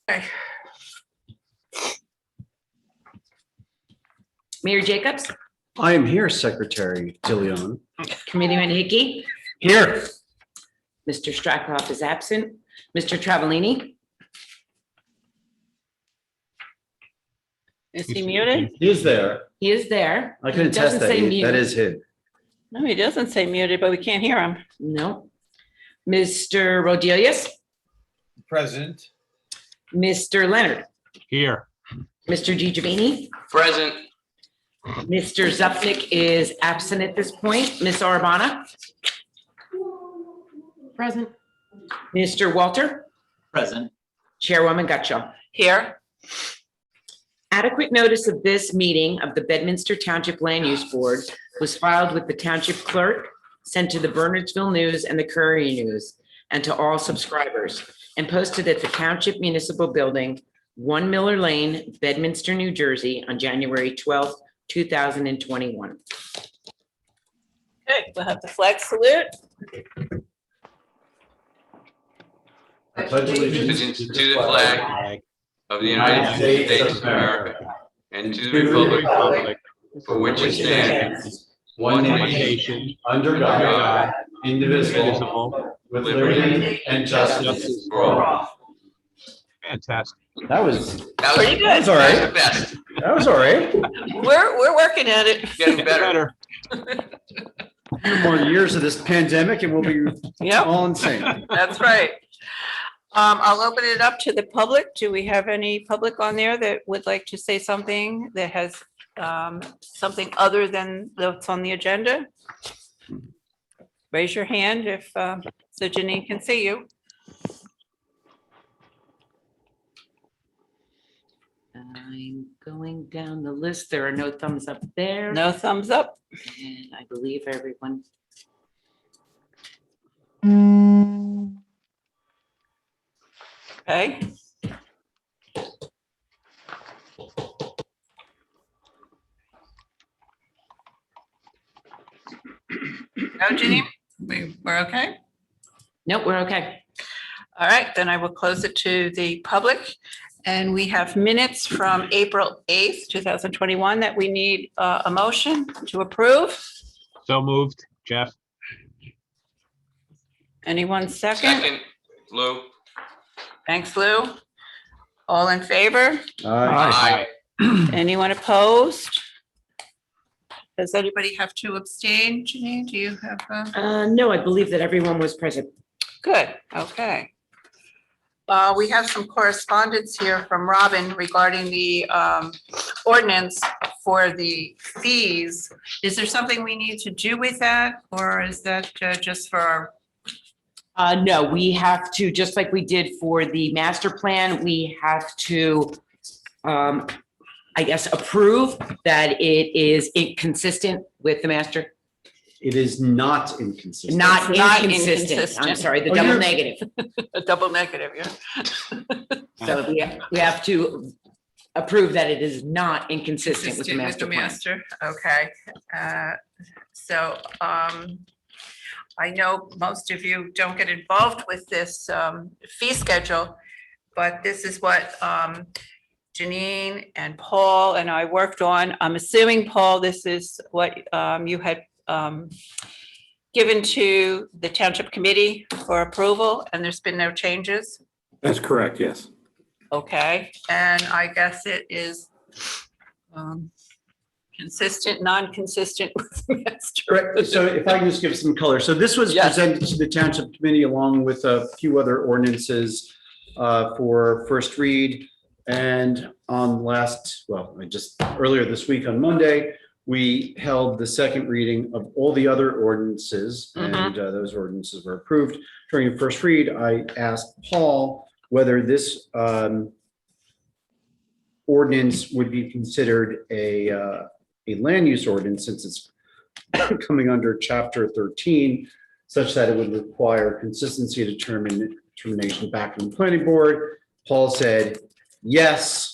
Okay. Mayor Jacobs, I am here, Secretary DeLeon. Committeeman Hickey, Here. Mr. Strackhoff is absent. Mr. Travellini, Is he muted? He is there. he is there. I He can attest doesn't that. say That mute. is him. No, he doesn't say muted, but we can't hear him. No. Mr. Rodelius, Present. Mr. Leonard, Here. Mr. DiGiovanni, Present. Mr. Zupnik is absent at this point. Ms. Arabana, Present. Mr. Walter, Present. Chairwoman Gutschall. Here. Adequate notice of this meeting of the Bedminster Township Land Use Board was filed with the Township Clerk, sent to the Bernardsville News and the Courier News, and to all subscribers, and posted at the Township Municipal Building, 1 Miller Lane, Bedminster, New Jersey, on January 12th, 2021. Okay, we'll have the flag salute. I pledge Allegiance to the flag of the United States of America and to the republic for which it stands, one nation, under God, Indivisible. with liberty and Justice for all. Fantastic. That was Pretty that was good. all That's right. the best. That was all right. We're working at it. Getting better. Few more years of this pandemic and we'll be Yep, all insane. that's right. I'll open it up to the public. Do we have any public on there that would like to say something that has something other than what's on the agenda? Raise your hand if, so Janine can see you. I'm going down the list. There are no thumbs up there. No thumbs up? And I believe everyone. Okay. No, Janine? We're okay? Nope, we're okay. All right, then I will close it to the public. And we have minutes from April 8th, 2021 that we need a motion to approve. So moved, Jeff. Anyone second? Second, Lou. Thanks, Lou. All in favor? Aye. Anyone opposed? Does anybody have to abstain? Janine, do you have? No, I believe that everyone was present. Good, okay. We have some correspondence here from Robin regarding the ordinance for the fees. Is there something we need to do with that, or is that just for our? No, we have to, just like we did for the master plan, we have to, I guess, approve that it is inconsistent with the master. It is not inconsistent. Not It's not inconsistent. I'm inconsistent. sorry, the Oh, double you're- negative. A double negative, yeah. So we have to approve that it is not inconsistent with the master plan. Okay, so I know most of you don't get involved with this fee schedule, but this is what Janine and Paul and I worked on. I'm assuming, Paul, this is what you had given to the Township Committee for approval, and there's been no changes? That's correct, yes. Okay, and I guess it is consistent, non-consistent with the master. Correct. So if I can just give some color. So this was Yes. presented to the Township Committee along with a few other ordinances for first read. And earlier this week on Monday, we held the second reading of all the other ordinances, and those ordinances were approved. During the first read, I asked Paul whether this ordinance would be considered a land use ordinance, since it's coming under Chapter 13, such that it would require consistency determination back from the planning board. Paul said yes.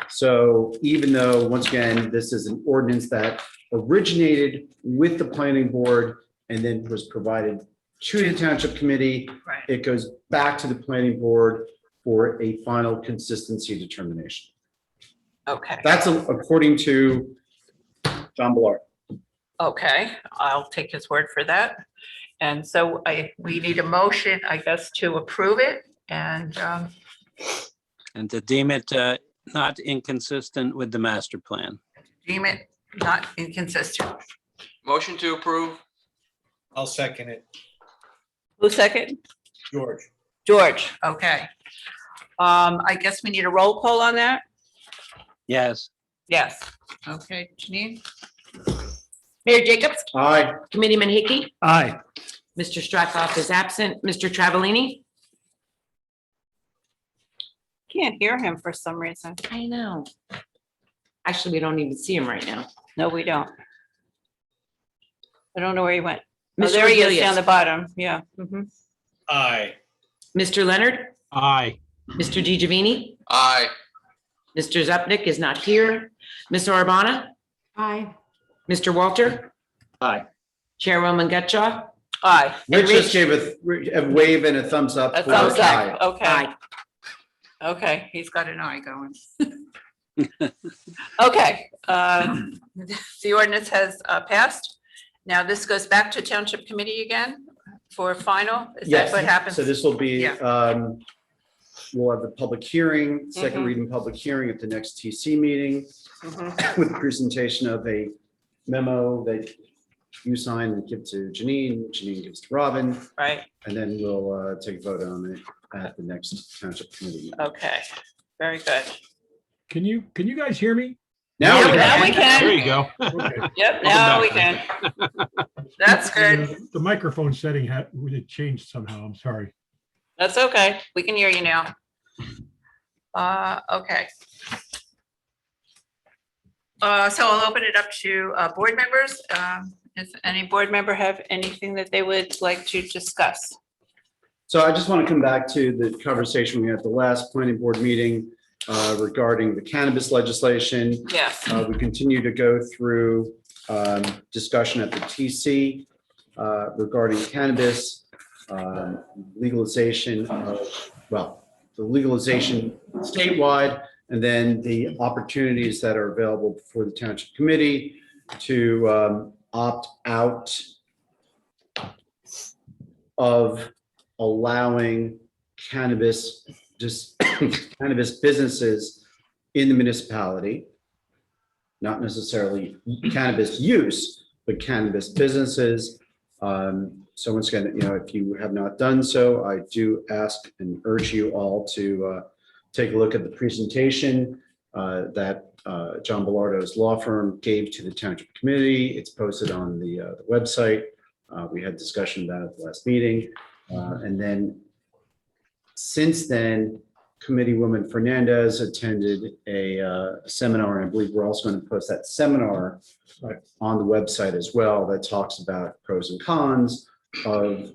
So even though, once again, this is an ordinance that originated with the planning board and then was provided to the Township Committee, Right. it goes back to the planning board for a final consistency determination. Okay, That's according to John Ballard. okay, I'll take his word for that. And so we need a motion, I guess, to approve it and, And to deem it not inconsistent with the master plan. deem it not inconsistent. Motion to approve? I'll second it. Who second? George. George, okay. I guess we need a roll call on that? Yes. Yes. Okay, Janine? Mayor Jacobs, Aye. Committeeman Hickey, Aye. Mr. Strickhoff is absent, Mr. Travellini? Can't hear him for some reason. I know. Actually, we don't even see him right now. No, we don't. I don't know where he went. Oh, Mr. there he is Aguirre. down the bottom, yeah. Mhm. Aye. Mr. Leonard, Aye. Mr. DiGiovanni, Aye. Mr. Zupnik is not here. Ms. Urbana? Aye. Mr. Walter? Aye. Chairwoman Gutschall? Aye. Rich just gave a wave and a thumbs up. A for thumbs aye. up, okay. Aye. Okay, he's got an eye going. Okay, the ordinance has passed. Now this goes back to Township Committee again for final? Is that Yes, what happens? so this will be, Yeah. we'll have the public hearing, second Mhm. reading public hearing at the next TC meeting Mhm. with the presentation of a memo that you sign and give to Janine gives to Robin, Right, and then we'll take a vote on it at the next township committee. meeting. okay, very good. Can you guys hear me? Now we Now we can. There can, you go. Okay. yep, Welcome now we back. can. That's good, The microphone setting had, it changed somehow. I'm sorry. that's okay, we can hear you now. Okay. So I'll open it up to board members. Does any board member have anything that they would like to discuss? So I just want to come back to the conversation we had at the last planning board meeting regarding the cannabis legislation. Yes, We continue to go through discussion at the TC regarding cannabis, legalization of, well, the legalization statewide, and then the opportunities that are available for the township committee to opt out of allowing cannabis, just cannabis businesses in the municipality, not necessarily cannabis use, but cannabis businesses. So once again, if you have not done so, I do ask and urge you all to take a look at the presentation that John Bellardo's law firm gave to the township committee. It's posted on the website. We had discussion about it at the last meeting. And then since then, Committeewoman Fernandez attended a seminar, and I believe we're also going to post that seminar on the website as well, that talks about pros and cons of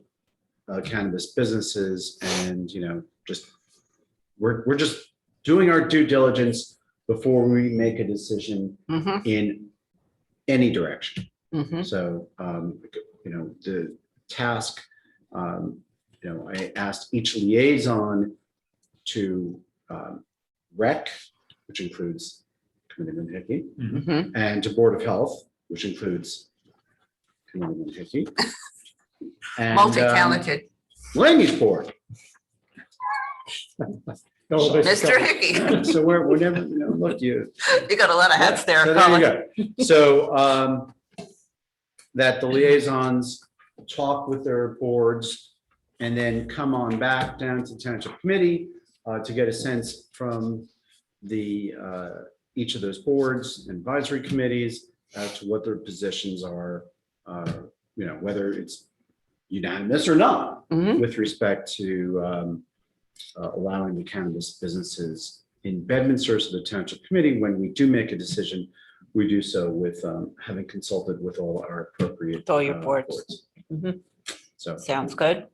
cannabis businesses. And, just we're just doing our due diligence before we make a decision mhm, in any direction. mhm, So, the task, I asked each liaison to rec, which includes Committeeman Hickey, mhm. and to Board of Health, which includes Committeeman Hickey. and, Multi-talented, Land Use Board. Mr. Hickey, So we're never, look, you. you got a lot of hats there. So Colin. there you go. So that the liaisons talk with their boards and then come on back down to township committee to get a sense from the each of those boards and advisory committees as to what their positions are, whether it's unanimous or not Mhm. with respect to allowing the cannabis businesses in Bedminster. So the township committee, when we do make a decision, we do so with having consulted with all our appropriate. With all your boards. Mhm. So. Sounds good.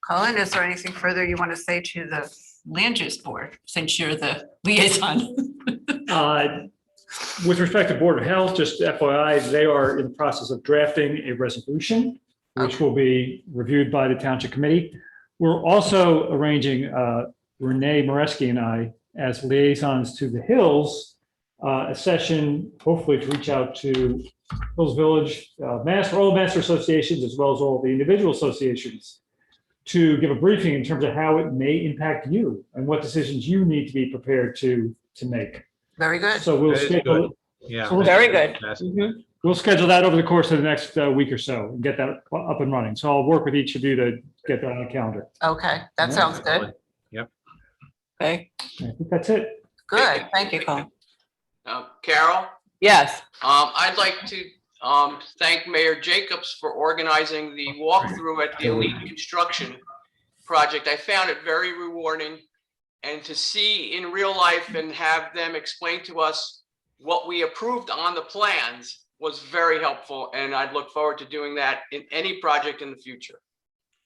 Colin, is there anything further you want to say to the land use board, since you're the liaison? With respect to Board of Health, just FYI, they are in the process of drafting a resolution, which will be reviewed by the Township Committee. We're also arranging Renee Moreski and I as liaisons to the Hills, a session hopefully to reach out to Hills Village, all master associations, as well as all the individual associations, to give a briefing in terms of how it may impact you and what decisions you need to be prepared to make. Very good. So we'll That is schedule, good. Yeah. So we'll- Very good. Fantastic. we'll schedule that over the course of the next week or so and get that up and running. So I'll work with each of you to get that on the calendar. Okay, that sounds good. Okay, I think that's it. good. Thank you, Colin. Carol, Yes. I'd like to thank Mayor Jacobs for organizing the walkthrough at the Elite Construction project. I found it very rewarding, and to see in real life and have them explain to us what we approved on the plans was very helpful, and I'd look forward to doing that in any project in the future.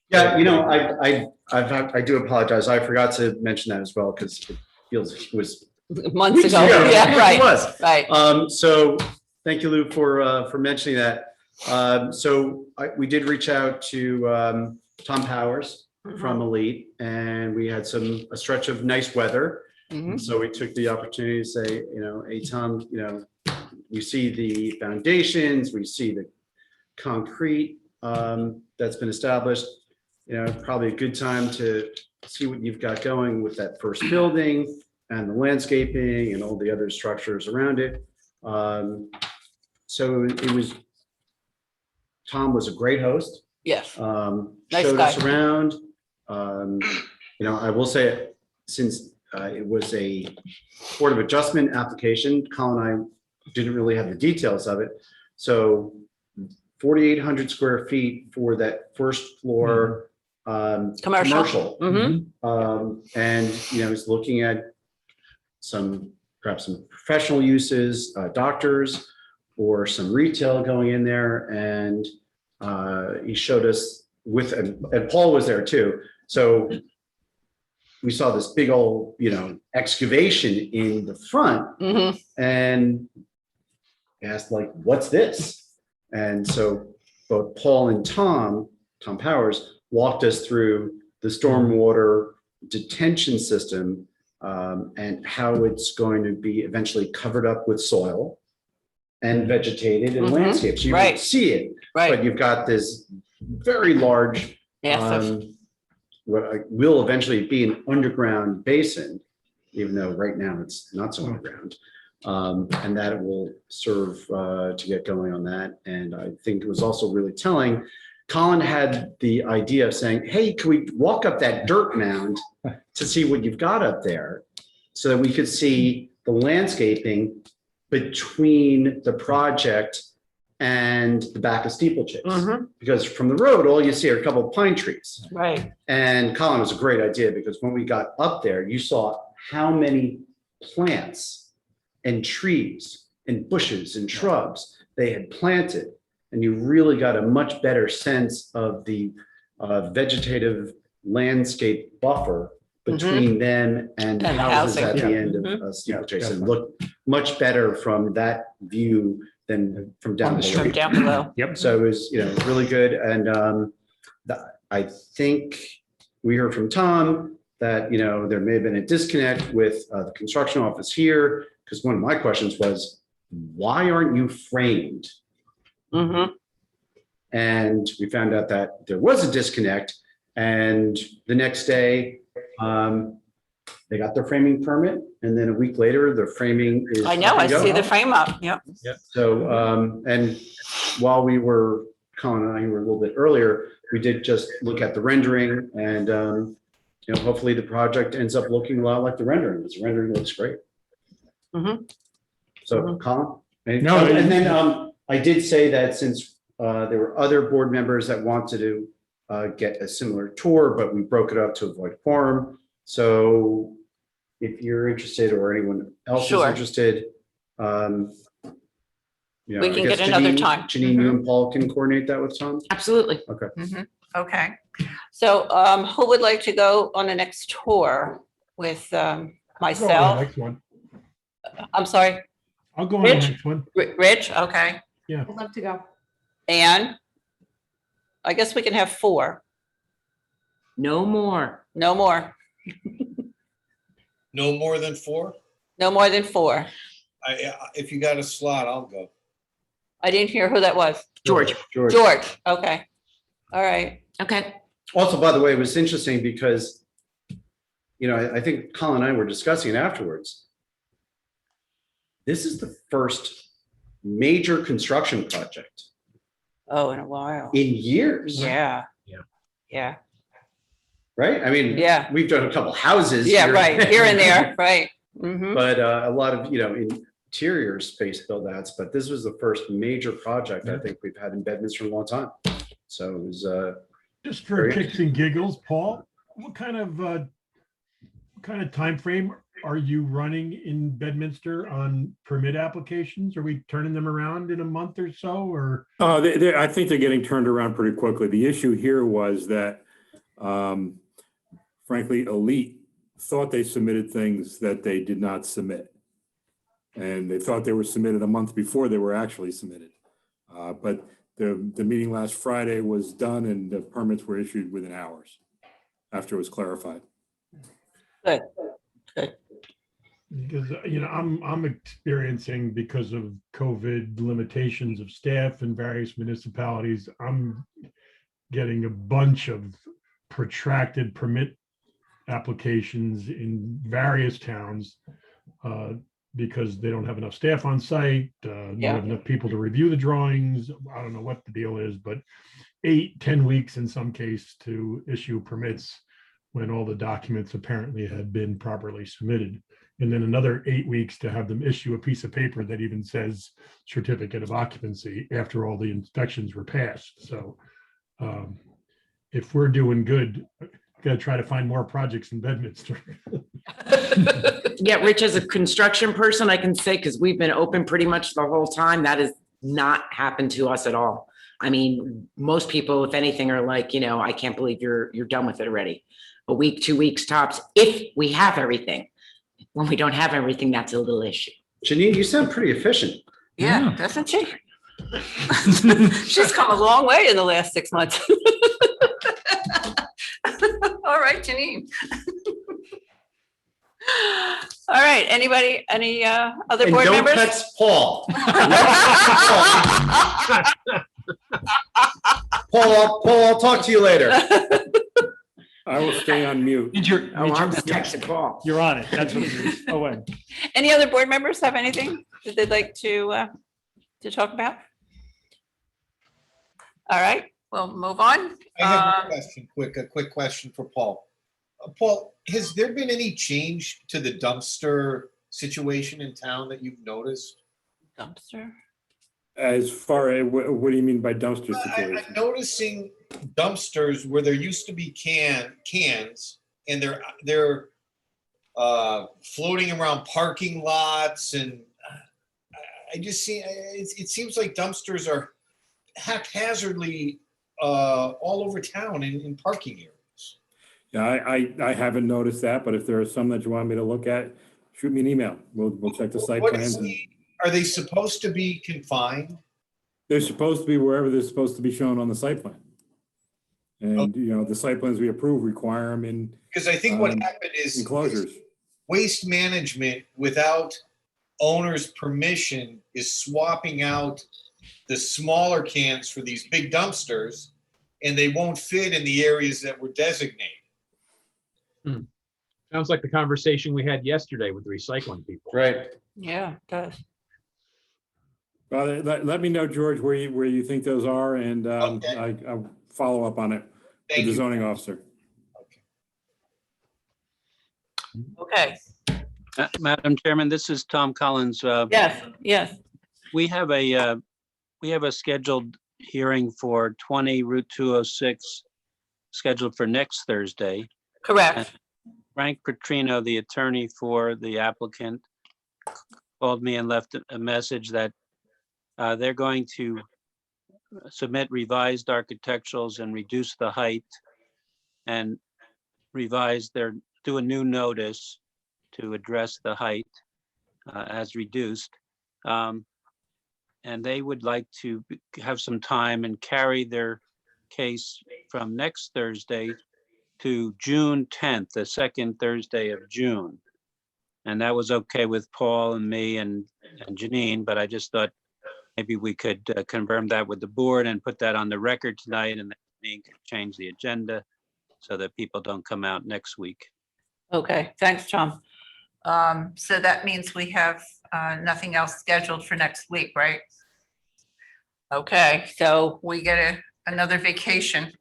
Yeah, I do apologize. I forgot to mention that as well because it feels it was Months weeks ago. Yeah, It right, was. right. So thank you, Lou, for mentioning that. We did reach out to Tom Powers from Elite, and we had a stretch of nice weather. Mhm. So we took the opportunity to say, hey, Tom, we see the foundations, we see the concrete that's been established. Probably a good time to see what you've got going with that first building and the landscaping and all the other structures around it. So Tom was a great host. Yes. Nice Showed us guy. around. I will say, since it was a Board of Adjustment application, Colin and I didn't really have the details of it. So 4,800 square feet for that first floor commercial. Mhm. And, he's looking at perhaps some professional uses, doctors, or some retail going in there. And he showed us and Paul was there too. So we saw this big old, excavation in the front, Mhm. and asked, what's this? And so both Paul and Tom Powers, walked us through the stormwater detention system, and how it's going to be eventually covered up with soil and vegetated and Mhm. landscaped. So you Right. won't see it, Right. but you've got this very large, Yes. what will eventually be an underground basin, even though right now it's not so underground. And that it will serve to get going on that. And I think it was also really telling. Colin had the idea of saying, hey, can we walk up that dirt mound to see what you've got up there, so that we could see the landscaping between the project and the back of Steeplechase. Mhm. Because from the road, all you see are a couple of pine trees. Right. And Colin, was a great idea, because when we got up there, you saw how many plants and trees and bushes and shrubs they had planted. And you really got a much better sense of the vegetative landscape buffer between them and the And the houses at housing. the end of Steeplechase, and looked much better from that view than from down From below. down below. Yep. So it was, really good. And I think we heard from Tom that, there may have been a disconnect with the construction office here, because one of my questions was, why aren't you framed? Mhm. And we found out that there was a disconnect, and the next day, they got their framing permit, and then a week later, the framing is. I know, up I and going. see the frame up. Yep. So, and while Colin and I were a little bit earlier, we did just look at the rendering, and, hopefully the project ends up looking a lot like the rendering. The rendering looks great. Mhm. So, Colin? No, And then I did say that since there were other board members that wanted to get a similar tour, but we broke it up to avoid quorum. So if you're interested, or anyone else is Sure. interested, We I can guess get another Janine- time. Janine, you and Paul can coordinate that with Tom? Absolutely. Okay. Mhm. Okay. So who would like to go on the next tour with I'll go on the myself? next one. I'm sorry, I'll go on the Rich? next one. Rich? Okay. Yeah. I'd love to go. Anne? I guess we can have 4. No more. No more, No more than 4? no more than 4. If you got a slot, I'll go. I didn't hear who that was. George. George, okay. All right. Okay. Also, by the way, it was interesting because, I think Colin and I were discussing it afterwards. This is the first major construction project Oh, in a while. in years. Yeah. Yeah. Yeah, Right? I mean, Yeah. we've done a couple houses. yeah, here. right, here and there, right. Mhm. But a lot of, interior space build outs, but this was the first major project I think we've had in Bedminster in a long time. So it was, Just for Very kicks and giggles, Paul, what kind of time frame are you running in Bedminster on permit applications? Are we turning them around in a month or so, or? I think they're getting turned around pretty quickly. The issue here was that, frankly, Elite thought they submitted things that they did not submit. And they thought they were submitted a month before they were actually submitted. But the meeting last Friday was done and the permits were issued within hours after it was clarified. Good. Because, I'm experiencing, because of COVID limitations of staff in various municipalities, I'm getting a bunch of protracted permit applications in various towns because they don't have enough staff on site, don't have enough people to review the drawings. I don't know what the deal is, but 8-10 weeks in some case to issue permits when all the documents apparently had been properly submitted. And then another 8 weeks to have them issue a piece of paper that even says certificate of occupancy after all the inspections were passed. So if we're doing good, gotta try to find more projects in Bedminster. Yeah, Rich, as a construction person, I can say, because we've been open pretty much the whole time, that has not happened to us at all. I mean, most people, if anything, are like, I can't believe you're done with it already. A week, 2 weeks tops, if we have everything. When we don't have everything, that's a little issue. Janine, you sound pretty efficient. Yeah, doesn't she? She's come a long way in the last 6 months. All right, Janine. All right, anybody, any other And board don't members? text Paul. Paul, I'll talk to you later. I will stay on mute. Oh, I'm texting Paul. You're on it. That's what it is. Oh, wait. Any other board members have anything that they'd like to talk about? All right, we'll move on. I have a question, a quick question for Paul. Paul, has there been any change to the dumpster situation in town that you've noticed? Dumpster. As far as, what do you mean by dumpster I'm situation? noticing dumpsters where there used to be cans and they're floating around parking lots, and I just see it seems like dumpsters are haphazardly all over town in parking areas. Yeah, I haven't noticed that, but if there are some that you want me to look at, shoot me an email. We'll check the site plans. Are they supposed to be confined? They're supposed to be wherever they're supposed to be shown on the site plan. And, the site plans we approve require them in Because I think what happened is enclosures. waste management without owner's permission is swapping out the smaller cans for these big dumpsters, and they won't fit in the areas that were designated. Sounds like the conversation we had yesterday with the recycling people. Right. Yeah, it does. Well, let me know, George, where you think those are, and Okay. I'll follow up on it with Thank the you. zoning officer. Okay, Madam Chairman, this is Tom Collins. yes. We have a scheduled hearing for 20 Route 206 scheduled for next Thursday. Correct. Frank Petrino, the attorney for the applicant, called me and left a message that they're going to submit revised architecturals and reduce the height and do a new notice to address the height as reduced. And they would like to have some time and carry their case from next Thursday to June 10th, the second Thursday of June. And that was okay with Paul and me and Janine, but I just thought maybe we could confirm that with the board and put that on the record tonight, and then Janine could change the agenda so that people don't come out next week. Okay, thanks, Tom. So that means we have nothing else scheduled for next week, right? Okay, so we get another vacation.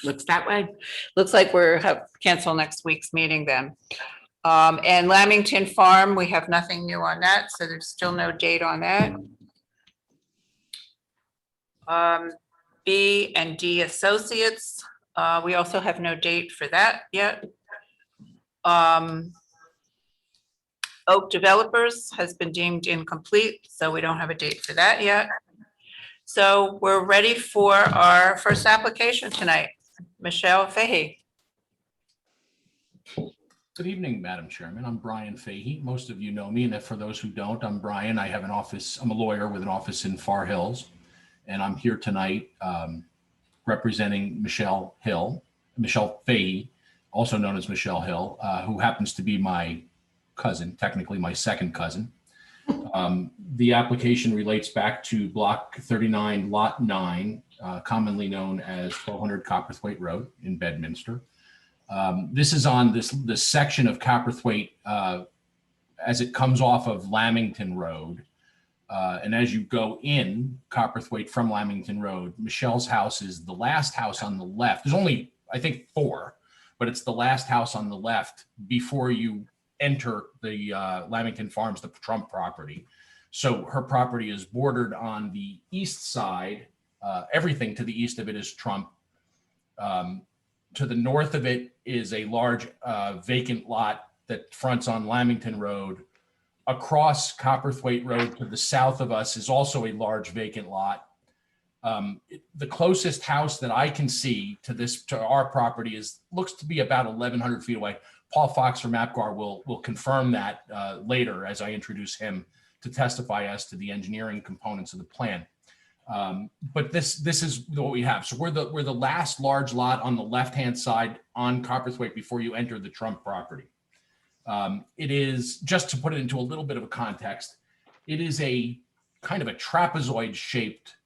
Looks that way. Looks like we're have cancel next week's meeting then. And Lamington Farm, we have nothing new on that, so there's still no date on that. B and D Associates, we also have no date for that yet. Oak Developers has been deemed incomplete, so we don't have a date for that yet. So we're ready for our first application tonight. Michelle Fahey. Good evening, Madam Chairman. I'm Brian Fahey. Most of you know me, and for those who don't, I'm Brian. I have an office. I'm a lawyer with an office in Far Hills, and I'm here tonight representing Michelle Fahey, also known as Michelle Hill, who happens to be my cousin, technically my second cousin. The application relates back to Block 39, Lot 9, commonly known as 1200 Copperthwaite Road in Bedminster. This is on this section of Copperthwaite as it comes off of Lamington Road. And as you go in Copperthwaite from Lamington Road, Michelle's house is the last house on the left. There's only, I think, 4, but it's the last house on the left before you enter the Lamington Farms, the Trump property. So her property is bordered on the east side. Everything to the east of it is Trump. To the north of it is a large vacant lot that fronts on Lamington Road. Across Copperthwaite Road to the south of us is also a large vacant lot. The closest house that I can see to our property looks to be about 1,100 feet away. Paul Fox from APGAR will confirm that later as I introduce him to testify as to the engineering components of the plan. But this is what we have. So we're the last large lot on the left-hand side on Copperthwaite before you enter the Trump property. It is, just to put it into a little bit of a context, it is a kind of a trapezoid shaped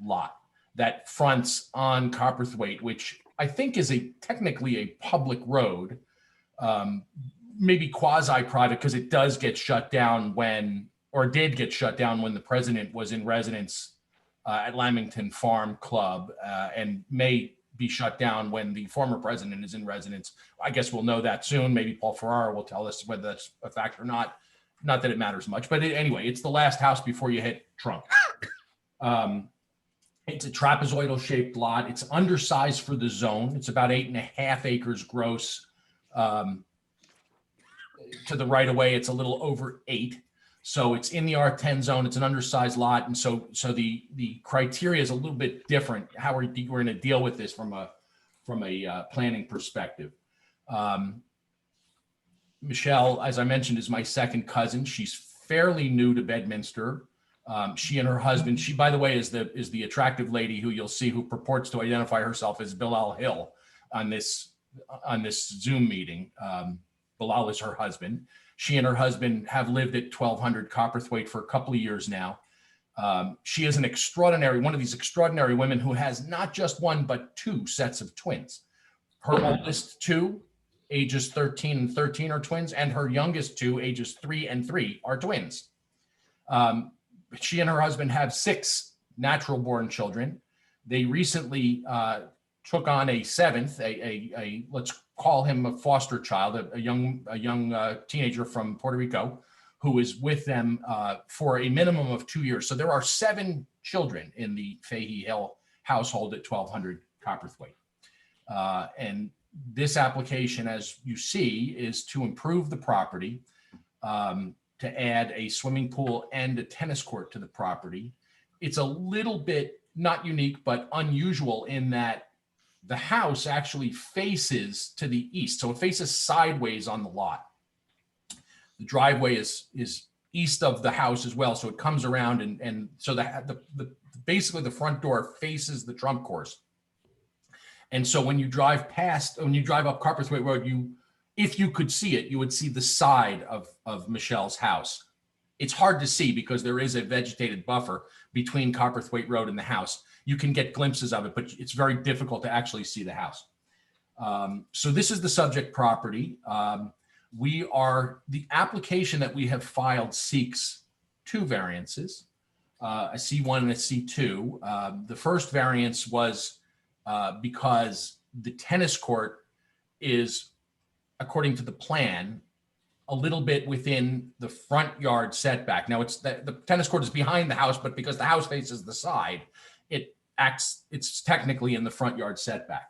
lot that fronts on Copperthwaite, which I think is technically a public road, maybe quasi-private, because it does get shut down did get shut down when the president was in residence at Lamington Farm Club, and may be shut down when the former president is in residence. I guess we'll know that soon. Maybe Paul Ferrara will tell us whether that's a fact or not. Not that it matters much, but anyway, it's the last house before you hit Trump. It's a trapezoidal shaped lot. It's undersized for the zone. It's about 8.5 acres gross. To the right of way, it's a little over 8. So it's in the R10 zone. It's an undersized lot. And so the criteria is a little bit different, how we're going to deal with this from a planning perspective. Michelle, as I mentioned, is my second cousin. She's fairly new to Bedminster. She and her husband, she, by the way, is the attractive lady who you'll see who purports to identify herself as Bilal Hill on this Zoom meeting. Bilal is her husband. She and her husband have lived at 1200 Copperthwaite for a couple of years now. She is one of these extraordinary women who has not just one, but 2 sets of twins. Her oldest 2, ages 13 and 13 are twins, and her youngest 2, ages 3 and 3 are twins. She and her husband have 6 natural born children. They recently took on a 7th, let's call him a foster child, a young teenager from Puerto Rico, who is with them for a minimum of 2 years. So there are 7 children in the Fahey Hill household at 1200 Copperthwaite. And this application, as you see, is to improve the property, to add a swimming pool and a tennis court to the property. It's a little bit not unique, but unusual in that the house actually faces to the east. So it faces sideways on the lot. The driveway is east of the house as well. So it comes around and so basically the front door faces the Trump course. And so when you drive up Carperthwaite Road, if you could see it, you would see the side of Michelle's house. It's hard to see because there is a vegetated buffer between Carperthwaite Road and the house. You can get glimpses of it, but it's very difficult to actually see the house. So this is the subject property. The application that we have filed seeks two variances, a C1 and a C2. The first variance was because the tennis court is, according to the plan, a little bit within the front yard setback. Now the tennis court is behind the house, but because the house faces the side, it's technically in the front yard setback.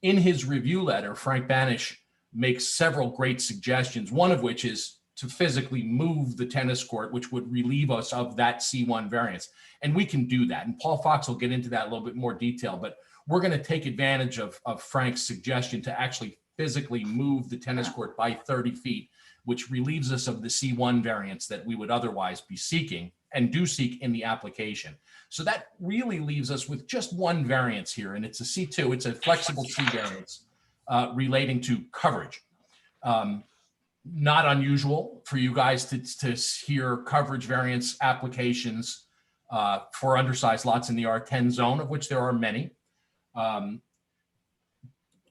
In his review letter, Frank Banish makes several great suggestions, one of which is to physically move the tennis court, which would relieve us of that C1 variance. And we can do that. And Paul Fox will get into that a little bit more detail, but we're going to take advantage of Frank's suggestion to actually physically move the tennis court by 30 feet, which relieves us of the C1 variance that we would otherwise be seeking and do seek in the application. So that really leaves us with just one variance here, and it's a C2. It's a flexible C variance relating to coverage. Not unusual for you guys to hear coverage variance applications for undersized lots in the R10 zone, of which there are many. I'm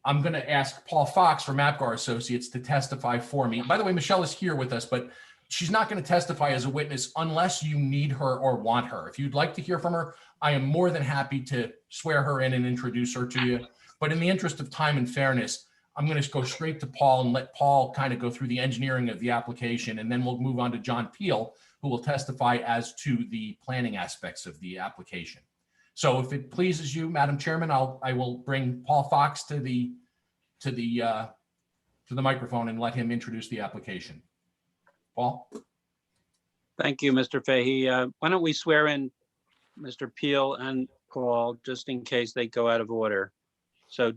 going to ask Paul Fox from Apgar Associates to testify for me. By the way, Michelle is here with us, but she's not going to testify as a witness unless you need her or want her. If you'd like to hear from her, I am more than happy to swear her in and introduce her to you. But in the interest of time and fairness, I'm going to go straight to Paul and let Paul kind of go through the engineering of the application, and then we'll move on to John Peel, who will testify as to the planning aspects of the application. So if it pleases you, Madam Chairman, I will bring Paul Fox to the microphone and let him introduce the application. Paul? Thank you, Mr. Fahey. Why don't we swear in Mr. Peel and Paul, just in case they go out of order. So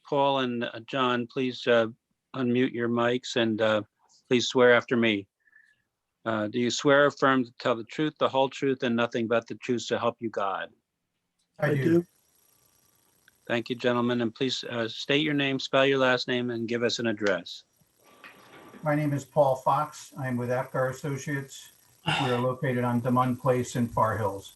Paul and John, please unmute your mics and please swear after me. Do you swear or affirm to tell the truth, the whole truth, and nothing but the truth to help you God? I do. Thank you, gentlemen. And please state your name, spell your last name, and give us an address. My name is Paul Fox. I'm with Apgar Associates. We are located on Demund Place in Far Hills.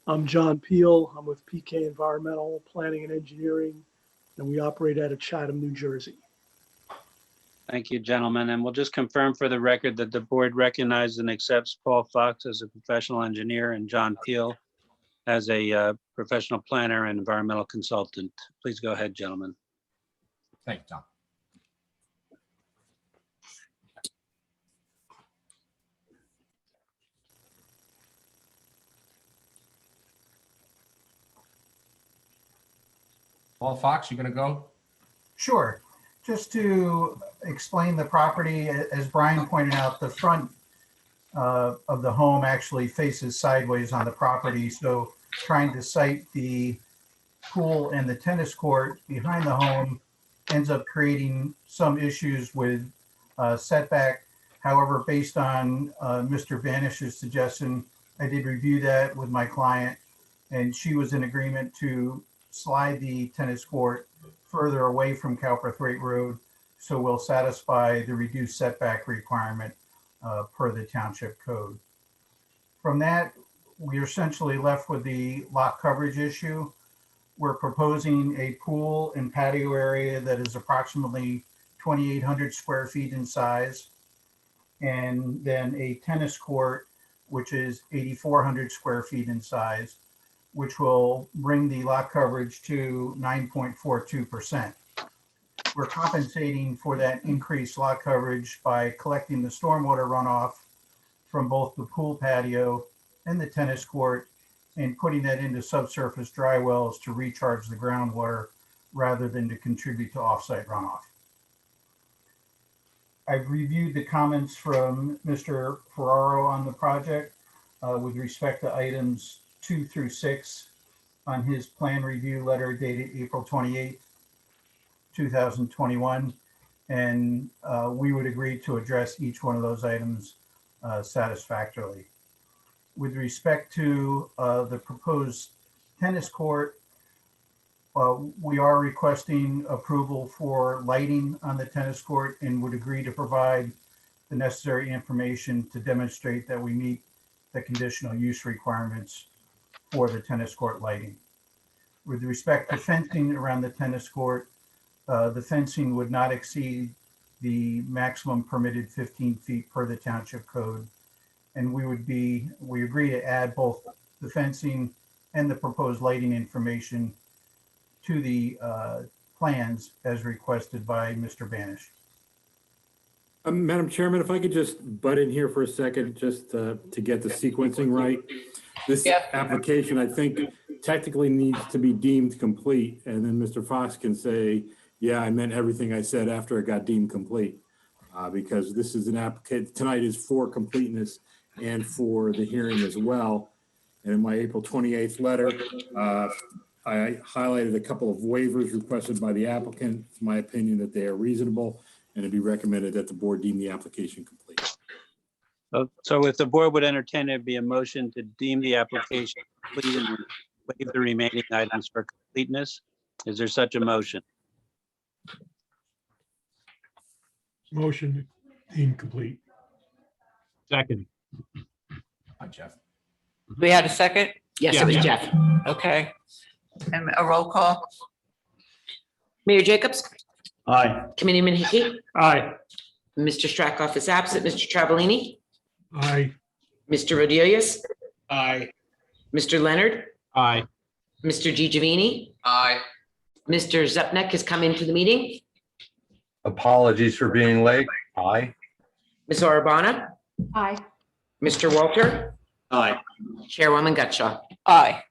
I'm John Peel. I'm with PK Environmental Planning and Engineering, and we operate out of Chatham, New Jersey. Thank you, gentlemen. And we'll just confirm for the record that the board recognizes and accepts Paul Fox as a professional engineer and John Peel as a professional planner and environmental consultant. Please go ahead, gentlemen. Thank you, Tom. Paul Fox, you going to go? Sure. Just to explain the property, as Brian pointed out, the front of the home actually faces sideways on the property. So trying to site the pool and the tennis court behind the home ends up creating some issues with setback. However, based on Mr. Vanish's suggestion, I did review that with my client, and she was in agreement to slide the tennis court further away from Cowperthwaite Road, so we'll satisfy the reduced setback requirement per the township code. From that, we are essentially left with the lot coverage issue. We're proposing a pool and patio area that is approximately 2,800 square feet in size, and then a tennis court, which is 8,400 square feet in size, which will bring the lot coverage to 9.42%. We're compensating for that increased lot coverage by collecting the stormwater runoff from both the pool patio and the tennis court and putting that into subsurface dry wells to recharge the groundwater rather than to contribute to offsite runoff. I've reviewed the comments from Mr. Ferraro on the project with respect to items 2 through 6 on his plan review letter dated April 28th, 2021. And we would agree to address each one of those items satisfactorily. With respect to the proposed tennis court, We are requesting approval for lighting on the tennis court and would agree to provide the necessary information to demonstrate that we meet the conditional use requirements for the tennis court lighting. With respect to fencing around the tennis court, the fencing would not exceed the maximum permitted 15 feet per the township code. And we agree to add both the fencing and the proposed lighting information to the plans as requested by Mr. Banish. Madam Chairman, if I could just butt in here for a second, just to get the sequencing right. This application, I think, technically needs to be deemed complete, and then Mr. Fox can say, yeah, I meant everything I said after it got deemed complete. Because this is an application, tonight is for completeness and for the hearing as well. And in my April 28th letter, I highlighted a couple of waivers requested by the applicant. It's my opinion that they are reasonable, and it'd be recommended that the board deem the application complete. So if the board would entertain, it'd be a motion to deem the application complete and waive the remaining items for completeness. Is there such a motion? Motion incomplete. Second. Hi, Jeff. We had a second? Yes, it was Jeff. Okay. And a roll call? Mayor Jacobs, Aye. Committeeman Hickey, Aye. Mr. Strackhoff is absent, Mr. Travellini, Aye. Mr. Rodelius, Aye. Mr. Leonard, Aye. Mr. DiGiovanni, Aye. Mr. Zupnik has come into the meeting, Apologies for being late. Aye. Ms. Arabana, Aye. Mr. Walter, Aye. Chairwoman Gutschall. Aye.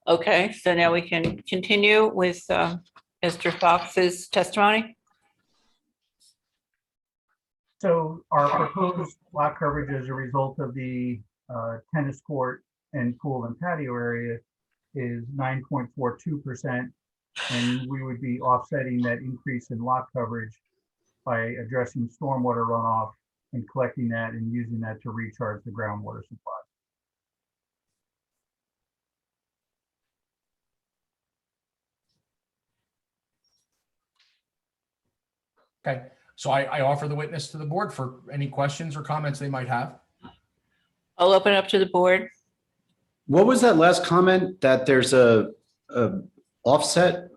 Okay, so now we can continue with Mr. Fox's testimony. So our proposed lot coverage as a result of the tennis court and pool and patio area is 9.42%. And we would be offsetting that increase in lot coverage by addressing stormwater runoff and collecting that and using that to recharge the groundwater supply. Okay, so I offer the witness to the board for any questions or comments they might have. I'll open up to the board. What was that last comment, that there's a offset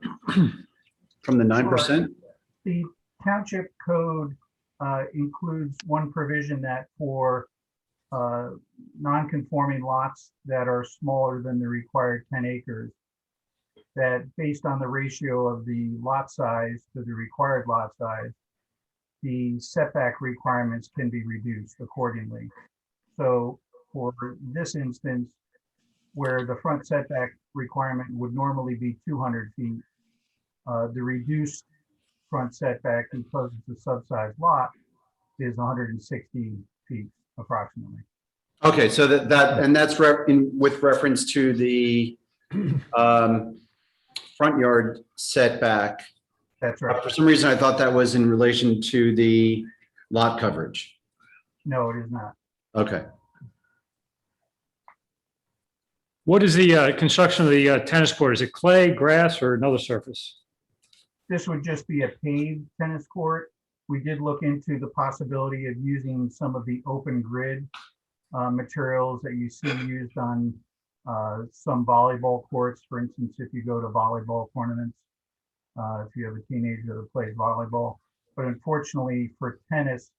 from the 9%? The township code includes one provision that for non-conforming lots that are smaller than the required 10 acres, that based on the ratio of the lot size to the required lot size, the setback requirements can be reduced accordingly. So for this instance, where the front setback requirement would normally be 200 feet, the reduced front setback, because it's a subsized lot, is 160 feet approximately. Okay, so that's with reference to the front yard setback. That's right. For some reason, I thought that was in relation to the lot coverage. No, it is not. Okay. What is the construction of the tennis court? Is it clay, grass, or another surface? This would just be a paved tennis court. We did look into the possibility of using some of the open grid materials that you see used on some volleyball courts. For instance, if you go to volleyball tournaments, if you have a teenager that plays volleyball. But unfortunately for tennis,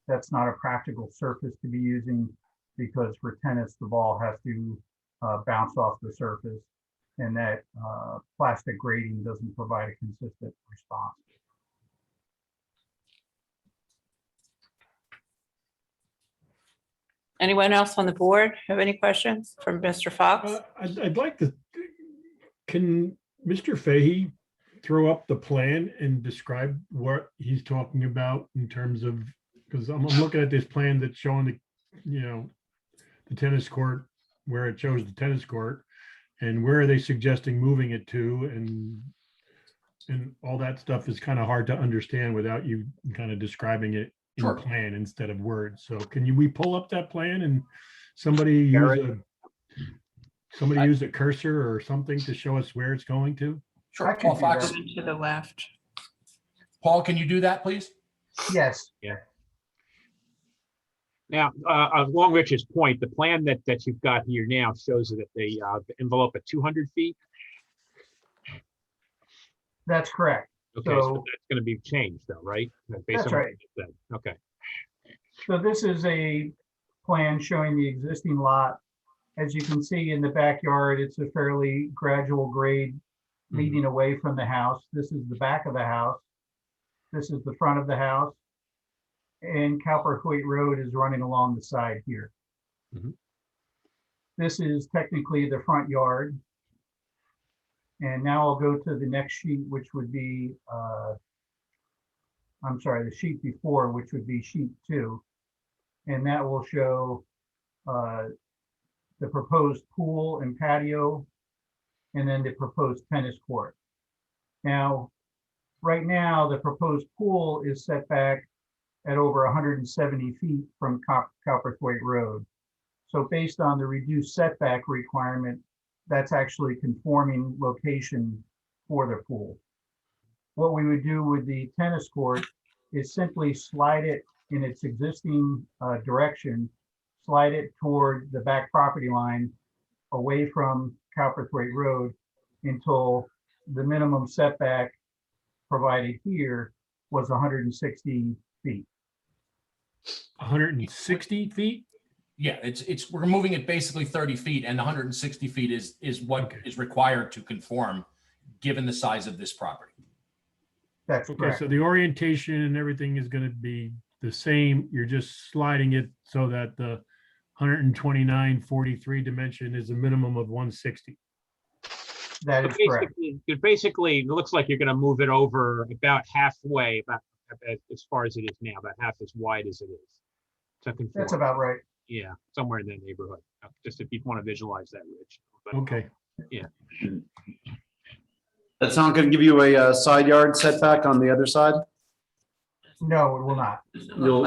that's not a practical surface to be using, because for tennis, the ball has to bounce off the surface, and that plastic grating doesn't provide a consistent response. Anyone else on the board have any questions from Mr. Fox? I'd like to, can Mr. Fahey throw up the plan and describe what he's talking about in terms of, because I'm looking at this plan that's showing the tennis court, where it shows the tennis court, and where are they suggesting moving it to, and all that stuff is kind of hard to understand without you kind of describing it in Sure. plan instead of words. So we pull up that plan and somebody use a Somebody use a cursor or something to show us where it's going to? Sure, I can Paul do Fox. that. To the left. Paul, can you do that, please? Yes, Now, along Rich's point, the plan that you've got here now shows that the envelope at 200 feet. that's correct. Okay, so So- that's going to be changed though, right? Based That's on what right. you said. Okay. So this is a plan showing the existing lot. As you can see in the backyard, it's a fairly gradual grade leading away from the house. This is the back of the house. This is the front of the house. And Cowperthwaite Road is running along the side here. Mhm. This is technically the front yard. And now I'll go to the next sheet, which would be, I'm sorry, the sheet before, which would be sheet 2. And that will show the proposed pool and patio, and then the proposed tennis court. Now, right now, the proposed pool is set back at over 170 feet from Cowperthwaite Road. So based on the reduced setback requirement, that's actually conforming location for the pool. What we would do with the tennis court is simply slide it in its existing direction, slide it toward the back property line away from Cowperthwaite Road until the minimum setback provided here was 160 feet. 160 feet? Yeah, we're moving it basically 30 feet, and 160 feet is what is required to conform, given the size of this property. That's Okay, correct. so the orientation and everything is going to be the same. You're just sliding it so that the 129.43 dimension is a minimum of 160. That is correct. Basically, it looks like you're going to move it over about halfway, about as far as it is now, about half as wide as it is. To conform. That's about right. Yeah, somewhere in that neighborhood. Just if you want to visualize that, Rich. But, Okay. yeah. That's not going to give you a side yard setback on the other side? No, it will not.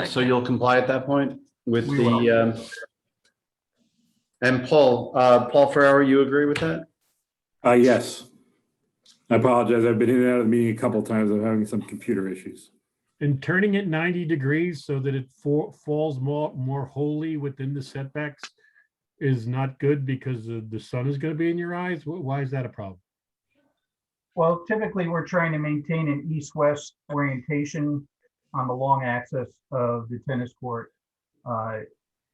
So you'll comply at that point with We the, and Paul Ferraro, you agree with that? Yes. I apologize. I've been in and out of the meeting a couple of times. I'm having some computer issues. And turning it 90 degrees so that it falls more wholly within the setbacks is not good because the sun is going to be in your eyes. Why is that a problem? Well, typically, we're trying to maintain an east-west orientation on the long axis of the tennis court. But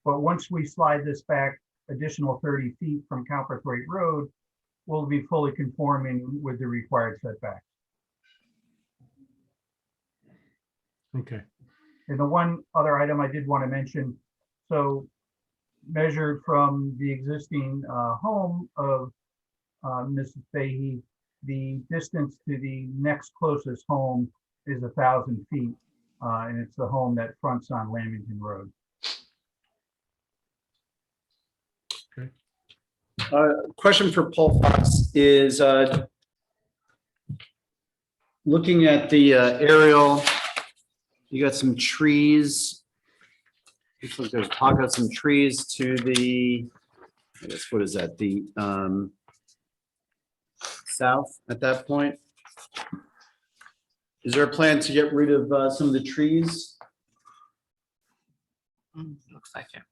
once we slide this back additional 30 feet from Cowperthwaite Road, we'll be fully conforming with the required setback. Okay. And the one other item I did want to mention, so measured from the existing home of Mrs. Fahey, the distance to the next closest home is 1,000 feet, and it's the home that fronts on Lamington Road. Question for Paul Fox is, looking at the aerial, you got some trees. Looks like there's talk of some trees to the, I guess, what is that? The south at that point. Is there a plan to get rid of some of the trees? Looks like it.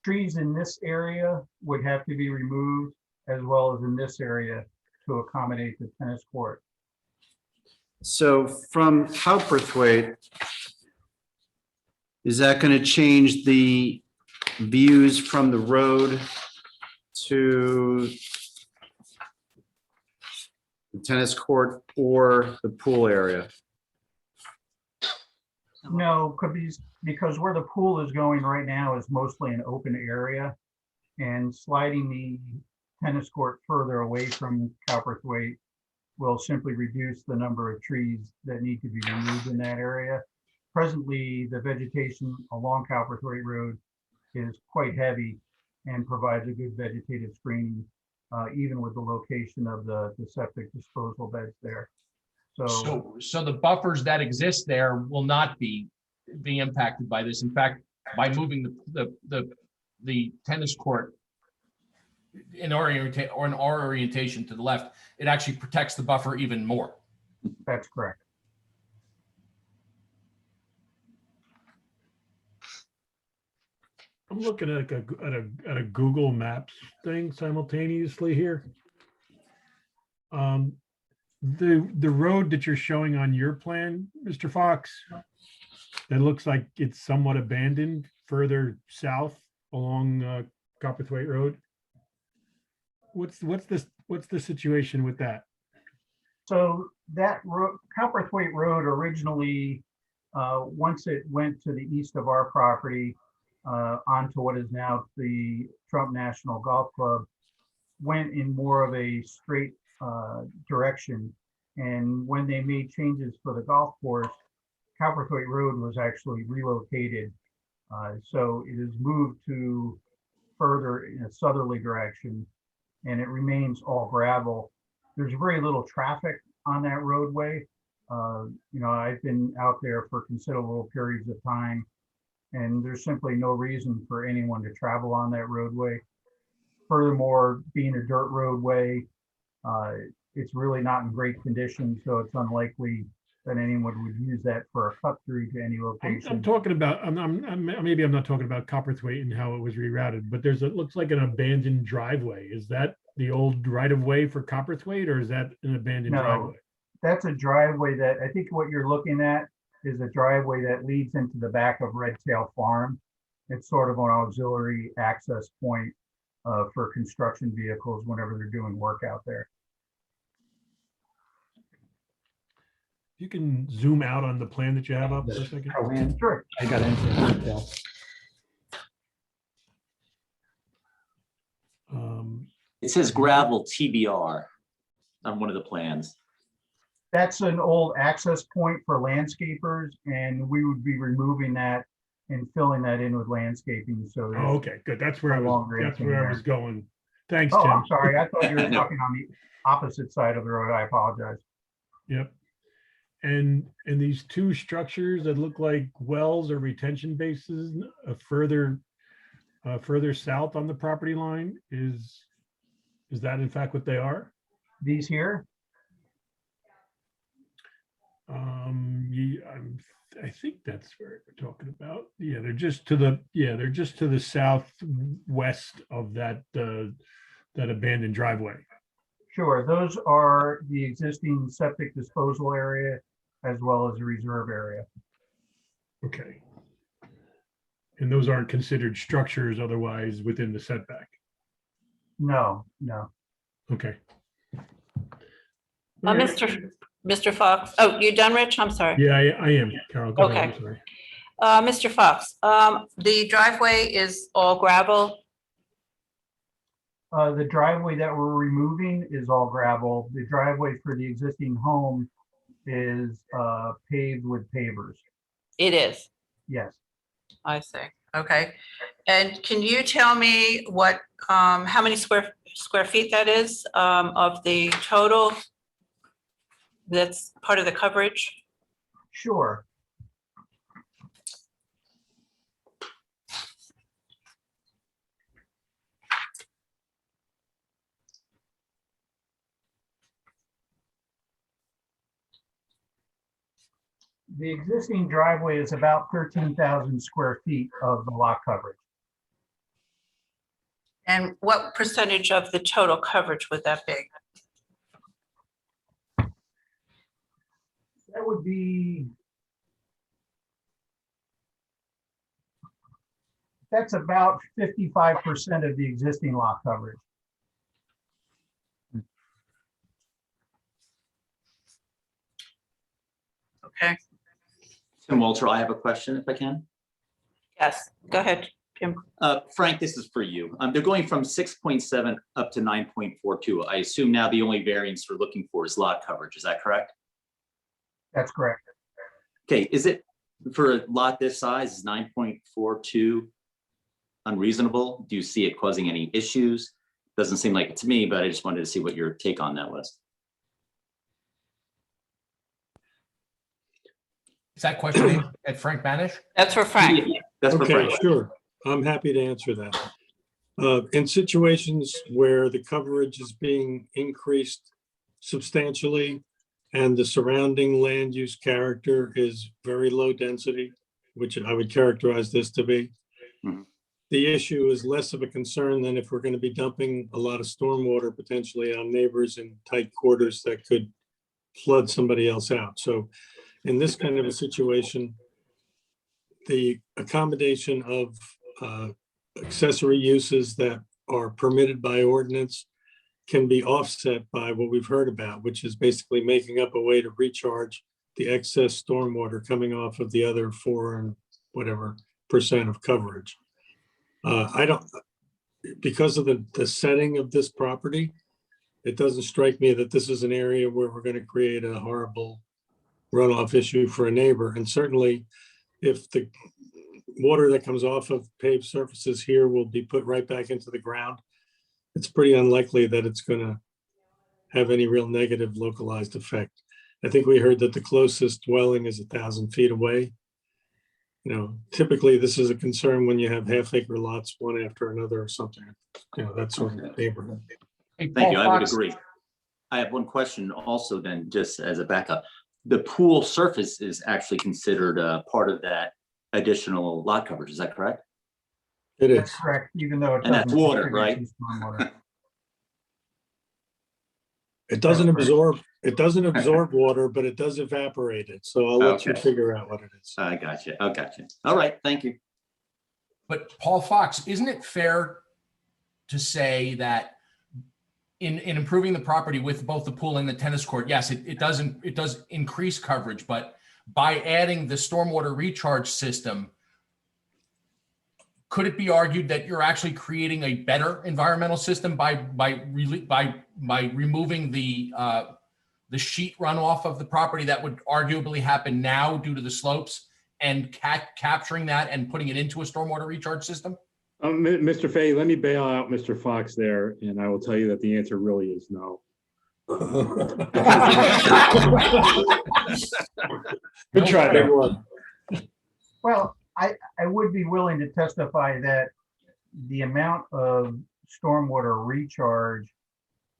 Trees in this area would have to be removed, as well as in this area, to accommodate the tennis court. So from Cowperthwaite, is that going to change the views from the road to the tennis court or the pool area? No, because where the pool is going right now is mostly an open area, and sliding the tennis court further away from Cowperthwaite will simply reduce the number of trees that need to be removed in that area. Presently, the vegetation along Cowperthwaite Road is quite heavy and provides a good vegetative screening, even with the location of the septic disposal beds there. So the buffers that exist there will not be impacted by this. In fact, by moving the tennis court in our orientation to the left, it actually protects the buffer even more. That's correct. I'm looking at a Google Maps thing simultaneously here. The road that you're showing on your plan, Mr. Fox, that looks like it's somewhat abandoned further south along Copperthwaite Road. What's the situation with that? So that road, Copperthwaite Road originally, once it went to the east of our property, onto what is now the Trump National Golf Club, went in more of a straight direction. And when they made changes for the golf course, Copperthwaite Road was actually relocated. So it is moved to further in a southerly direction, and it remains all gravel. There's very little traffic on that roadway. I've been out there for considerable periods of time, and there's simply no reason for anyone to travel on that roadway. Furthermore, being a dirt roadway, it's really not in great condition, so it's unlikely that anyone would use that for a cut through to any location. I'm talking about, maybe I'm not talking about Copperthwaite and how it was rerouted, but it looks like an abandoned driveway. Is that the old right of way for Copperthwaite, or is that an abandoned driveway? That's a driveway that, I think what you're looking at is a driveway that leads into the back of Red Tail Farm. It's sort of an auxiliary access point for construction vehicles whenever they're doing work out there. You can zoom out on the plan that you have up for a second. Sure. I got into detail. It says gravel TBR on one of the plans. That's an old access point for landscapers, and we would be removing that and filling that in with landscaping. So Oh, okay, good. That's where I was going. Thanks, Oh, Tim. I'm sorry. I thought you were talking on the opposite side of the road. I apologize. Yep. And these two structures that look like wells or retention bases further south on the property line, is that in fact what they are? These here? I think that's where we're talking about. Yeah, they're just to the southwest of that abandoned driveway. Sure. Those are the existing septic disposal area as well as a reserve area. Okay. And those aren't considered structures otherwise within the setback? No. Okay. Mr. Fox, oh, you done, Rich? I'm sorry. Yeah, I am, Carol. Go ahead, Okay. I'm sorry. Mr. Fox, the driveway is all gravel. The driveway that we're removing is all gravel. The driveway for the existing home is paved with pavers. It is. Yes. I see. Okay. And can you tell me what, how many square feet that is of the total that's part of the coverage? Sure. The existing driveway is about 13,000 square feet of the lot coverage. And what percentage of the total coverage would that be? That would be, that's about 55% of the existing lot coverage. Okay. Tim Walter, I have a question if I can. Yes, go ahead, Jim. Frank, this is for you. They're going from 6.7 up to 9.42. I assume now the only variance we're looking for is lot coverage. Is that correct? That's correct. Okay, is it for a lot this size, is 9.42 unreasonable? Do you see it causing any issues? Doesn't seem like it to me, but I just wanted to see what your take on that was. Is that question at Frank Banish? That's for Frank. That's for Okay, Frank. sure. I'm happy to answer that. In situations where the coverage is being increased substantially and the surrounding land use character is very low density, which I would characterize this to be, Mhm. the issue is less of a concern than if we're going to be dumping a lot of stormwater potentially on neighbors in tight quarters that could flood somebody else out. So in this kind of a situation, the accommodation of accessory uses that are permitted by ordinance can be offset by what we've heard about, which is basically making up a way to recharge the excess stormwater coming off of the other 4 and whatever % of coverage. I don't, because of the setting of this property, it doesn't strike me that this is an area where we're going to create a horrible runoff issue for a neighbor. And certainly if the water that comes off of paved surfaces here will be put right back into the ground, it's pretty unlikely that it's going to have any real negative localized effect. I think we heard that the closest dwelling is 1,000 feet away. You know, typically this is a concern when you have half-acre lots, one after another or something, you know, that sort of neighborhood. Hey, Thank Paul you. I would Fox, agree. I have one question also then, just as a backup. The pool surface is actually considered part of that additional lot coverage. Is that correct? It is. That's correct, even though it And that's doesn't water, contribute right? to stormwater. It doesn't That's correct. absorb water, but it does evaporate it. So I'll let you Okay. figure out what it is. I got you. I got you. All right. Thank you. but Paul Fox, isn't it fair to say that in improving the property with both the pool and the tennis court, yes, it does increase coverage, but by adding the stormwater recharge system, could it be argued that you're actually creating a better environmental system by removing the sheet runoff of the property that would arguably happen now due to the slopes and capturing that and putting it into a stormwater recharge system? Mr. Fay, let me bail out Mr. Fox there, and I will tell you that the answer really is no. Good try, Big though. one. Well, I would be willing to testify that the amount of stormwater recharge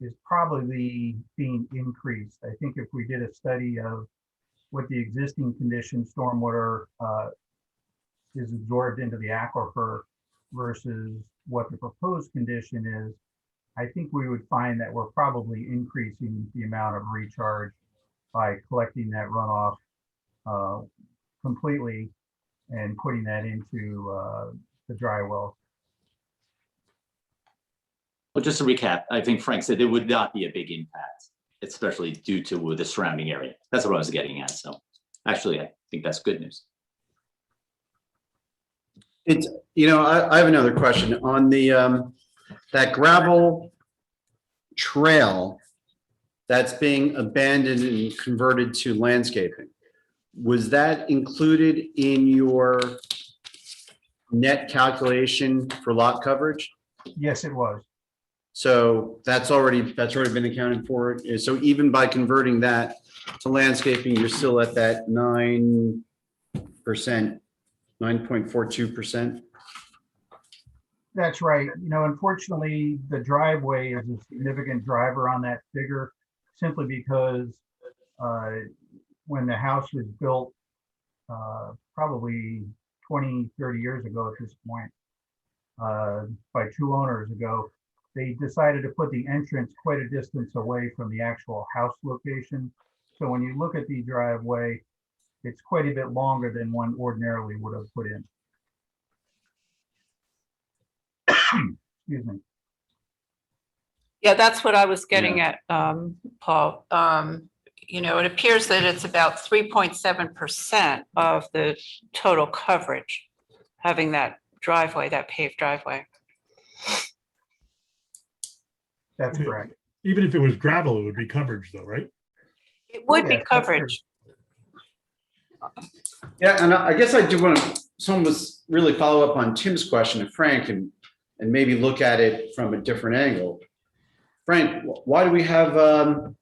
is probably being increased. I think if we did a study of what the existing condition stormwater is absorbed into the aquifer versus what the proposed condition is, I think we would find that we're probably increasing the amount of recharge by collecting that runoff completely and putting that into the dry well. Well, just to recap, I think Frank said there would not be a big impact, especially due to the surrounding area. That's what I was getting at. So actually, I think that's good news. It's, you know, I have another question on the, that gravel trail that's being abandoned and converted to landscaping. Was that included in your net calculation for lot coverage? Yes, it was. So that's already been accounted for. So even by converting that to landscaping, you're still at that 9%, 9.42%. That's right. You know, unfortunately, the driveway is a significant driver on that figure simply because when the house was built, probably 20, 30 years ago at this point, by 2 owners ago, they decided to put the entrance quite a distance away from the actual house location. So when you look at the driveway, it's quite a bit longer than one ordinarily would have put in. Excuse me. Yeah, that's what I was getting at, Paul. You know, it appears that it's about 3.7% of the total coverage, having that driveway, that paved driveway. That's correct. Even if it was gravel, it would be coverage though, right? It would be yes, that's true. coverage. Yeah, and I guess I do want to, someone was really follow up on Tim's question to Frank and maybe look at it from a different angle. Frank, why do we have,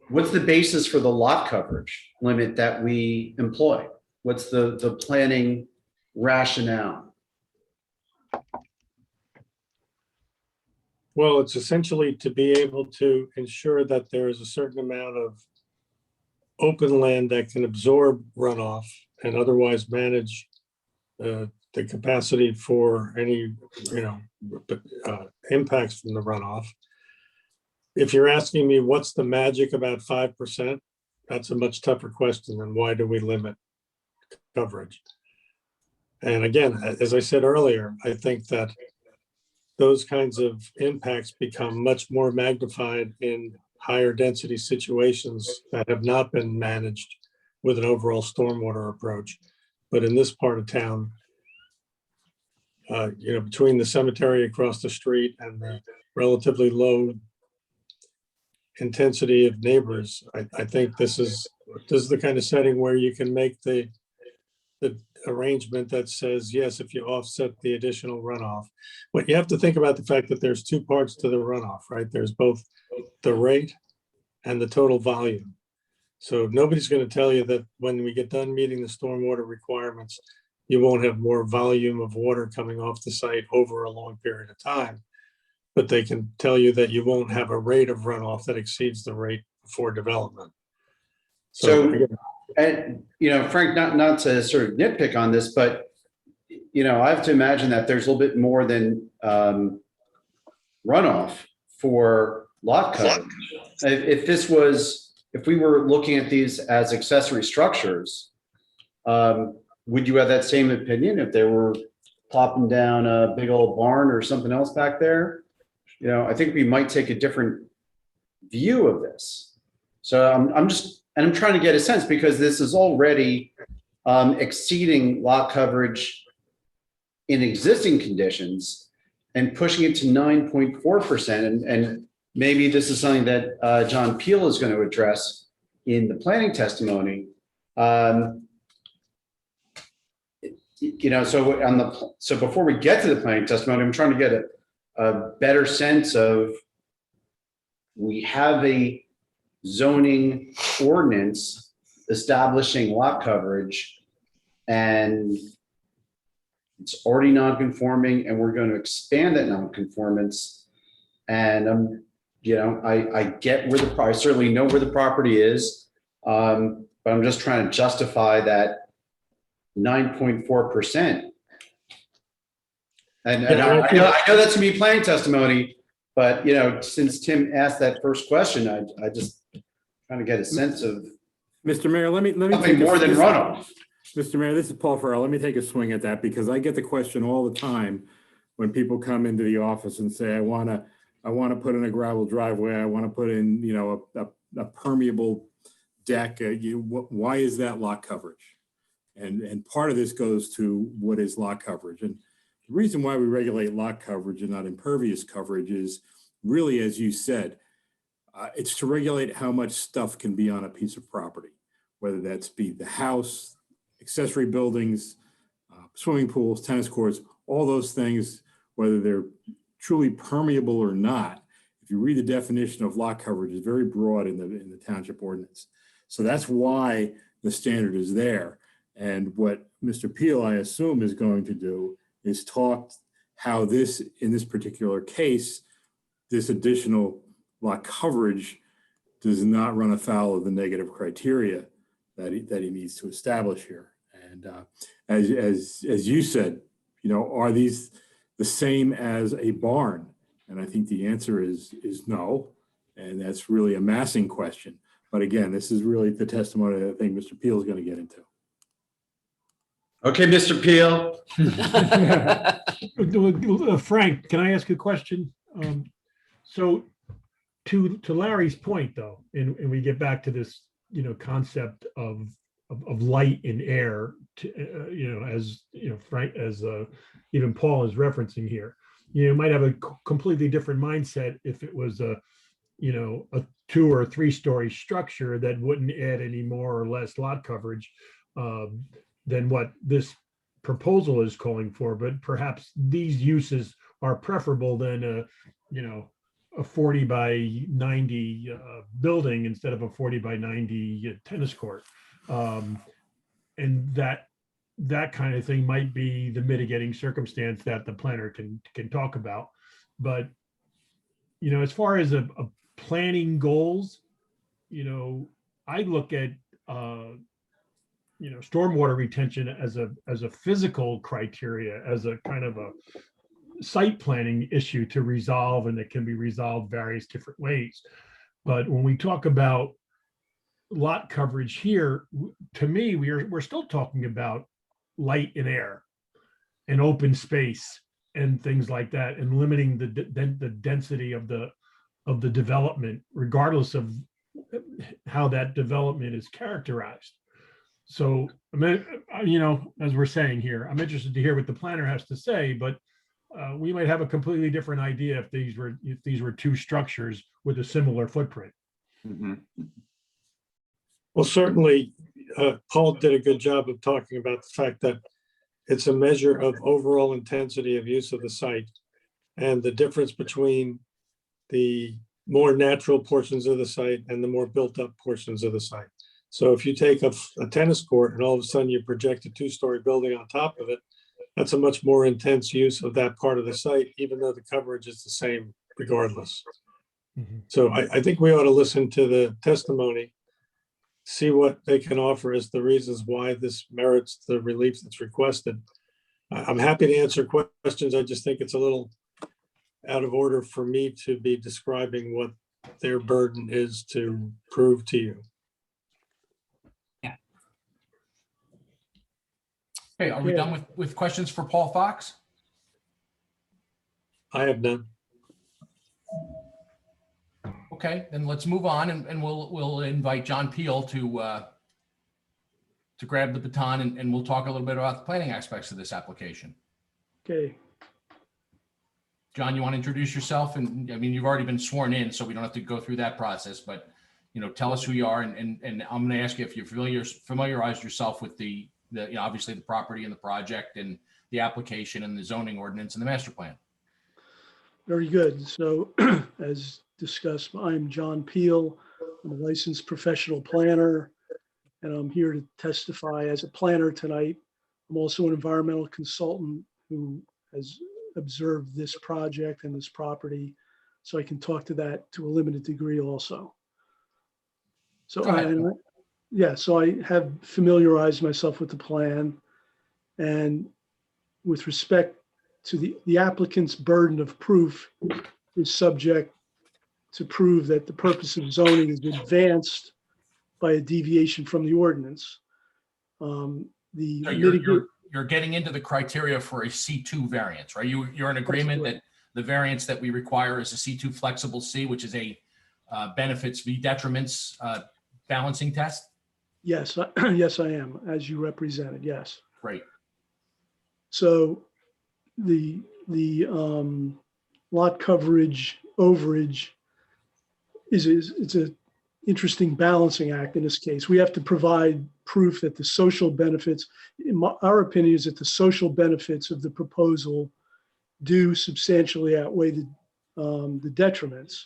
what's the basis for the lot coverage limit that we employ? What's the planning rationale? Well, it's essentially to be able to ensure that there is a certain amount of open land that can absorb runoff and otherwise manage the capacity for any, impacts from the runoff. If you're asking me what's the magic about 5%, that's a much tougher question than why do we limit coverage? And again, as I said earlier, I think that those kinds of impacts become much more magnified in higher density situations that have not been managed with an overall stormwater approach. But in this part of town, between the cemetery across the street and the relatively low intensity of neighbors, I think this is the kind of setting where you can make the arrangement that says, yes, if you offset the additional runoff. But you have to think about the fact that there's two parts to the runoff, right? There's both the rate and the total volume. So nobody's going to tell you that when we get done meeting the stormwater requirements, you won't have more volume of water coming off the site over a long period of time. But they can tell you that you won't have a rate of runoff that exceeds the rate before development. So, and, Frank, not to sort of nitpick on this, but, I have to imagine that there's a little bit more than runoff for lot coverage. If we were looking at these as accessory structures, would you have that same opinion if they were plopping down a big old barn or something else back there? I think we might take a different view of this. So I'm trying to get a sense, because this is already exceeding lot coverage in existing conditions and pushing it to 9.4%. And maybe this is something that John Peel is going to address in the planning testimony. So before we get to the planning testimony, I'm trying to get a better sense of, we have a zoning ordinance establishing lot coverage, and it's already non-conforming, and we're going to expand that non-conformance. And I get where I certainly know where the property is, but I'm just trying to justify that 9.4%. And I know that's gonna be planning testimony, but since Tim asked that first question, I just trying to get a sense of Mr. Mayor, let me something more than runoff. Mr. Mayor, this is Paul Farrell. Let me take a swing at that, because I get the question all the time when people come into the office and say, I want to put in a gravel driveway. I want to put in, a permeable deck. Why is that lot coverage? And part of this goes to what is lot coverage. And the reason why we regulate lot coverage and not impervious coverage is really, as you said, it's to regulate how much stuff can be on a piece of property, whether that's be the house, accessory buildings, swimming pools, tennis courts, all those things, whether they're truly permeable or not. If you read the definition of lot coverage, it's very broad in the township ordinance. So that's why the standard is there. And what Mr. Peel, I assume, is going to do is talk how this, in this particular case, this additional lot coverage does not run afoul of the negative criteria that he needs to establish here. And as you said, are these the same as a barn? And I think the answer is no. And that's really a massing question. But again, this is really the testimony that I think Mr. Peel is going to get into. Okay, Mr. Peel. Frank, can I ask a question? So to Larry's point, though, and we get back to this, concept of light and air, as Frank, as even Paul is referencing here, you might have a completely different mindset if it was a 2 or 3 story structure that wouldn't add any more or less lot coverage than what this proposal is calling for. But perhaps these uses are preferable than a 40 by 90 building instead of a 40 by 90 tennis court. And that that kind of thing might be the mitigating circumstance that the planner can talk about. But, as far as a planning goals, I look at, stormwater retention as a physical criteria, as a kind of a site planning issue to resolve, and it can be resolved various different ways. But when we talk about lot coverage here, to me, we're still talking about light and air and open space and things like that, and limiting the density of the development, regardless of how that development is characterized. So, as we're saying here, I'm interested to hear what the planner has to say, but we might have a completely different idea if these were two structures with a similar footprint. Well, certainly, Paul did a good job of talking about the fact that it's a measure of overall intensity of use of the site and the difference between the more natural portions of the site and the more built-up portions of the site. So if you take a tennis court and all of a sudden you project a two-story building on top of it, that's a much more intense use of that part of the site, even though the coverage is the same regardless. So I think we ought to listen to the testimony, see what they can offer as the reasons why this merits the relief that's requested. I'm happy to answer questions. I just think it's a little out of order for me to be describing what their burden is to prove to you. Okay, are we done with questions for Paul Fox? I have none. Okay, then let's move on, and we'll invite John Peel to grab the baton, and we'll talk a little bit about the planning aspects of this application. Okay. John, you want to introduce yourself? And I mean, you've already been sworn in, so we don't have to go through that process, but tell us who you are, and I'm going to ask you if you're familiarized yourself with the obviously the property and the project and the application and the zoning ordinance and the master plan. Very good. So as discussed, I'm John Peel. I'm a licensed professional planner, and I'm here to testify as a planner tonight. I'm also an environmental consultant who has observed this project and this property, so I can talk to that to a limited degree also. So so I have familiarized myself with the plan, and with respect to the applicant's burden of proof is subject to prove that the purpose of zoning is advanced by a deviation from the ordinance. So you're getting into the criteria for a C2 variance, right? You're in agreement that the variance that we require is a C2 flexible C, which is a benefits v detriments balancing test? Yes, yes, I am, as you represented, yes. Great. So the lot coverage overage it's an interesting balancing act in this case. We have to provide proof that the social benefits, in our opinion, is that the social benefits of the proposal do substantially outweigh the detriments.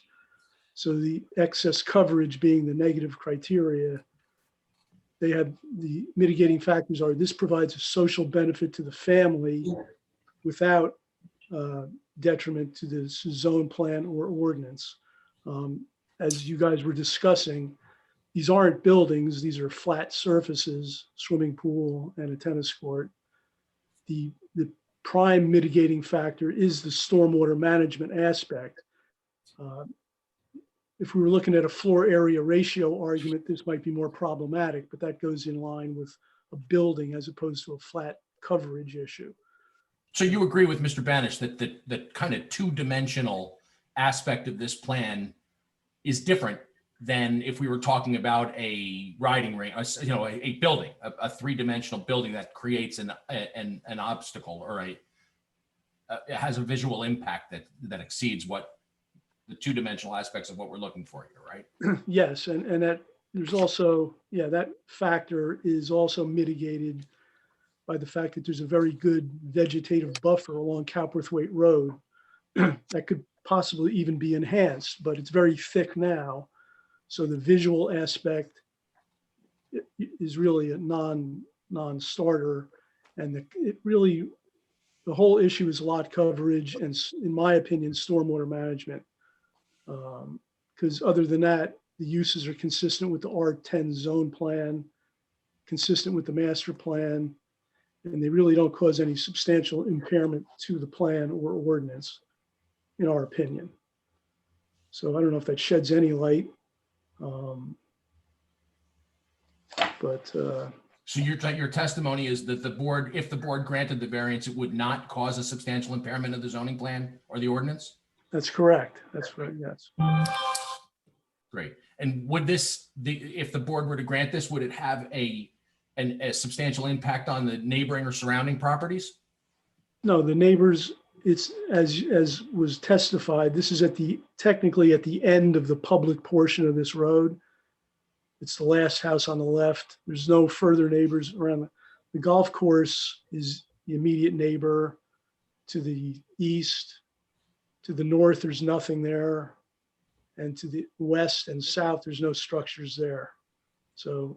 So the excess coverage being the negative criteria, they have the mitigating factors are this provides a social benefit to the family without detriment to the zone plan or ordinance. As you guys were discussing, these aren't buildings, these are flat surfaces, swimming pool and a tennis court. The prime mitigating factor is the stormwater management aspect. If we were looking at a floor area ratio argument, this might be more problematic, but that goes in line with a building as opposed to a flat coverage issue. So you agree with Mr. Banish that the kind of two-dimensional aspect of this plan is different than if we were talking about a riding ring, a building, a three-dimensional building that creates an obstacle or it has a visual impact that exceeds what the two-dimensional aspects of what we're looking for here, right? Yes, and that there's also, that factor is also mitigated by the fact that there's a very good vegetative buffer along Cowperthwaite Road that could possibly even be enhanced, but it's very thick now. So the visual aspect is really a non-starter. And it really, the whole issue is lot coverage and, in my opinion, stormwater management. Because other than that, the uses are consistent with the R10 zone plan, consistent with the master plan, and they really don't cause any substantial impairment to the plan or ordinance, in our opinion. So I don't know if that sheds any light. So your testimony is that the board, if the board granted the variance, it would not cause a substantial impairment of the zoning plan or the ordinance? That's correct. That's right, yes. Great. And would this, if the board were to grant this, would it have a substantial impact on the neighboring or surrounding properties? No, the neighbors, it's as was testified, this is technically at the end of the public portion of this road. It's the last house on the left. There's no further neighbors around. The golf course is the immediate neighbor to the east. To the north, there's nothing there. And to the west and south, there's no structures there. So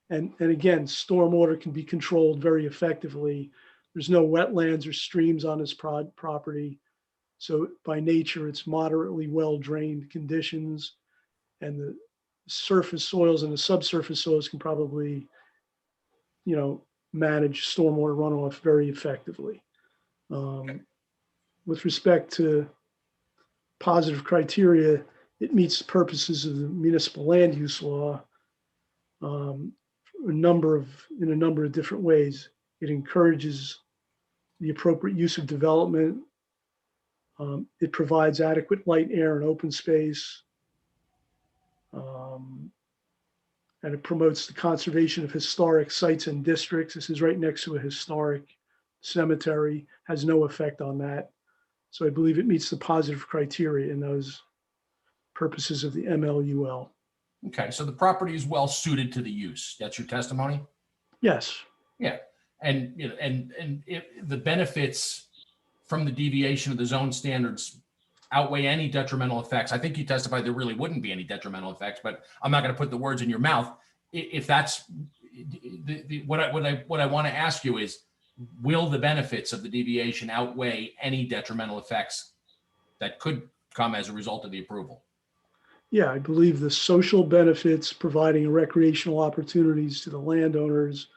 and again, stormwater can be controlled very effectively. There's no wetlands or streams on this property. So by nature, it's moderately well-drained conditions, and the surface soils and the subsurface soils can probably, manage stormwater runoff very effectively. With respect to positive criteria, it meets the purposes of the municipal land use law in a number of different ways. It encourages the appropriate use of development. It provides adequate light, air, and open space. And it promotes the conservation of historic sites and districts. This is right next to a historic cemetery, has no effect on that. So I believe it meets the positive criteria in those purposes of the MLUL. Okay, so the property is well suited to the use. That's your testimony? Yes. Yeah, and the benefits from the deviation of the zone standards outweigh any detrimental effects. I think you testified there really wouldn't be any detrimental effects, but I'm not going to put the words in your mouth. If that's what I want to ask you is, will the benefits of the deviation outweigh any detrimental effects that could come as a result of the approval? Yeah, I believe the social benefits, providing recreational opportunities to the landowners,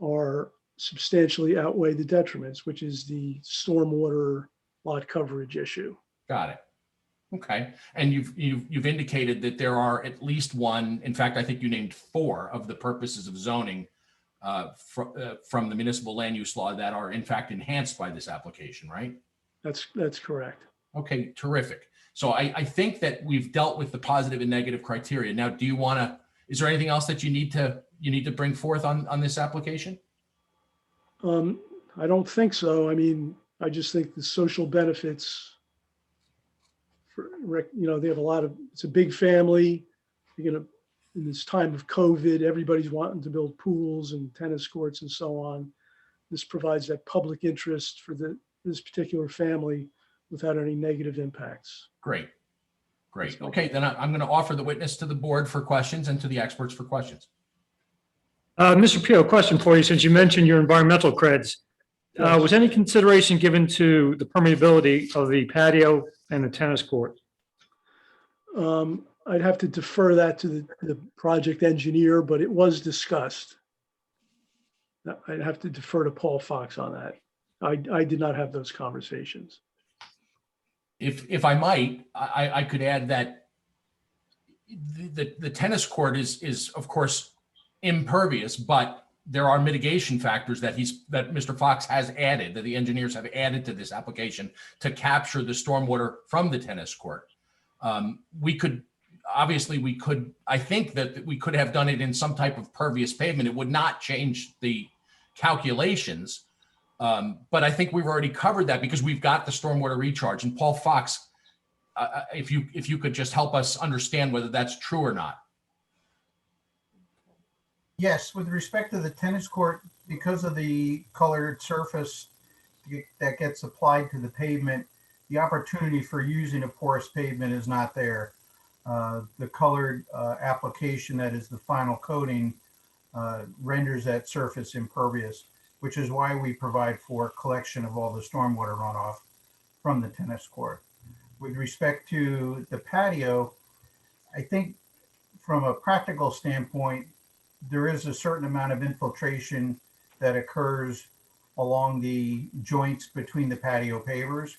are substantially outweigh the detriments, which is the stormwater lot coverage issue. Got it. Okay. And you've indicated that there are at least one, in fact, I think you named 4 of the purposes of zoning from the municipal land use law that are in fact enhanced by this application, right? That's correct. Okay, terrific. So I think that we've dealt with the positive and negative criteria. Now, do you want to, is there anything else that you need to bring forth on this application? I don't think so. I mean, I just think the social benefits they have a lot of, it's a big family. You're going to, in this time of COVID, everybody's wanting to build pools and tennis courts and so on. This provides that public interest for this particular family without any negative impacts. Great. Great. Okay, then I'm going to offer the witness to the board for questions and to the experts for questions. Mr. Pio, question for you, since you mentioned your environmental creds. Was any consideration given to the permeability of the patio and the tennis court? I'd have to defer that to the project engineer, but it was discussed. I'd have to defer to Paul Fox on that. I did not have those conversations. If I might, I could add that the tennis court is of course impervious, but there are mitigation factors that Mr. Fox has added, that the engineers have added to this application to capture the stormwater from the tennis court. I think that we could have done it in some type of pervious pavement. It would not change the calculations. But I think we've already covered that because we've got the stormwater recharge. And Paul Fox, if you could just help us understand whether that's true or not. Yes, with respect to the tennis court, because of the colored surface that gets applied to the pavement, the opportunity for using a porous pavement is not there. The colored application that is the final coating renders that surface impervious, which is why we provide for collection of all the stormwater runoff from the tennis court. With respect to the patio, I think from a practical standpoint, there is a certain amount of infiltration that occurs along the joints between the patio pavers.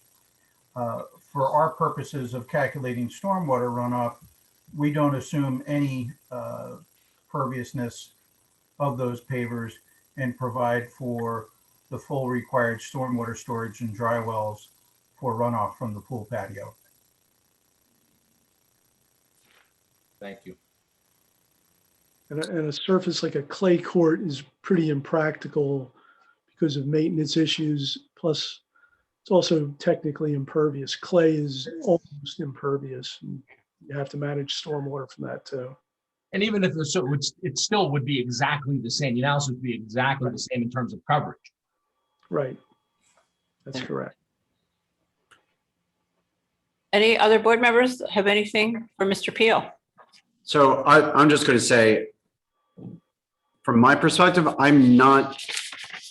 For our purposes of calculating stormwater runoff, we don't assume any perviousness of those pavers and provide for the full required stormwater storage and dry wells for runoff from the pool patio. Thank you. And a surface like a clay court is pretty impractical because of maintenance issues. Plus, it's also technically impervious. Clay is almost impervious. And you have to manage stormwater from that too. And even if it's, so it still would be exactly the same. The analysis would be exactly the same in terms of coverage. Right. That's correct. Any other board members have anything for Mr. Peel? So I'm just going to say, from my perspective, I'm not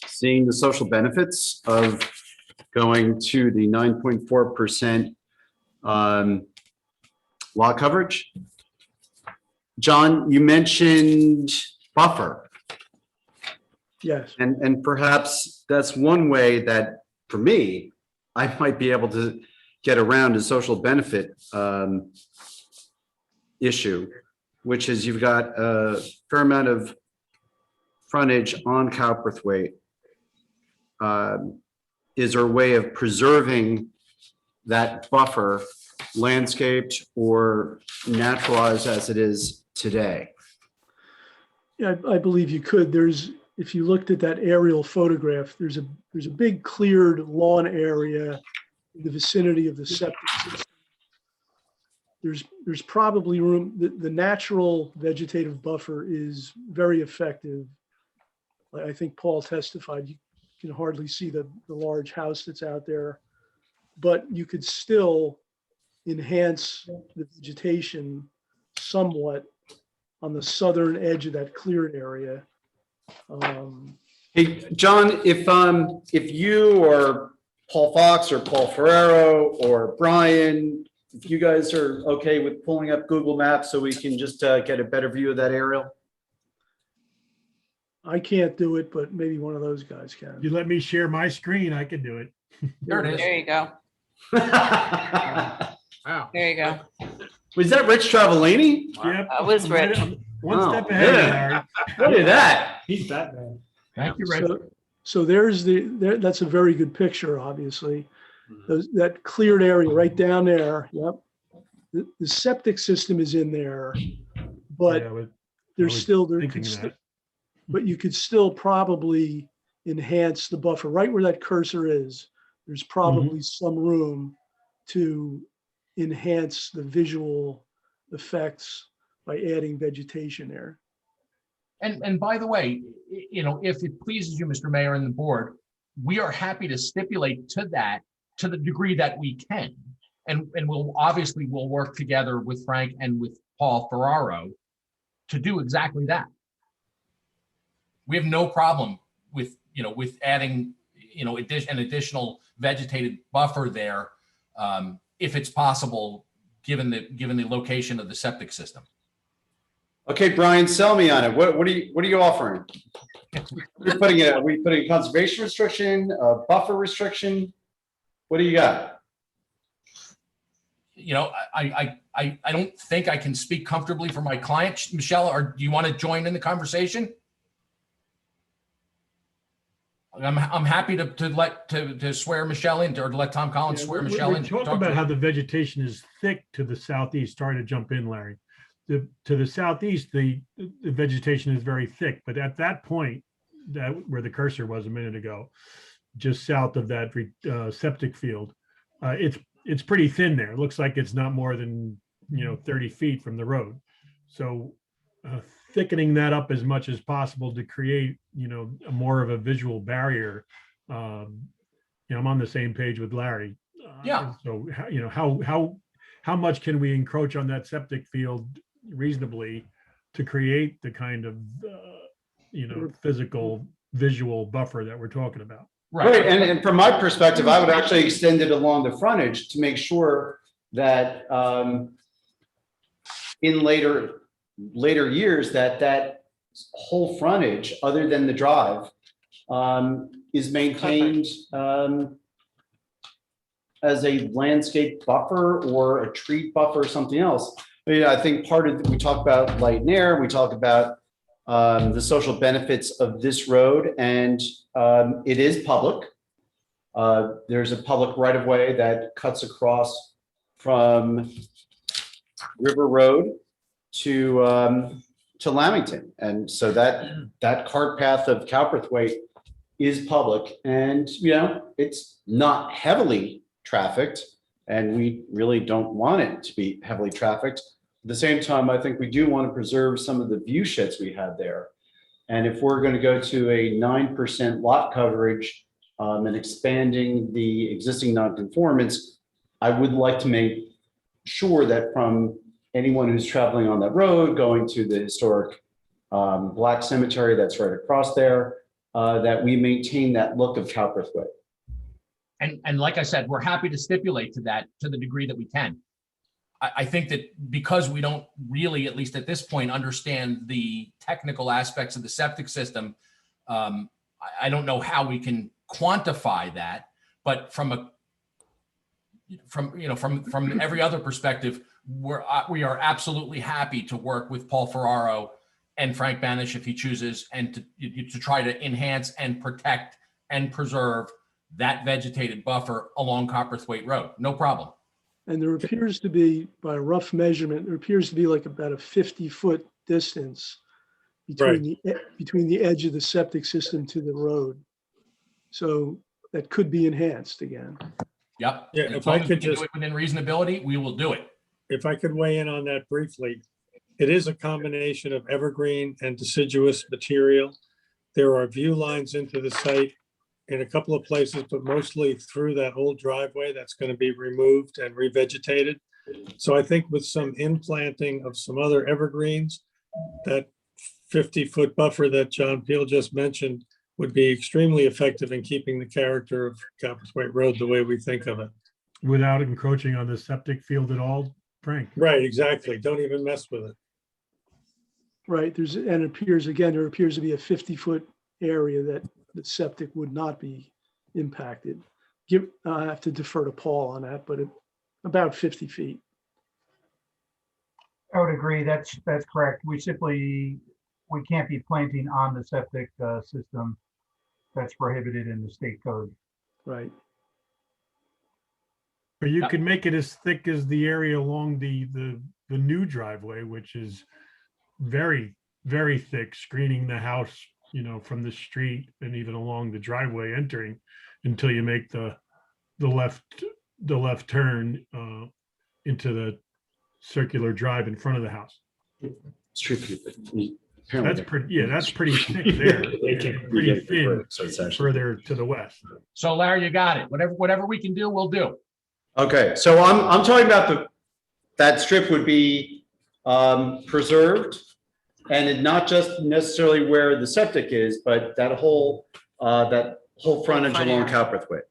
seeing the social benefits of going to the 9.4% lot coverage. John, you mentioned buffer. Yes. And perhaps that's one way that, for me, I might be able to get around a social benefit issue, which is you've got a fair amount of frontage on Cowperthwaite. Is there a way of preserving that buffer, landscaped or naturalized as it is today? Yeah, I believe you could. If you looked at that aerial photograph, there's a big cleared lawn area in the vicinity of the septic system. There's probably room. The natural vegetative buffer is very effective. I think Paul testified, you can hardly see the large house that's out there, but you could still enhance the vegetation somewhat on the southern edge of that cleared area. Hey, John, if you or Paul Fox or Paul Ferrero or Brian, if you guys are okay with pulling up Google Maps so we can just get a better view of that aerial. I can't do it, but maybe one of those guys can. You let me share my screen, I can do it. There it is. There you go. Wow. There you go. Was that Rich Travellini? Yep. That was Rich. One Oh, step ahead, yeah. Larry. Look at that. He's Batman. Thank you, Rich. So there's that's a very good picture, obviously. That cleared area right down there. Yep. The septic system is in there, but Yeah, I there's was still, thinking that. but you could still probably enhance the buffer right where that cursor is. There's probably some room to enhance the visual effects by adding vegetation there. And by the way, if it pleases you, Mr. Mayor and the board, we are happy to stipulate to that to the degree that we can. And we'll work together with Frank and with Paul Ferraro to do exactly that. We have no problem with adding, an additional vegetated buffer there, if it's possible, given the location of the septic system. Okay, Brian, sell me on it. What are you offering? You're putting it. Are we putting a conservation restriction, a buffer restriction? What do you got? I don't think I can speak comfortably for my client, Michelle, or do you want to join in the conversation? I'm happy to swear Michelle in, or to let Tom Collins swear Michelle in. Talk about how the vegetation is thick to the southeast. Sorry to jump in, Larry. To the southeast, the vegetation is very thick, but at that point, where the cursor was a minute ago, just south of that septic field, it's pretty thin there. It looks like it's not more than 30 feet from the road. So thickening that up as much as possible to create more of a visual barrier. I'm on the same page with Larry. Yeah. So how much can we encroach on that septic field reasonably to create the kind of physical, visual buffer that we're talking about. Right, and from my perspective, I would actually extend it along the frontage to make sure that in later years, that whole frontage, other than the drive, is maintained as a landscape buffer or a tree buffer or something else. I think we talk about light and air, we talk about the social benefits of this road, and it is public. There's a public right-of-way that cuts across from River Road to Lamington. And so that cart path of Cowperthwaite is public, and it's not heavily trafficked, and we really don't want it to be heavily trafficked. At the same time, I think we do want to preserve some of the view sheds we had there. And if we're going to go to a 9% lot coverage and expanding the existing nonconformance, I would like to make sure that from anyone who's traveling on that road, going to the historic Black Cemetery that's right across there, that we maintain that look of Cowperthwaite. And like I said, we're happy to stipulate to that to the degree that we can. I think that because we don't really, at least at this point, understand the technical aspects of the septic system, I don't know how we can quantify that, but from every other perspective, we are absolutely happy to work with Paul Ferraro and Frank Banish if he chooses, and to try to enhance and protect and preserve that vegetated buffer along Copperthwaite Road. No problem. And there appears to be, by a rough measurement, there appears to be like about a 50-foot distance between the edge of the septic system to the road. So that could be enhanced again. Yep. Yeah, And if as long I as we could can do just- it within reasonability, we will do it. If I could weigh in on that briefly, it is a combination of evergreen and deciduous material. There are view lines into the site in a couple of places, but mostly through that old driveway that's going to be removed and revegetated. So I think with some implanting of some other evergreens, that 50-foot buffer that John Peel just mentioned would be extremely effective in keeping the character of Copperthwaite Road the way we think of it. Without encroaching on the septic field at all, Frank? Right, exactly. Don't even mess with it. Right, there appears to be a 50-foot area that the septic would not be impacted. I have to defer to Paul on that, but about 50 feet. I would agree. That's correct. We can't be planting on the septic system. That's prohibited in the state code. Right. But you could make it as thick as the area along the new driveway, which is very, very thick, screening the house, from the street and even along the driveway entering, until you make the left turn into the circular drive in front of the house. It's true. That's pretty thick there. Pretty thin further to the west. So Larry, you got it. Whatever we can do, we'll do. Okay, so I'm talking about that strip would be preserved, and it not just necessarily where the septic is, but that whole frontage along Cowperthwaite.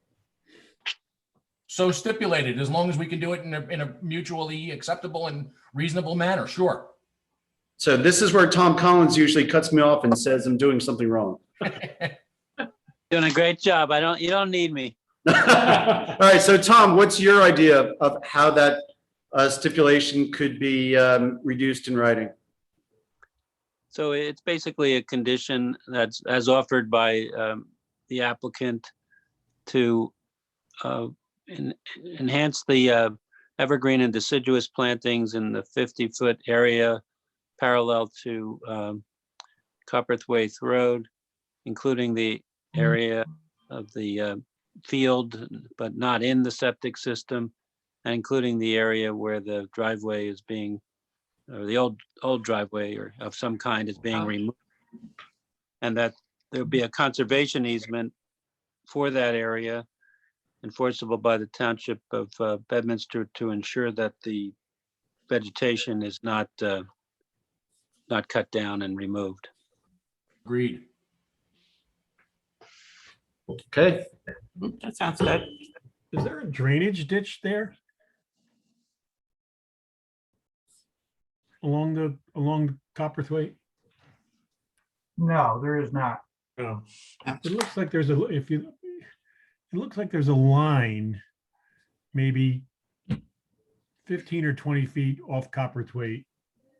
So stipulated, as long as we can do it in a mutually acceptable and reasonable manner, sure. So this is where Tom Collins usually cuts me off and says I'm doing something wrong. Doing a great job. You don't need me. All right, so Tom, what's your idea of how that stipulation could be reduced in writing? So it's basically a condition that's as offered by the applicant to enhance the evergreen and deciduous plantings in the 50-foot area parallel to Copperthwaite Road, including the area of the field, but not in the septic system, and including the area where the driveway is being, or the old driveway or of some kind is being removed. And that there'll be a conservation easement for that area enforceable by the Township of Bedminster to ensure that the vegetation is not cut down and removed. Agreed. Okay, That sounds good. Is there a drainage ditch there? Along Copperthwaite? No, there is not. Oh, It looks like there's it looks like there's a line, maybe 15 or 20 feet off Copperthwaite.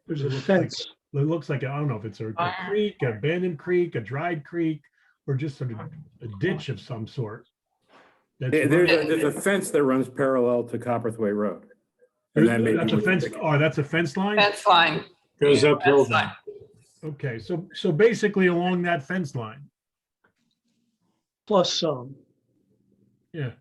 There's It a looks like- fence. It looks like, I don't know if it's a creek, an abandoned creek, a dried creek, or just sort of a ditch of some sort. That's There's a fence that runs parallel to Copperthwaite Road. And that may be That's a what you're fence. thinking. Oh, that's a fence line? Fence line. goes uphill Fence then. line. Okay, so basically along that fence line. Plus some. Yeah.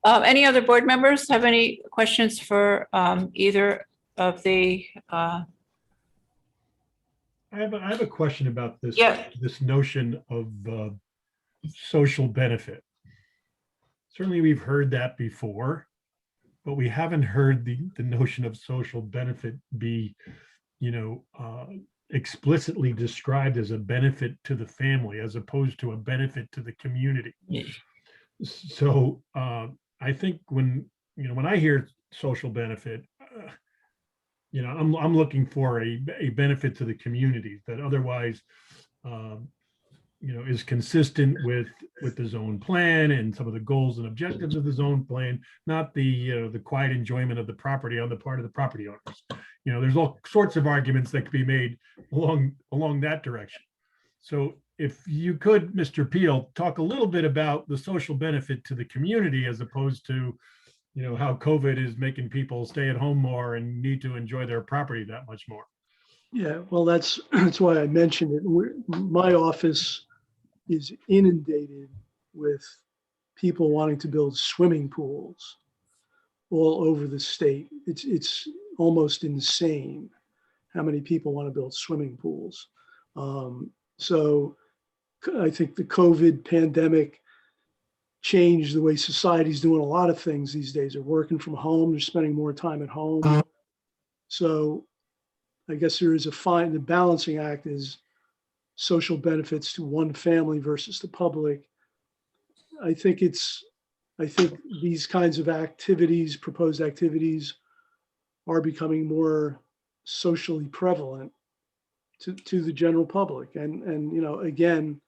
Any other board members have any questions for either of the, I have a question about this. Yeah. This notion of social benefit. Certainly, we've heard that before, but we haven't heard the notion of social benefit be, explicitly described as a benefit to the family as opposed to a benefit to the community. So I think when I hear social benefit, I'm looking for a benefit to the community that otherwise, is consistent with the zone plan and some of the goals and objectives of the zone plan, not the quiet enjoyment of the property on the part of the property owners. There's all sorts of arguments that could be made along that direction. So if you could, Mr. Peel, talk a little bit about the social benefit to the community as opposed to, how COVID is making people stay at home more and need to enjoy their property that much more. Yeah, well, that's why I mentioned it. My office is inundated with people wanting to build swimming pools all over the state. It's almost insane how many people want to build swimming pools. So I think the COVID pandemic changed the way society's doing a lot of things these days. They're working from home, they're spending more time at home. So I guess there is the balancing act is social benefits to one family versus the public. I think these kinds of activities, proposed activities, are becoming more socially prevalent to the general public. And again,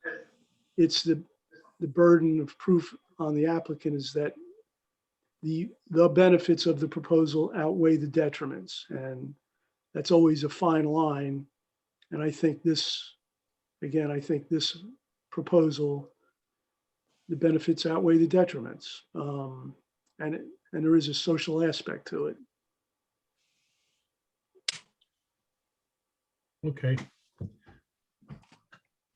it's the burden of proof on the applicant is that the benefits of the proposal outweigh the detriments. And that's always a fine line. And I think this proposal, the benefits outweigh the detriments. And there is a social aspect to it. Okay.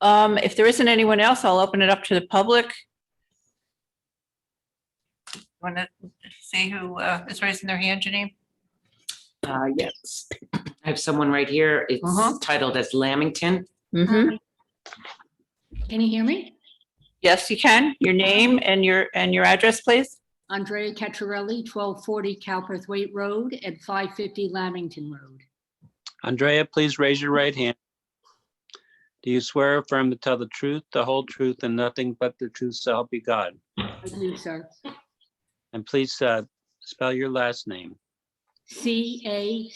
if there isn't anyone else, I'll open it up to the public. Want to see who is raising their hand, Janine? Yes, I have someone right here. It's titled as Lamington. Mhm. Can you hear me? Yes, you can. Your name and your address, please. Andrea Cacciarelli, 1240 Cowperthwaite Road and 550 Lamington Road. Andrea, please raise your right hand. Do you swear or affirm to tell the truth, the whole truth, and nothing but the truth, so help you God? I do, sir. And please spell your last name. Cacciarelli.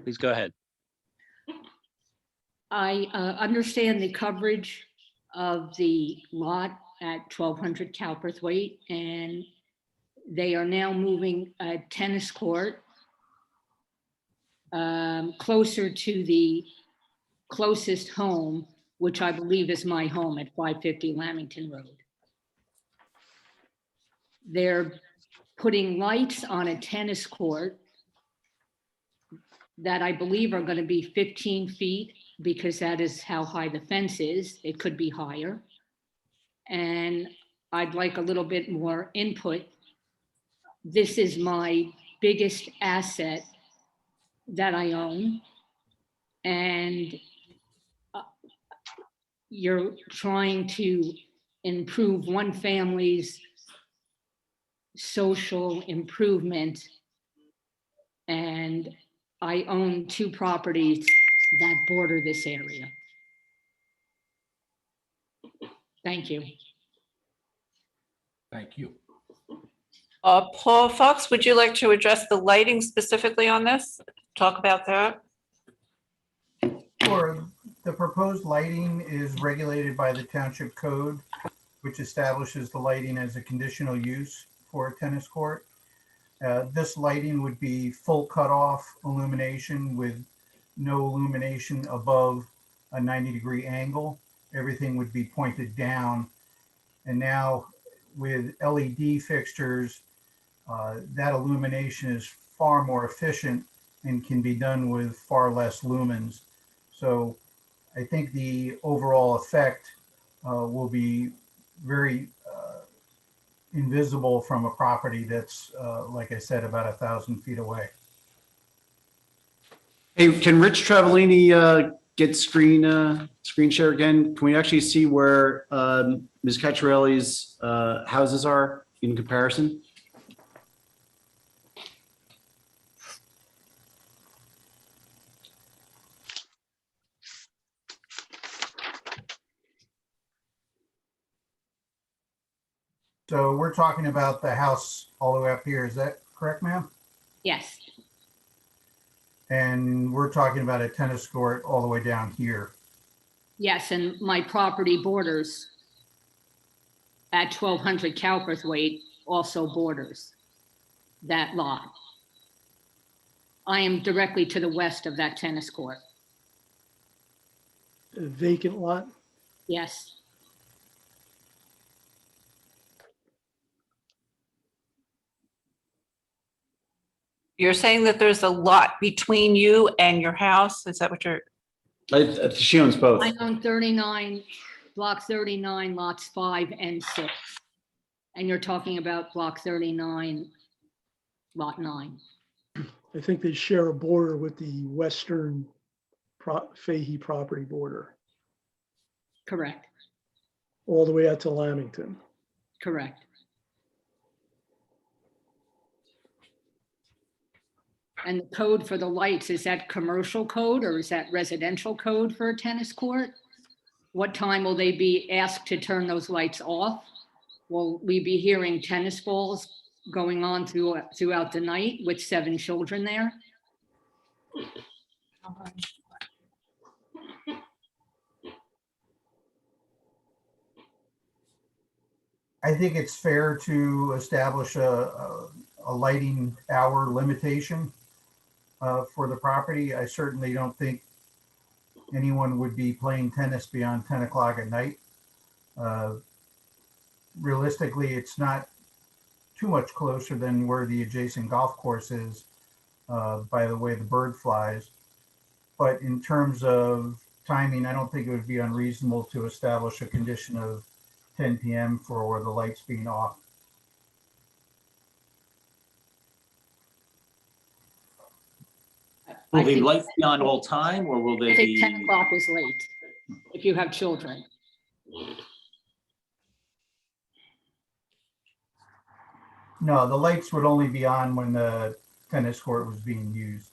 Please go ahead. I understand the coverage of the lot at 1200 Cowperthwaite, and they are now moving a tennis court closer to the closest home, which I believe is my home at 550 Lamington Road. They're putting lights on a tennis court that I believe are going to be 15 feet because that is how high the fence is. It could be higher. And I'd like a little bit more input. This is my biggest asset that I own. And you're trying to improve one family's social improvement. And I own 2 properties that border this area. Thank you. Thank you. Paul Fox, would you like to address the lighting specifically on this? Talk about that? Sure. The proposed lighting is regulated by the Township Code, which establishes the lighting as a conditional use for a tennis court. This lighting would be full cutoff illumination with no illumination above a 90-degree angle. Everything would be pointed down. And now with LED fixtures, that illumination is far more efficient and can be done with far less lumens. So I think the overall effect will be very invisible from a property that's, like I said, about 1,000 feet away. Hey, can Rich Travellini get screen share again? Can we actually see where Ms. Cacciarelli's houses are in comparison? So we're talking about the house all the way up here. Is that correct, ma'am? Yes, And we're talking about a tennis court all the way down here. yes, and my property borders at 1200 Cowperthwaite also borders that lot. I am directly to the west of that tennis court. A vacant lot. Yes, You're saying that there's a lot between you and your house? Is that what you're? She owns both. I own 39, block 39, lots 5 and 6. And you're talking about block 39, lot 9. I think they share a border with the western Fahey property border, Correct, all the way out to Lamington. correct. And the code for the lights, is that commercial code or is that residential code for a tennis court? What time will they be asked to turn those lights off? Will we be hearing tennis balls going on throughout the night with 7 children there? I think it's fair to establish a lighting hour limitation for the property. I certainly don't think anyone would be playing tennis beyond 10 o'clock at night. Realistically, it's not too much closer than where the adjacent golf course is, by the way the bird flies. But in terms of timing, I don't think it would be unreasonable to establish a condition of 10 p.m. for the lights being off. Will the lights be on all time or will they I think be? 10 o'clock is late if you have children. No, the lights would only be on when the tennis court was being used.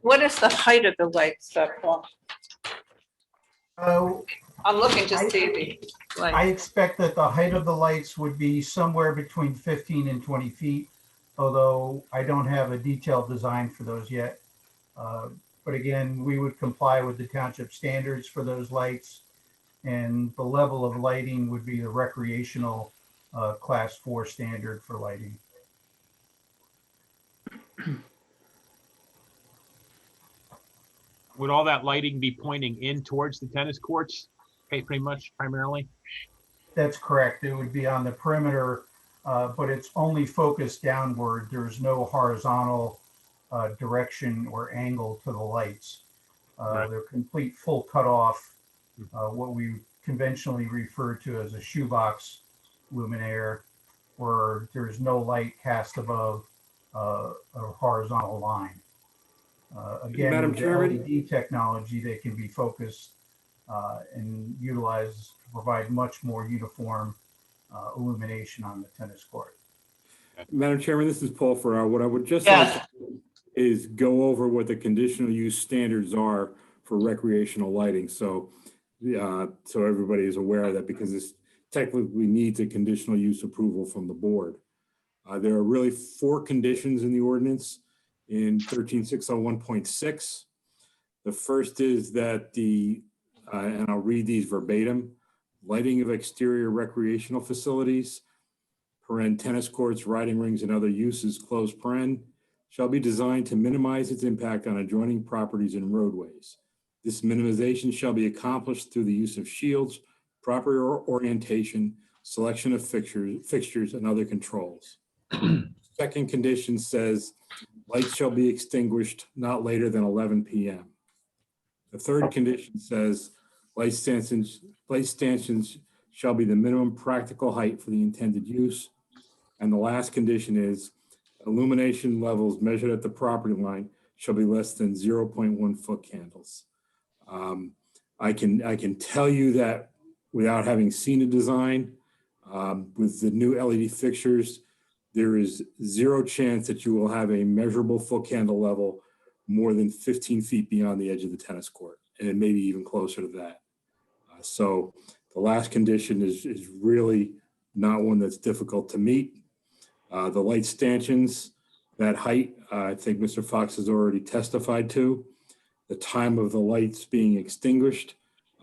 What is the height of the lights, Paul? I'm looking to see the I light. expect that the height of the lights would be somewhere between 15 and 20 feet, although I don't have a detailed design for those yet. But again, we would comply with the township standards for those lights. And the level of lighting would be the recreational class 4 standard for lighting. Would all that lighting be pointing in towards the tennis courts, pretty much primarily? That's correct. It would be on the perimeter, but it's only focused downward. There's no horizontal direction or angle to the lights. Right. They're complete full cutoff, what we conventionally refer to as a shoebox luminaire, where there's no light cast above a horizontal line. Again, Madam with the Chairman? LED technology, they can be focused and utilized to provide much more uniform illumination on the tennis court. Madam Chairman, this is Paul Farrar. What I would just like to do is go over what the conditional use standards are for recreational lighting. So everybody is aware of that, because this technically needs a conditional use approval from the board. There are really 4 conditions in the ordinance in 13601.6. The first is that and I'll read these verbatim, lighting of exterior recreational facilities, tennis courts, riding rings, and other uses, close paren, shall be designed to minimize its impact on adjoining properties and roadways. This minimization shall be accomplished through the use of shields, proper orientation, selection of fixtures, and other controls. Second condition says lights shall be extinguished not later than 11 p.m. The third condition says light stanchions shall be the minimum practical height for the intended use. And the last condition is illumination levels measured at the property line shall be less than 0.1 foot candles. I can tell you that without having seen a design, with the new LED fixtures, there is 0 chance that you will have a measurable foot candle level more than 15 feet beyond the edge of the tennis court, and it may be even closer to that. So the last condition is really not one that's difficult to meet. The light stanchions, that height, I think Mr. Fox has already testified to. The time of the lights being extinguished,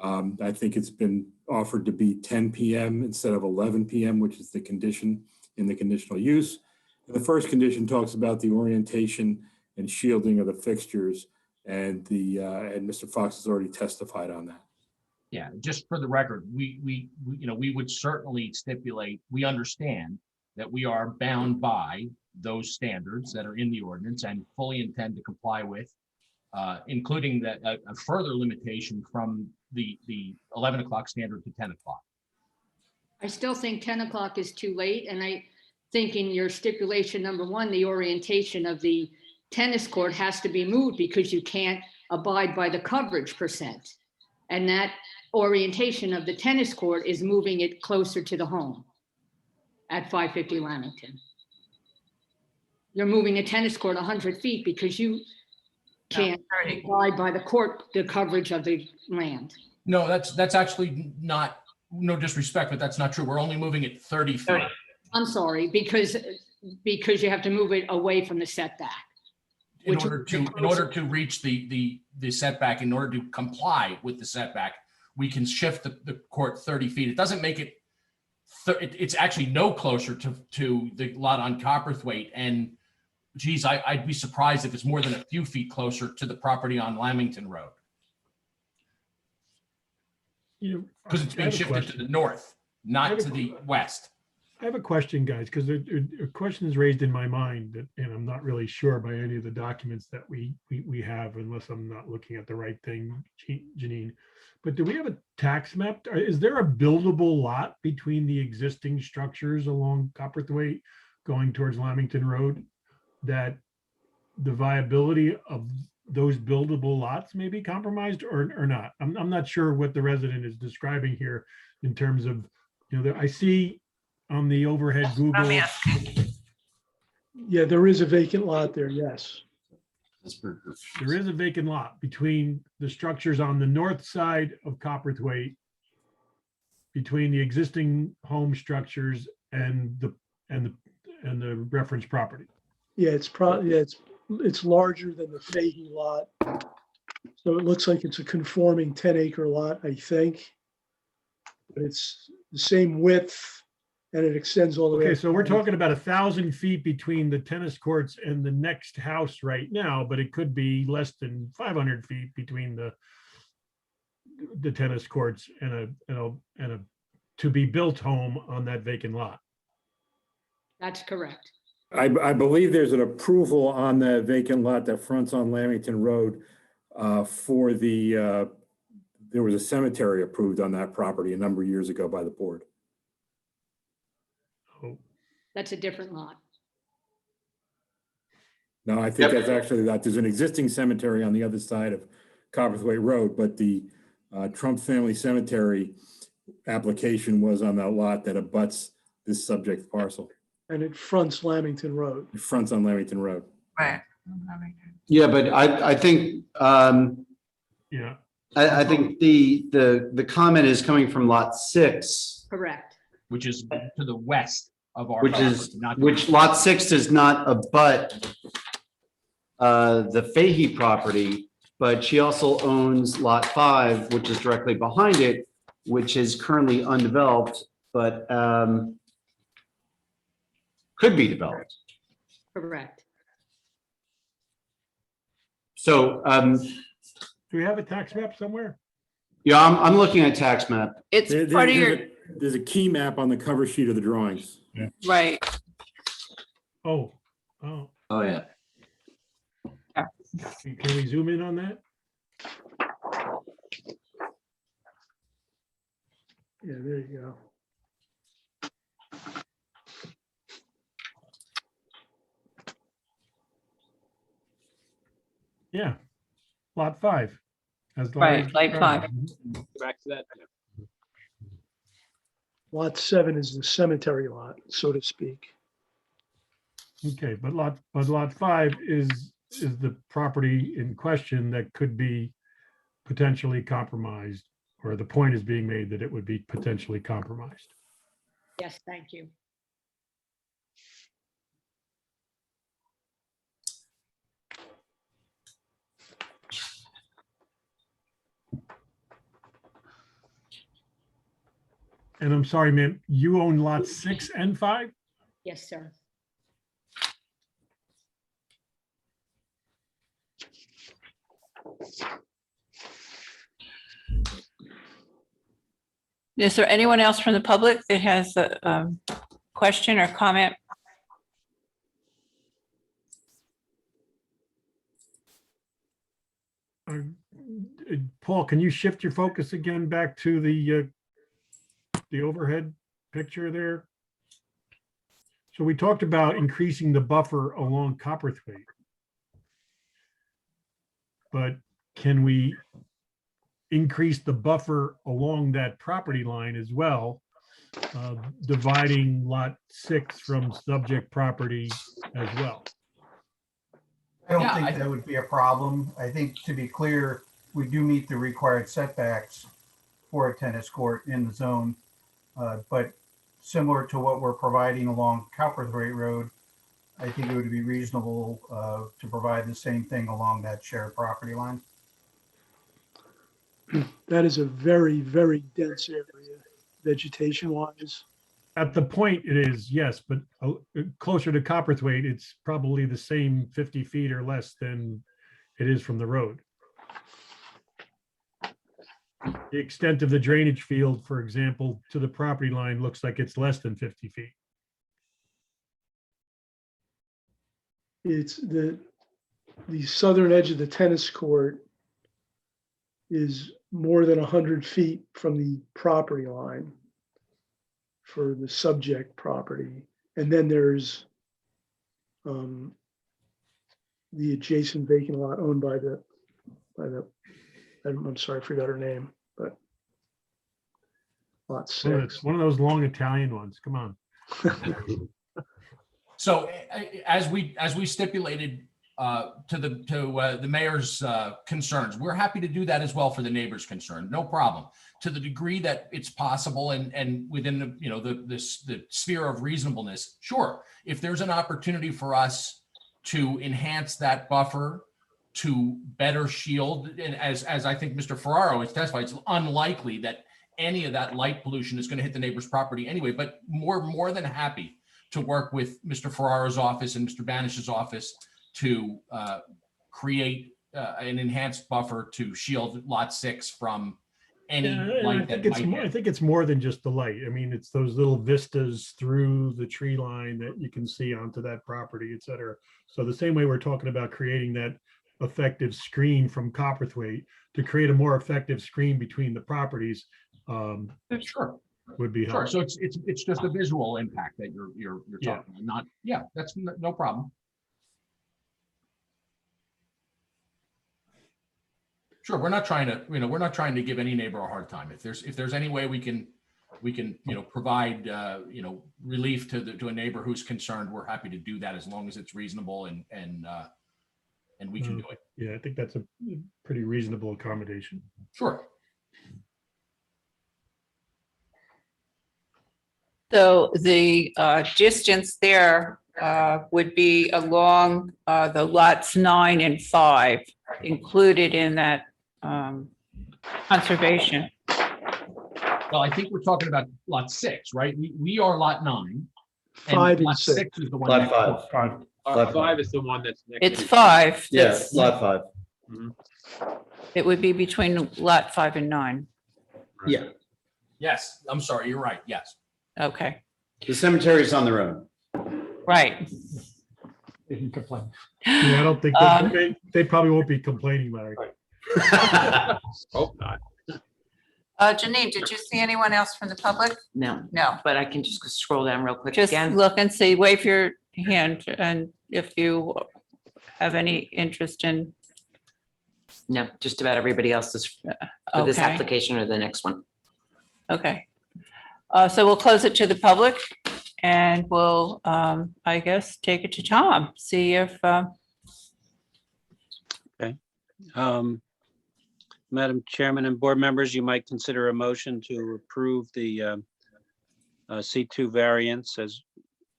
I think it's been offered to be 10 p.m. instead of 11 p.m., which is the condition in the conditional use. And the first condition talks about the orientation and shielding of the fixtures, and Mr. Fox has already testified on that. Yeah, just for the record, we would certainly stipulate, we understand that we are bound by those standards that are in the ordinance and fully intend to comply with, including that a further limitation from the 11 o'clock standard to 10 o'clock. I still think 10 o'clock is too late. And I think in your stipulation, number 1, the orientation of the tennis court has to be moved because you can't abide by the coverage percent. And that orientation of the tennis court is moving it closer to the home at 550 Lamington. You're moving a tennis court 100 feet because you can't abide by the coverage of the land. No, that's actually not, no disrespect, but that's not true. We're only moving it 30 feet. I'm sorry, because you have to move it away from the setback. In order to reach the setback, in order to comply with the setback, we can shift the court 30 feet. It doesn't make it, it's actually no closer to the lot on Copperthwaite. And geez, I'd be surprised if it's more than a few feet closer to the property on Lamington Road. Because it's being shifted to the north, not to the west. I have a question, guys, because a question is raised in my mind that, and I'm not really sure by any of the documents that we have, unless I'm not looking at the right thing, Janine. But do we have a tax map? Is there a buildable lot between the existing structures along Copperthwaite going towards Lamington Road that the viability of those buildable lots may be compromised or not? I'm not sure what the resident is describing here in terms of, I see on the overhead Google. Yeah, there is a vacant lot there, yes. There is a vacant lot between the structures on the north side of Copperthwaite, between the existing home structures and the reference property. Yeah, it's larger than the Fahey lot. So it looks like it's a conforming 10-acre lot, I think. But it's the same width and it extends all the way. Okay, so we're talking about 1,000 feet between the tennis courts and the next house right now, but it could be less than 500 feet between the tennis courts and a to be built home on that vacant lot. That's correct. I believe there's an approval on the vacant lot that fronts on Lamington Road for there was a cemetery approved on that property a number of years ago by the board. That's a different lot. No, I think that's actually that. There's an existing cemetery on the other side of Copperthwaite Road, but the Trump Family Cemetery application was on that lot that abuts this subject parcel. And it fronts Lamington Road. It fronts on Lamington Road. Right. Yeah, but I think, Yeah. I think the comment is coming from lot 6, Correct. Which is to the west of our. which lot 6 does not abut the Fahey property, but she also owns lot 5, which is directly behind it, which is currently undeveloped, but could be developed. Correct. So, Do we have a tax map somewhere? yeah, I'm looking at tax map. It's part of your, There's a key map on the cover sheet of the drawings. right. Oh. Oh, yeah. Can we zoom in on that? Yeah, there you go. Yeah. Lot 5. As Right, Larry lot 5. described. Go back to that. Lot 7 is the cemetery lot, so to speak. Okay, but lot 5 is the property in question that could be potentially compromised, or the point is being made that it would be potentially compromised. Yes, thank you. And I'm sorry, ma'am, you own lots 6 and 5? Yes, sir. Is there anyone else from the public that has a question or comment? Paul, can you shift your focus again back to the overhead picture there? So we talked about increasing the buffer along Copperthwaite. But can we increase the buffer along that property line as well, dividing lot 6 from subject property as well? I don't think that would be a problem. I think, to be clear, we do meet the required setbacks for a tennis court in the zone. But similar to what we're providing along Copperthwaite Road, I think it would be reasonable to provide the same thing along that shared property line. That is a very, very dense area, vegetation wise. At the point it is, yes, but closer to Copperthwaite, it's probably the same 50 feet or less than it is from the road. The extent of the drainage field, for example, to the property line looks like it's less than 50 feet. It's the southern edge of the tennis court is more than 100 feet from the property line for the subject property. And then there's the adjacent vacant lot owned by the, I'm sorry, I forgot her name, but lot 6. One of those long Italian ones, come on. So as we stipulated to the mayor's concerns, we're happy to do that as well for the neighbors concerned, no problem. To the degree that it's possible and within the sphere of reasonableness, sure. If there's an opportunity for us to enhance that buffer to better shield, and as I think Mr. Ferraro has testified, it's unlikely that any of that light pollution is going to hit the neighbor's property anyway, but more than happy to work with Mr. Ferraro's office and Mr. Banish's office to create an enhanced buffer to shield lot 6 from any light that might hit. I think it's more than just the light. I mean, it's those little vistas through the tree line that you can see onto that property, et cetera. So the same way we're talking about creating that effective screen from Copperthwaite, to create a more effective screen between the properties Sure. would be helpful. Sure. So it's just a visual impact that you're talking about. Not, yeah, that's no problem. Sure, we're not trying to, we're not trying to give any neighbor a hard time. If there's any way we can, provide, relief to a neighbor who's concerned, we're happy to do that as long as it's reasonable and we can do it. Yeah, I think that's a pretty reasonable accommodation. Sure. So the distance there would be along the lots 9 and 5 included in that conservation. Well, I think we're talking about lot 6, right? We are lot 9. 5 and lot 6. is the one. Lot next five. door. Lot Five is the one that's next. It's to- 5. Yeah, that's- lot 5. It would be between lot 5 and 9. Yeah, Yes, I'm sorry, you're right, yes. Okay, the cemetery is on their own. right. They can complain. Yeah, I don't think, they probably won't be complaining, Larry. Hope not. Janine, did you see anyone else from the public? No, No. but I can just scroll down real quick Just again. look and see, wave your hand, and if you have any interest in, No, just about everybody else is for this okay, application or the next one. okay. So we'll close it to the public, and we'll, I guess, take it to Tom, see if, Madam Chairman and board members, you might consider a motion to approve the C2 variance as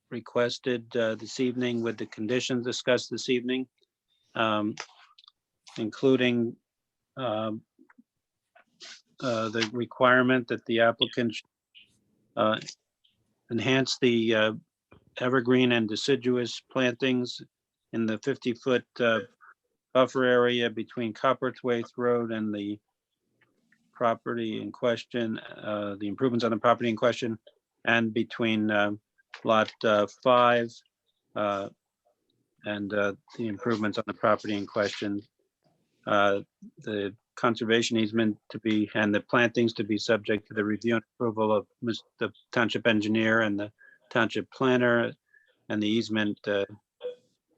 requested this evening with the conditions discussed this evening, including the requirement that the applicant enhance the evergreen and deciduous plantings in the 50-foot buffer area between Copperthwaite Road and the property in question, the improvements on the property in question, and between lot 5 and the improvements on the property in question. The conservation easement to be, and the plantings to be subject to the review and approval of the township engineer and the township planner, and the easement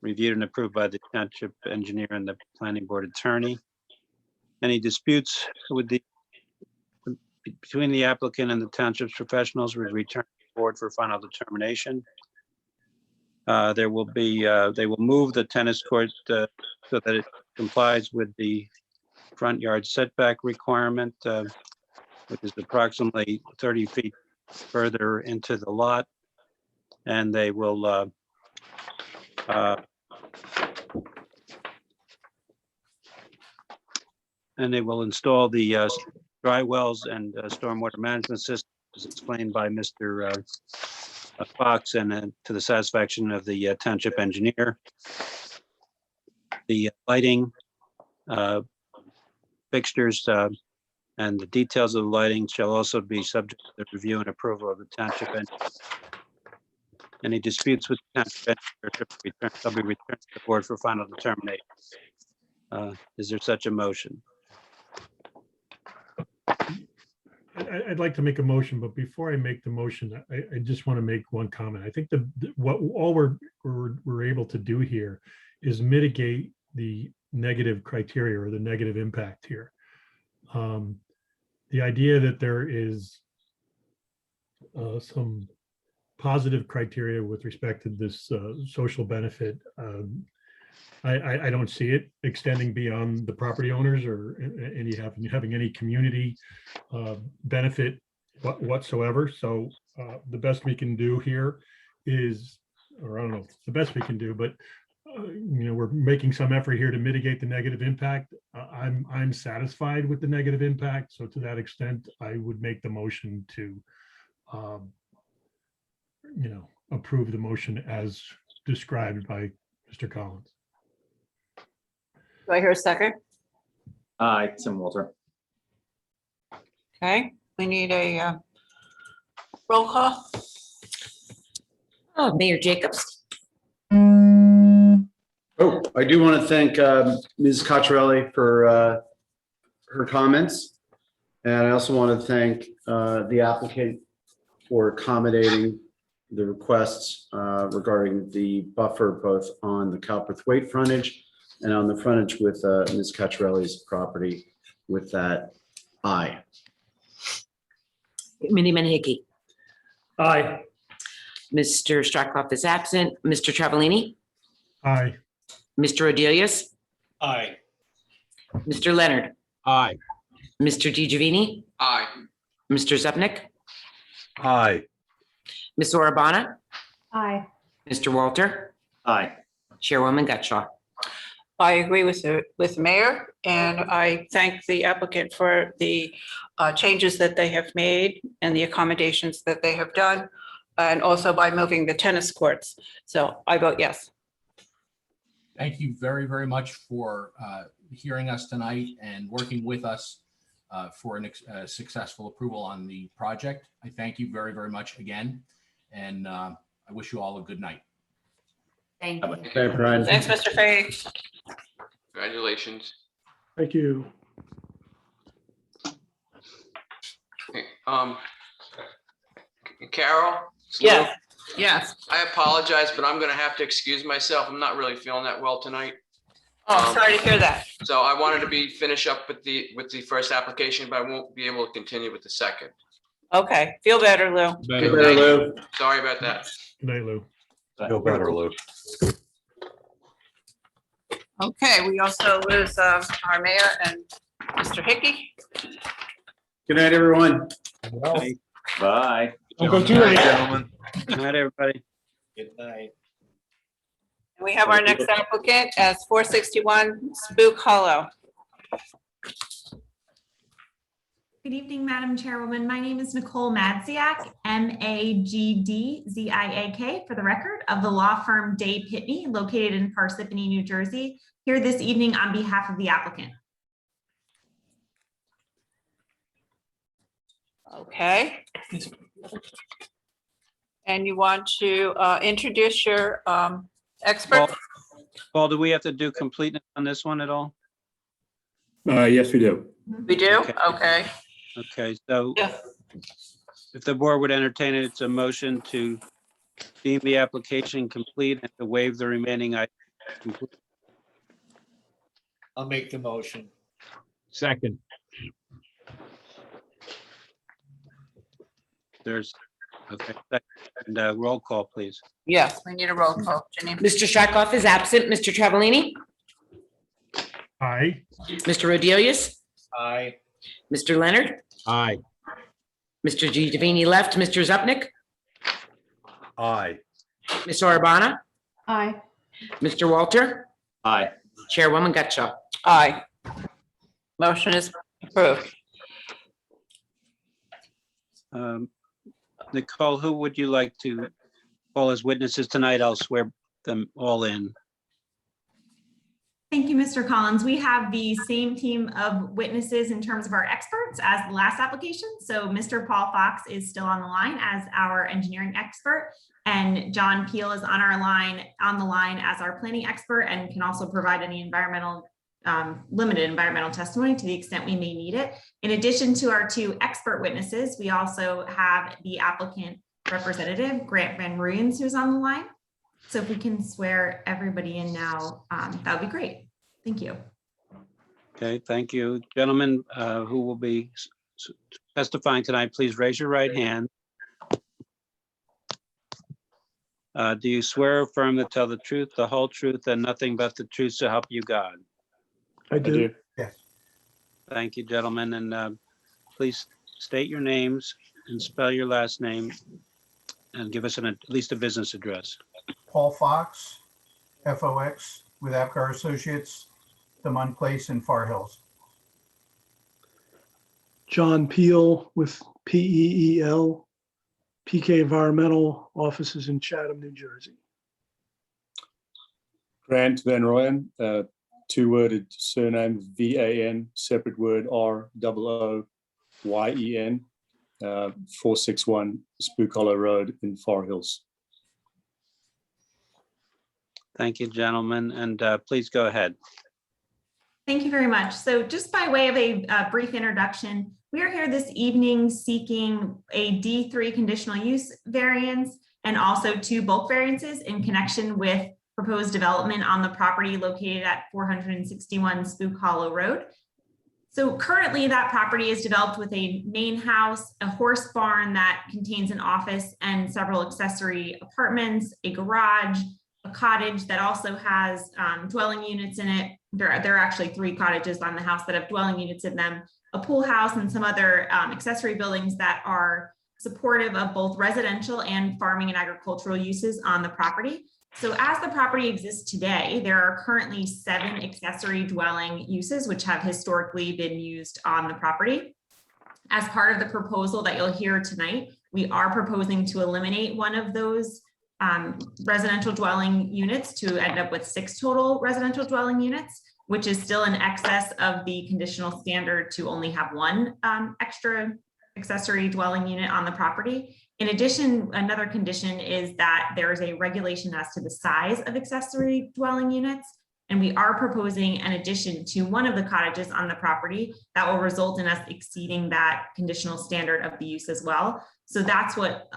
reviewed and approved by the township engineer and the planning board attorney. Any disputes between the applicant and the township's professionals will return to the board for final determination. There will be, they will move the tennis court so that it complies with the front yard setback requirement, which is approximately 30 feet further into the lot. And they will install the dry wells and stormwater management system as explained by Mr. Fox and to the satisfaction of the township engineer. The lighting fixtures and the details of the lighting shall also be subject to the review and approval of the township engineer. Any disputes with the township engineer shall be returned to the board for final determination. Is there such a motion? I'd like to make a motion, but before I make the motion, I just want to make one comment. I think what all we're able to do here is mitigate the negative criteria or the negative impact here. The idea that there is some positive criteria with respect to this social benefit, I don't see it extending beyond the property owners or having any community benefit whatsoever. So the best we can do here is, or I don't know if it's the best we can do, but we're making some effort here to mitigate the negative impact. I'm satisfied with the negative impact. So to that extent, I would make the motion to approve the motion as described by Mr. Collins. do I hear a second? Tim Walter. Okay, we need a roll call. Oh, Mayor Jacobs. Oh, I do want to thank Ms. Cottarelli for her comments. And I also want to thank the applicant for accommodating the requests regarding the buffer, both on the Copperthwaite frontage and on the frontage with Ms. Cottarelli's property. With that, aye. Committeeman Hickey. Aye. Mr. Strickhoff is absent. Mr. Travellini, Aye. Mr. Rodelius, Aye. Mr. Leonard, Aye. Mr. DiGiovanni, Aye. Mr. Zupnik, Aye. Ms. Orabana, Aye. Mr. Walter, Aye. Chairwoman Gutschall. I agree with the mayor, and I thank the applicant for the changes that they have made and the accommodations that they have done, and also by moving the tennis courts. So I vote yes. Thank you very, very much for hearing us tonight and working with us for a successful approval on the project. I thank you very, very much again, and I wish you all a good night. Thank Bye-bye. you. Okay, Brian. Thanks, Mr. Fahey. Congratulations. Thank you. Okay, Carol? it's Lou. Yes, yes. I apologize, but I'm gonna have to excuse myself. I'm not really feeling that well tonight. Oh, sorry to hear that. So I wanted to finish up with the first application, but I won't be able to continue with the second. Okay, feel better, Lou. Better. Better, Lou. Sorry about that. Good night, Lou. Feel better, Lou. Okay, we also lose our mayor and Mr. Hickey. Good night, everyone. Bye. Don't go too Good night, late. gentlemen. Good night, everybody. Good night. We have our next applicant as 461 Spook Hollow. Good evening, Madam Chairwoman. My name is Nicole Madziak, Magdziak, for the record, of the law firm Day Pitney, located in Parsippany, New Jersey, here this evening on behalf of the applicant. Okay. And you want to introduce your expert? Paul, do we have to do completeness on this one at all? Yes, we do. We do? Okay. Okay. Okay, so Yeah. if the board would entertain it, it's a motion to deem the application complete and to waive the remaining items. I'll make the motion. Second. There's, okay, and roll call, please. Yes, we need a roll call. Janine? Mr. Strickhoff is absent. Mr. Travellini, Aye. Mr. Rodelius, Aye. Mr. Leonard, Aye. Mr. DiGiovanni left, Mr. Zupnik, Aye. Ms. Orabana, Aye. Mr. Walter, Aye. Chairwoman Gutschall. Aye. Motion is approved. Nicole, who would you like to call as witnesses tonight? I'll swear them all in. Thank you, Mr. Collins. We have the same team of witnesses in terms of our experts as the last application. So Mr. Paul Fox is still on the line as our engineering expert, and John Peel is on the line as our planning expert and can also provide any limited environmental testimony to the extent we may need it. In addition to our two expert witnesses, we also have the applicant representative, Grant Van Ruyens, who's on the line. So if we can swear everybody in now, that would be great. Thank you. Okay, thank you. Gentlemen who will be testifying tonight, please raise your right hand. Do you swear or affirm to tell the truth, the whole truth, and nothing but the truth to help you God? I do. Yes. Thank you, gentlemen, and please state your names and spell your last name and give us at least a business address. Paul Fox, FOX, with Apgar Associates, the Munn Place in Far Hills. John Peel with PEEL, PK Environmental, offices in Chatham, New Jersey. Grant Van Rooyen, two-worded surname, V-A-N, separate word, R-O-O-Y-E-N, 461 Spook Hollow Road in Far Hills. Thank you, gentlemen, and please go ahead. Thank you very much. So just by way of a brief introduction, we are here this evening seeking a D3 conditional use variance and also two bulk variances in connection with proposed development on the property located at 461 Spook Hollow Road. So currently that property is developed with a main house, a horse barn that contains an office and several accessory apartments, a garage, a cottage that also has dwelling units in it. There are actually 3 cottages on the house that have dwelling units in them, a pool house and some other accessory buildings that are supportive of both residential and farming and agricultural uses on the property. So as the property exists today, there are currently 7 accessory dwelling uses which have historically been used on the property. As part of the proposal that you'll hear tonight, we are proposing to eliminate one of those residential dwelling units to end up with 6 total residential dwelling units, which is still in excess of the conditional standard to only have 1 extra accessory dwelling unit on the property. In addition, another condition is that there is a regulation as to the size of accessory dwelling units. And we are proposing an addition to one of the cottages on the property that will result in us exceeding that conditional standard of the use as well. So that's what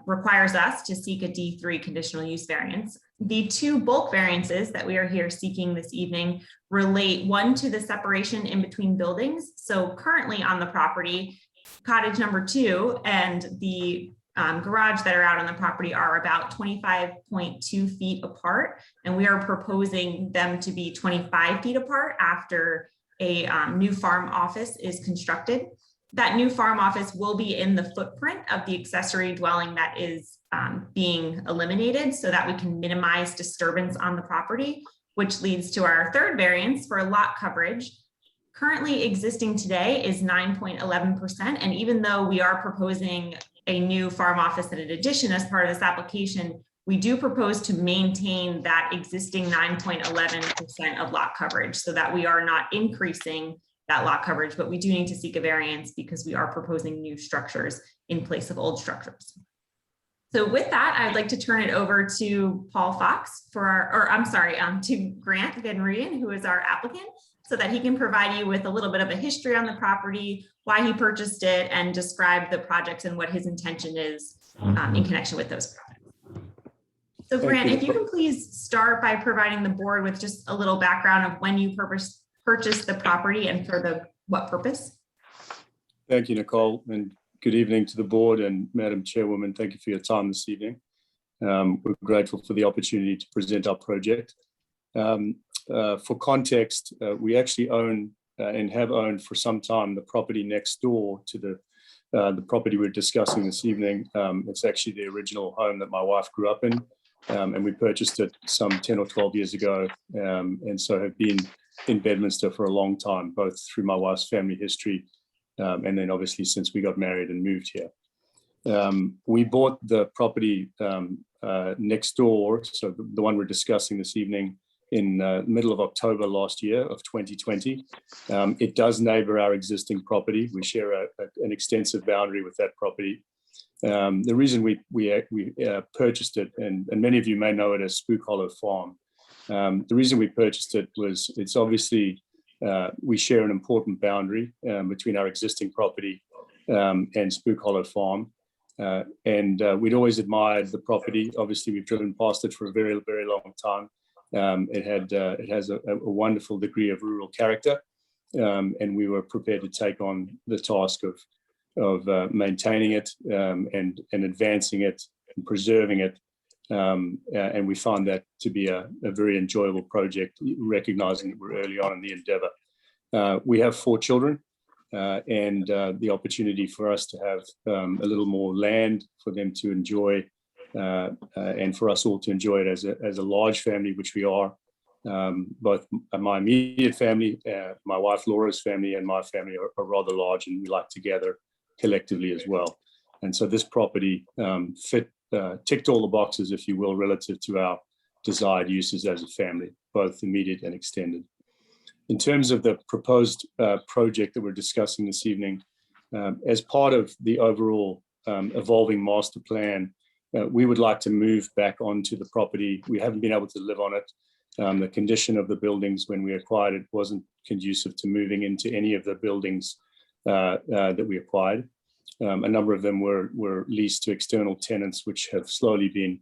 requires us to seek a D3 conditional use variance. The 2 bulk variances that we are here seeking this evening relate, one to the separation in between buildings. So currently on the property, cottage number 2 and the garage that are out on the property are about 25.2 feet apart, and we are proposing them to be 25 feet apart after a new farm office is constructed. That new farm office will be in the footprint of the accessory dwelling that is being eliminated so that we can minimize disturbance on the property, which leads to our 3rd variance for lot coverage. Currently existing today is 9.11%, and even though we are proposing a new farm office and an addition as part of this application, we do propose to maintain that existing 9.11% of lot coverage so that we are not increasing that lot coverage, but we do need to seek a variance because we are proposing new structures in place of old structures. So with that, I'd like to turn it over to Paul Fox to Grant Van Rooyen, who is our applicant, so that he can provide you with a little bit of a history on the property, why he purchased it, and describe the project and what his intention is in connection with those projects. So Grant, if you can please start by providing the board with just a little background of when you purchased the property and for what purpose? Thank you, Nicole, and good evening to the board and Madam Chairwoman. Thank you for your time this evening. We're grateful for the opportunity to present our project. For context, we actually own and have owned for some time the property next door to the property we're discussing this evening. It's actually the original home that my wife grew up in, and we purchased it some 10 or 12 years ago, and so have been in Bedminster for a long time, both through my wife's family history and then obviously since we got married and moved here. We bought the property next door, so the one we're discussing this evening, in middle of October last year of 2020. It does neighbor our existing property. We share an extensive boundary with that property. The reason we purchased it, and many of you may know it as Spook Hollow Farm. The reason we purchased it was it's obviously we share an important boundary between our existing property and Spook Hollow Farm. And we'd always admired the property. Obviously, we've driven past it for a very, very long time. It has a wonderful degree of rural character, and we were prepared to take on the task of maintaining it and advancing it and preserving it. And we found that to be a very enjoyable project, recognizing that we're early on in the endeavor. We have 4 children, and the opportunity for us to have a little more land for them to enjoy, and for us all to enjoy it as a large family, which we are. Both my timmediate family, my wife Laura's family, and my family are rather large, and we like to gather collectively as well. And so this property ticked all the boxes, if you will, relative to our desired uses as a family, both immediate and extended. In terms of the proposed project that we're discussing this evening, as part of the overall evolving master plan, we would like to move back onto the property. We haven't been able to live on it. The condition of the buildings when we acquired it wasn't conducive to moving into any of the buildings that we acquired. A number of them were leased to external tenants, which have slowly been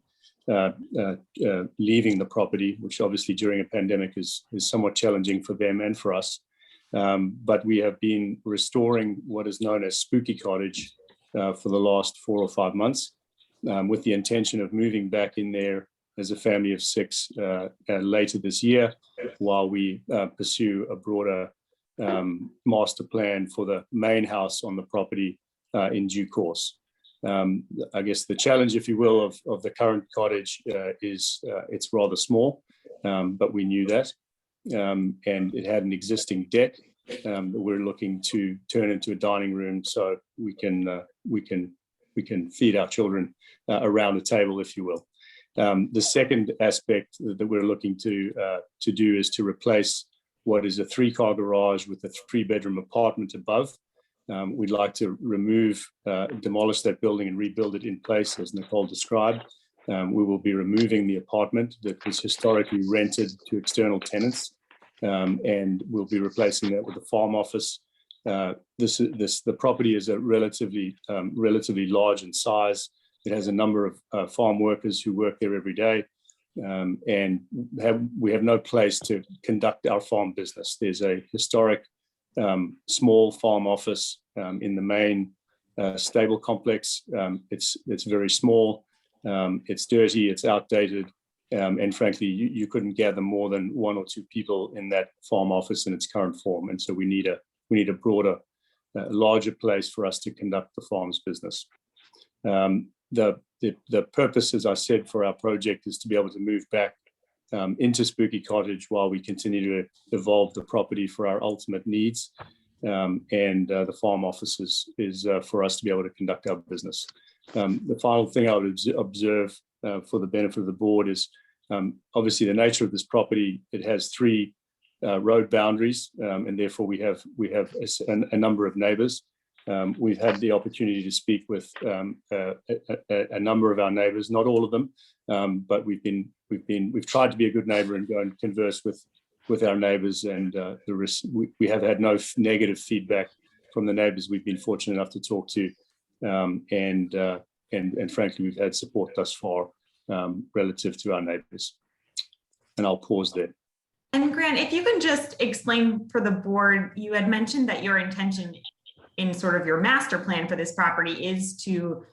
leaving the property, which obviously during a pandemic is somewhat challenging for them and for us. But we have been restoring what is known as Spooky Cottage for the last 4 or 5 months, with the intention of moving back in there as a family of 6 later this year, while we pursue a broader master plan for the main house on the property in due course. I guess the challenge, if you will, of the current cottage is it's rather small, but we knew that. And it had an existing deck that we're looking to turn into a dining room, so we can feed our children around a table, if you will. The second aspect that we're looking to do is to replace what is a 3-car garage with a 3-bedroom apartment above. We'd like to demolish that building and rebuild it in place, as Nicole described. We will be removing the apartment that was historically rented to external tenants, and we'll be replacing that with a farm office. The property is a relatively large in size. It has a number of farm workers who work there every day, and we have no place to conduct our farm business. There's a historic small farm office in the main stable complex. It's very small. It's dirty. It's outdated. And frankly, you couldn't gather more than 1 or 2 people in that farm office in its current form. And so we need a broader, larger place for us to conduct the farm's business. The purpose, as I said, for our project is to be able to move back into Spooky Cottage while we continue to evolve the property for our ultimate needs. And the farm office is for us to be able to conduct our business. The final thing I would observe for the benefit of the board is obviously the nature of this property. It has 3 road boundaries, and therefore we have a number of neighbors. We've had the opportunity to speak with a number of our neighbors, not all of them, but we've tried to be a good neighbor and go and converse with our neighbors, and we have had no negative feedback from the neighbors we've been fortunate enough to talk to, and frankly, we've had support thus far relative to our neighbors. And I'll pause there. And Grant, if you can just explain for the board, you had mentioned that your intention in sort of your master plan for this property is to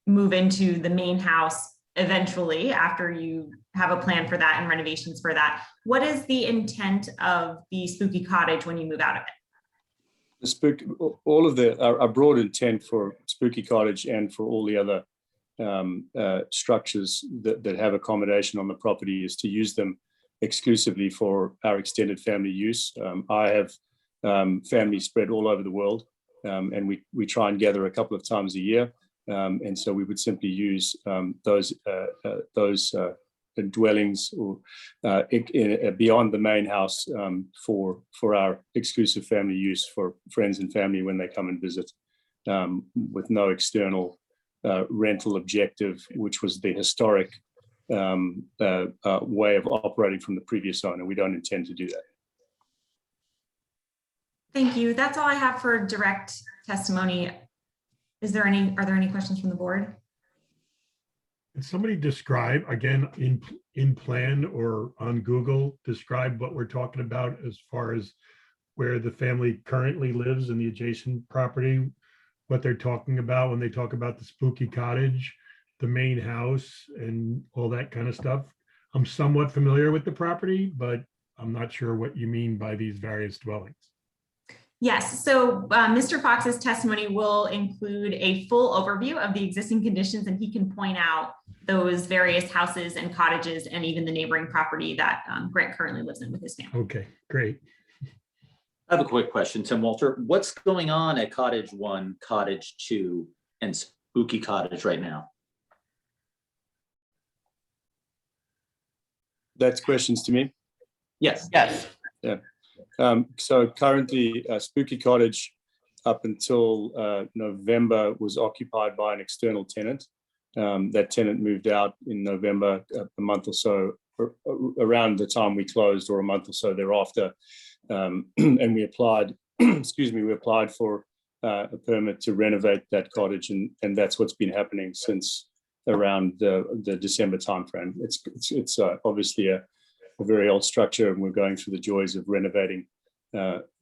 move into the main house eventually after you have a plan for that and renovations for that. What is the intent of the Spooky Cottage when you move out of it? Our broad intent for Spooky Cottage and for all the other structures that have accommodation on the property is to use them exclusively for our extended family use. I have family spread all over the world, and we try and gather a couple of times a year, and so we would simply use those dwellings or beyond the main house for our exclusive family use for friends and family when they come and visit, with no external rental objective, which was the historic way of operating from the previous owner. We don't intend to do that. Thank you. That's all I have for direct testimony. Are there any questions from the board? Can somebody describe, again, in plan or on Google, describe what we're talking about as far as where the family currently lives in the adjacent property, what they're talking about when they talk about the Spooky Cottage, the main house, and all that kind of stuff? I'm somewhat familiar with the property, but I'm not sure what you mean by these various dwellings. Yes, so Mr. Fox's testimony will include a full overview of the existing conditions, and he can point out those various houses and cottages and even the neighboring property that Grant currently lives in with his family. Okay, great. I have a quick question, Tim Walter. What's going on at Cottage 1, Cottage 2, and Spooky Cottage right now? That's questions to me? Yes. Yes. Yeah. So currently, Spooky Cottage up until November was occupied by an external tenant. That tenant moved out in November, a month or so around the time we closed, or a month or so thereafter. And we applied, we applied for a permit to renovate that cottage, and that's what's been happening since around the December timeframe. It's obviously a very old structure, and we're going through the joys of renovating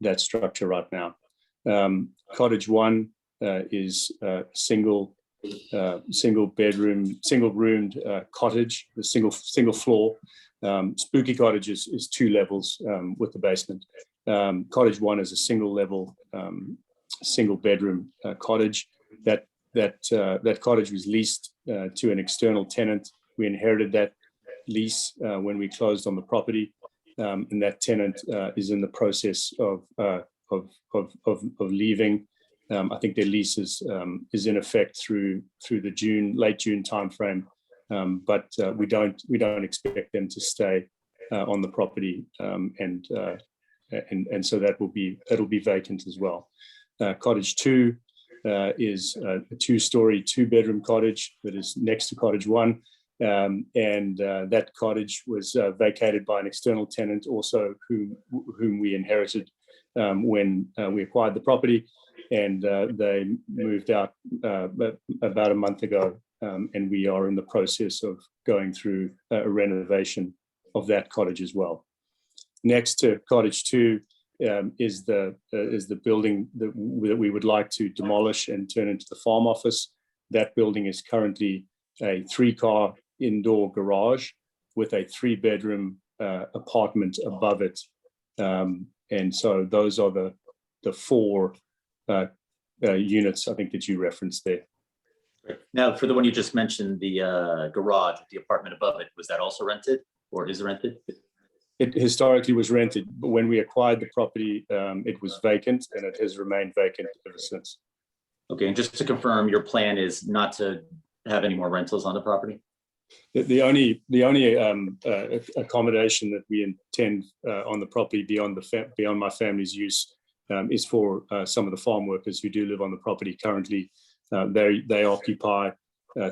that structure right now. Cottage one is a single bedroom, single roomed cottage, a single floor. Spooky Cottage is 2 levels with the basement. Cottage one is a single level, single bedroom cottage. That cottage was leased to an external tenant. We inherited that lease when we closed on the property, and that tenant is in the process of leaving. I think their lease is in effect through the late June timeframe, but we don't expect them to stay on the property, and so that'll be vacant as well. Cottage two is a 2-story, 2-bedroom cottage that is next to cottage one, and that cottage was vacated by an external tenant, also whom we inherited when we acquired the property, and they moved out about a month ago, and we are in the process of going through a renovation of that cottage as well. Next to cottage two is the building that we would like to demolish and turn into the farm office. That building is currently a 3-car indoor garage with a 3-bedroom apartment above it, and so those are the 4 units I think that you referenced there. Now, for the one you just mentioned, the garage, the apartment above it, was that also rented or is rented? It historically was rented, but when we acquired the property, it was vacant, and it has remained vacant ever since. Okay, and just to confirm, your plan is not to have any more rentals on the property? The only accommodation that we intend on the property beyond my family's use is for some of the farm workers who do live on the property currently. They occupy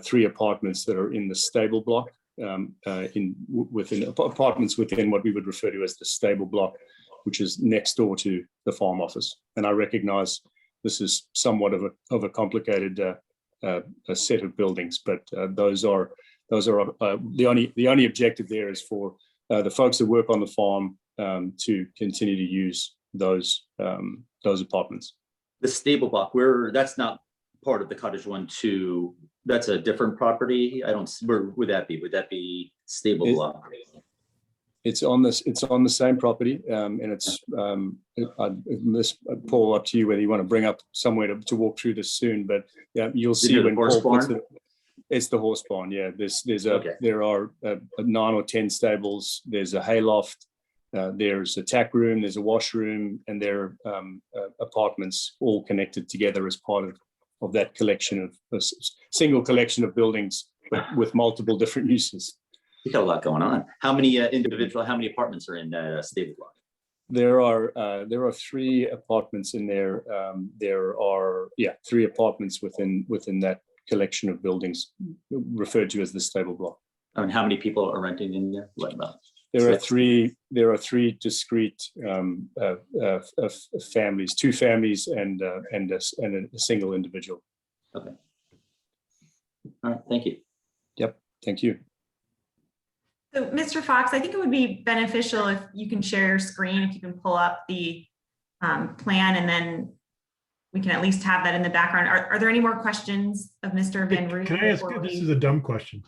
3 apartments that are in the stable block, within apartments within what we would refer to as the stable block, which is next door to the farm office. And I recognize this is somewhat of a complicated a set of buildings, but those are the only objective there is for the folks that work on the farm to continue to use those apartments. The stable block, that's not part of the cottage 1-2. That's a different property. Where would that be? Would that be stable block? It's on the same property, and it's Paul, up to you whether you want to bring up somewhere to walk through this soon. But yeah, you'll see when Paul puts it. It's the horse barn. Yeah, there are 9 or 10 stables. There's a hayloft. There's a tack room. There's a washroom, and there are apartments all connected together as part of that collection of a single collection of buildings, but with multiple different uses. You got a lot going on. How many apartments are in the stable block? There are 3 apartments in there. There are 3 apartments within that collection of buildings referred to as the stable block. And how many people are renting in there? What about? There are three discrete families, 2 families and a single individual. Okay. All right. Thank you. Yep. Thank you. So, Mr. Fox, I think it would be beneficial if you can share your screen, if you can pull up the plan, and then we can at least have that in the background. Are there any more questions of Mr. Van Root? Can I ask, this is a dumb question.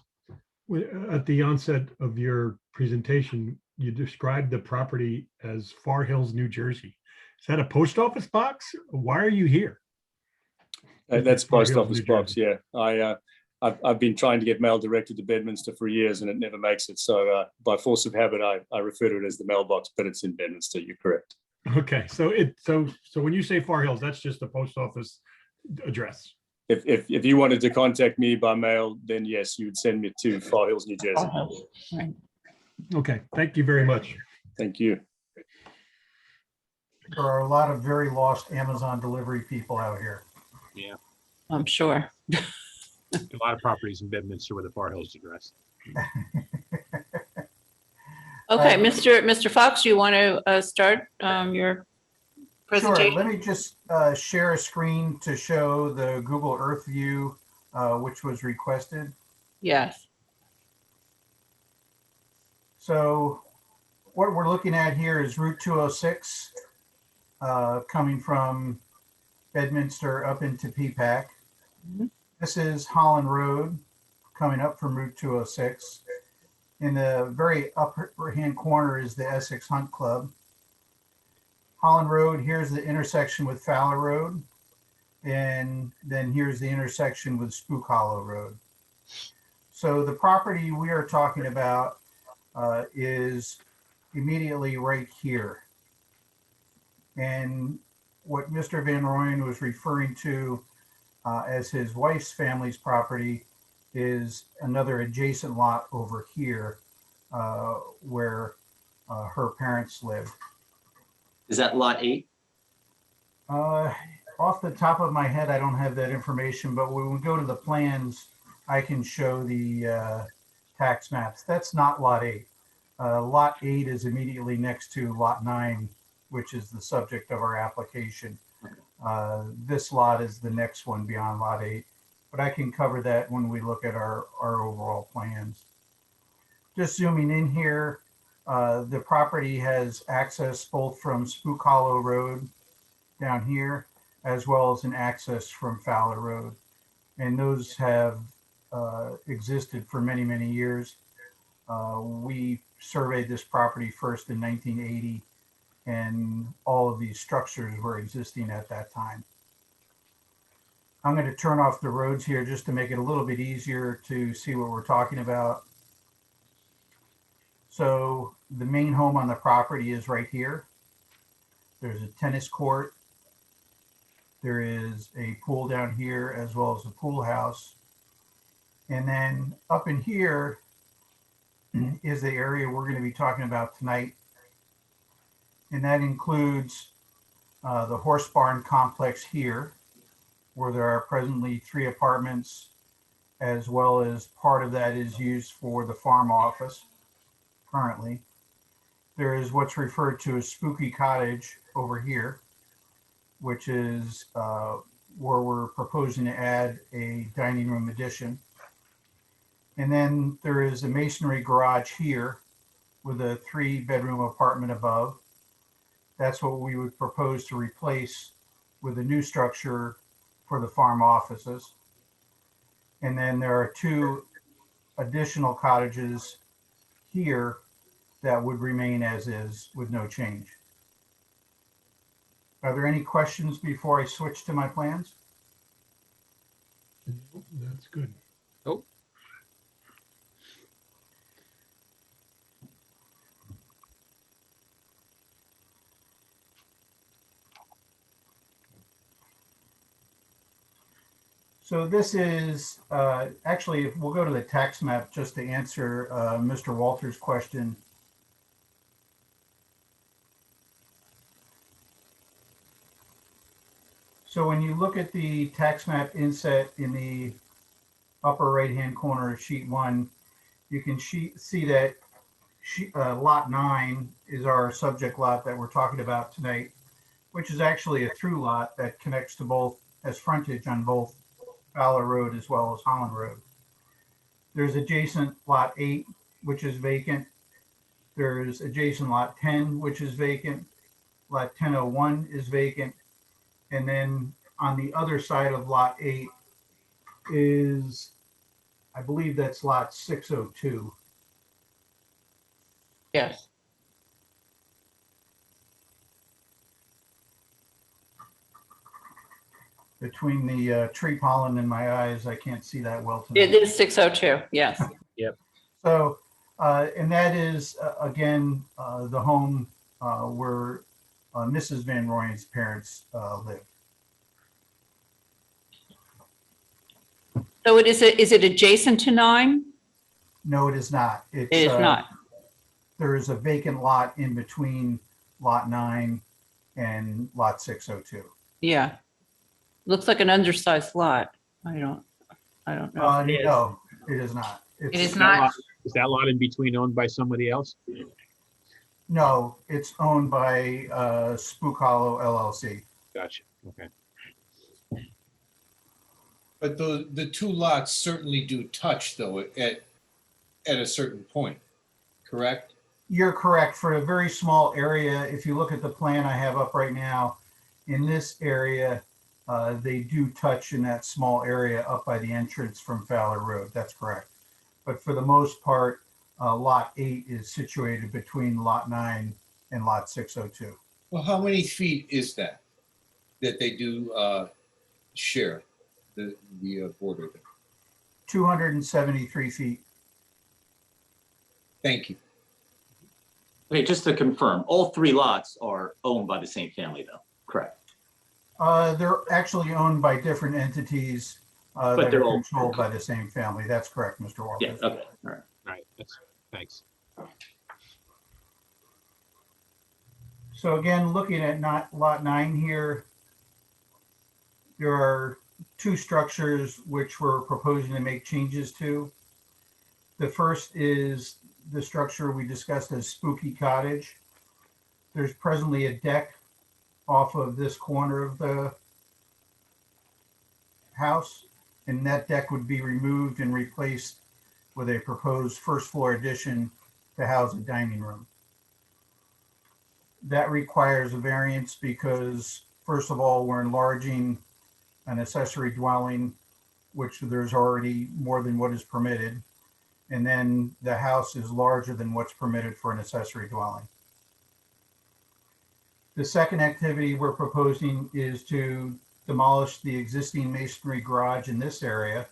At the onset of your presentation, you described the property as Far Hills, New Jersey. Is that a post office box? Why are you here? That's post office box, yeah. I've been trying to get mail directed to Bedminster for years, and it never makes it. So by force of habit, I refer to it as the mailbox, but it's in Bedminster. You're correct. Okay, so when you say Far Hills, that's just the post office address. If you wanted to contact me by mail, then yes, you would send me to Far Hills, New Jersey. Right. Okay, thank you very much. Thank you. There are a lot of very lost Amazon delivery people out here. Yeah, I'm sure. a lot of properties in Bedminster with a Far Hills address. Okay, Mr. Fox, you want to start your presentation? Sure. Let me just share a screen to show the Google Earth view, which was requested. Yes. So what we're looking at here is Route 206 coming from Bedminster up into P-PAC. This is Holland Road coming up from Route 206. In the very upper hand corner is the Essex Hunt Club. Holland Road, here's the intersection with Fowler Road. And then here's the intersection with Spook Hollow Road. So the property we are talking about is immediately right here. And what Mr. Van Rooyen was referring to as his wife's family's property is another adjacent lot over here where her parents live. Is that lot 8? Off the top of my head, I don't have that information, but when we go to the plans, I can show the tax maps. That's not lot 8. Lot 8 is immediately next to lot 9, which is the subject of our application. This lot is the next one beyond lot 8, but I can cover that when we look at our overall plans. Just zooming in here, the property has access both from Spook Hollow Road down here, as well as an access from Fowler Road. And those have existed for many, many years. We surveyed this property first in 1980, and all of these structures were existing at that time. I'm going to turn off the roads here just to make it a little bit easier to see what we're talking about. So the main home on the property is right here. There's a tennis court. There is a pool down here as well as a pool house. And then up in here is the area we're going to be talking about tonight. And that includes the horse barn complex here, where there are presently 3 apartments, as well as part of that is used for the farm office currently. There is what's referred to as Spooky Cottage over here, which is where we're proposing to add a dining room addition. And then there is a masonry garage here with a 3-bedroom apartment above. That's what we would propose to replace with a new structure for the farm offices. And then there are 2 additional cottages here that would remain as is with no change. Are there any questions before I switch to my plans? That's good. Oh, So this is actually, if we'll go to the tax map just to answer Mr. Walter's question. So when you look at the tax map inset in the upper right-hand corner of sheet 1, you can see that lot 9 is our subject lot that we're talking about tonight, which is actually a through lot that connects to both, has frontage on both Fowler Road as well as Holland Road. There's adjacent lot 8, which is vacant. There's adjacent lot 10, which is vacant. Lot 1001 is vacant. And then on the other side of lot 8 is, I believe that's lot 602. Yes. Between the tree pollen in my eyes, I can't see that well tonight. It is 602, yes. yep. So, and that is, again, the home where Mrs. Van Rooyen's parents live. So is it adjacent to 9? No, it is not. It is not. There is a vacant lot in between lot 9 and lot 602. Yeah. Looks like an undersized lot. I don't know. If it is. No, it is not. It is not. Is that lot in between owned by somebody else? No, it's owned by Spook Hollow LLC. Gotcha. Okay. But the 2 lots certainly do touch though at a certain point, correct? You're correct. For a very small area, if you look at the plan I have up right now, in this area, they do touch in that small area up by the entrance from Fowler Road. That's correct. But for the most part, Lot 8 is situated between Lot 9 and Lot 602. Well, how many feet is that they do share the border there? 273 feet. Thank you. Okay, just to confirm, all 3 lots are owned by the same family though, correct? They're actually owned by different entities that they're are all- controlled by the same family. That's correct, Mr. Walker. Yeah, okay, all right. Right, that's, thanks. So again, looking at Lot 9 here, there are 2 structures which we're proposing to make changes to. The first is the structure we discussed as Spooky Cottage. There's presently a deck off of this corner of the house, and that deck would be removed and replaced with a proposed first floor addition to house a dining room. That requires a variance because, first of all, we're enlarging an accessory dwelling, which there's already more than what is permitted. And then the house is larger than what's permitted for an accessory dwelling. The second activity we're proposing is to demolish the existing masonry garage in this area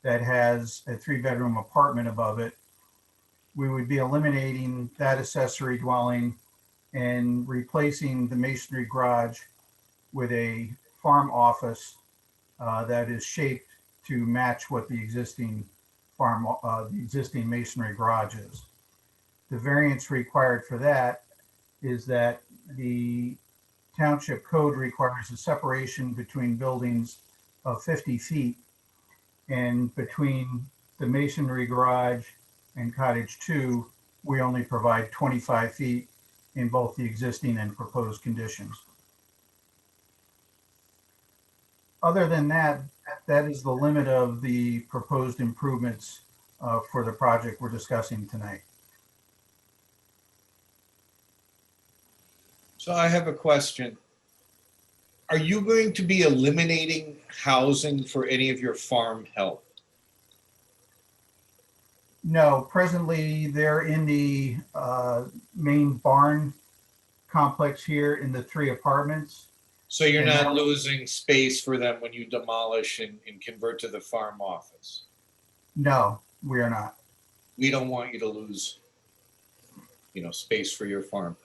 that has a 3-bedroom apartment above it. We would be eliminating that accessory dwelling and replacing the masonry garage with a farm office that is shaped to match what the existing masonry garage is. The variance required for that is that the township code requires a separation between buildings of 50 feet, and between the masonry garage and cottage 2, we only provide 25 feet in both the existing and proposed conditions. Other than that, that is the limit of the proposed improvements for the project we're discussing tonight. So I have a question. Are you going to be eliminating housing for any of your farm help? No, presently they're in the main barn complex here in the 3 apartments. So you're And not that- losing space for them when you demolish and convert to the farm office? No, we are not. We don't want you to lose, space for your farm.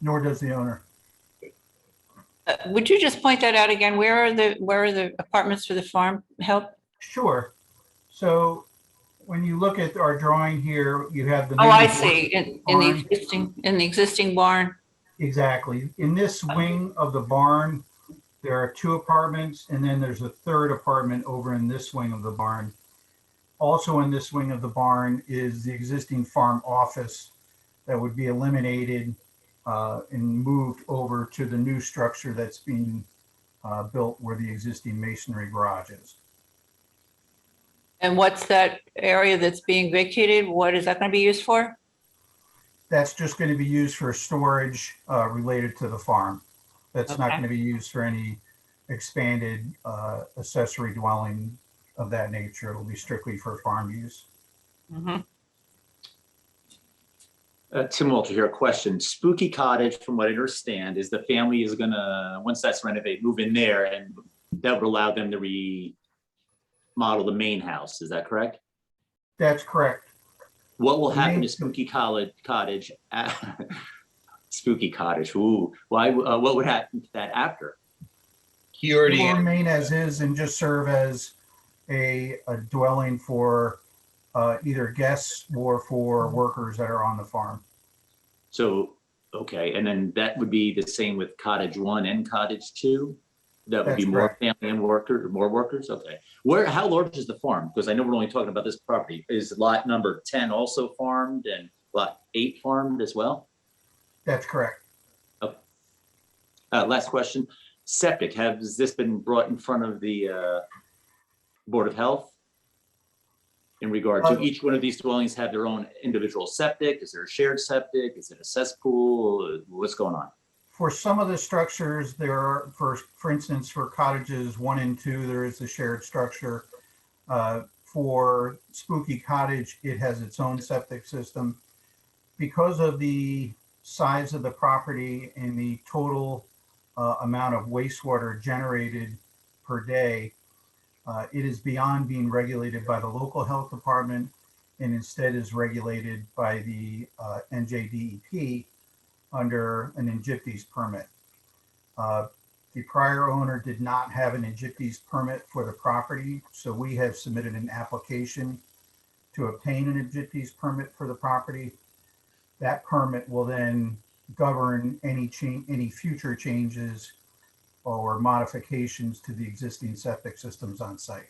Nor does the owner. Would you just point that out again? Where are the apartments for the farm help? Sure. So when you look at our drawing here, you have the. Oh, I main see, in the existing barn. Exactly. In this wing of the barn, there are 2 apartments, and then there's a 3rd apartment over in this wing of the barn. Also in this wing of the barn is the existing farm office that would be eliminated and moved over to the new structure that's being built where the existing masonry garage is. And what's that area that's being vacated? What is that going to be used for? That's just going to be used for storage related to the farm. That's not Okay. going to be used for any expanded accessory dwelling of that nature. It'll be strictly for farm use. Mhm. Tim Walter here, a question. Spooky Cottage, from what I understand, is the family is gonna, once that's renovated, move in there, and that would allow them to remodel the main house. Is that correct? That's correct. What will The happen main- to Cottage? Spooky Cottage, ooh, why, what would happen to that after? He It already, will remain as is and just serve as a dwelling for either guests or for workers that are on the farm. So, okay, and then that would be the same with Cottage 1 and Cottage 2? That would be That's more correct. family and more workers? Okay. How large is the farm? Because I know we're only talking about this property. Is lot number 10 also farmed and lot 8 farmed as well? That's correct. Last question. Septic, has this been brought in front of the Board of Health? in regard to each one of these dwellings have their own individual septic? Is there a shared septic? Is it a cesspool? What's going on? For some of the structures, there are, for instance, for cottages 1 and 2, there is a shared structure. For Spooky Cottage, it has its own septic system. Because of the size of the property and the total amount of wastewater generated per day, it is beyond being regulated by the local health department and instead is regulated by the NJDEP under an Egyptes permit. The prior owner did not have an Egyptes permit for the property, so we have submitted an application to obtain an Egyptes permit for the property. That permit will then govern any future changes or modifications to the existing septic systems on site.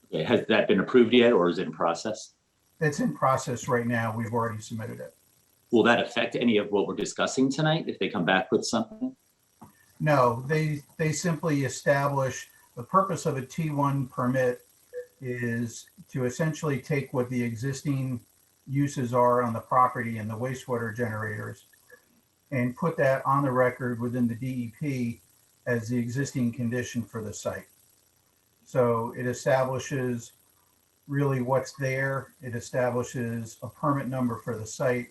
Okay, has that been approved yet, or is it in process? It's in process right now. We've already submitted it. Will that affect any of what we're discussing tonight if they come back with something? No, they simply establish the purpose of a T1 permit is to essentially take what the existing uses are on the property and the wastewater generators and put that on the record within the DEP as the existing condition for the site. So it establishes really what's there. It establishes a permit number for the site,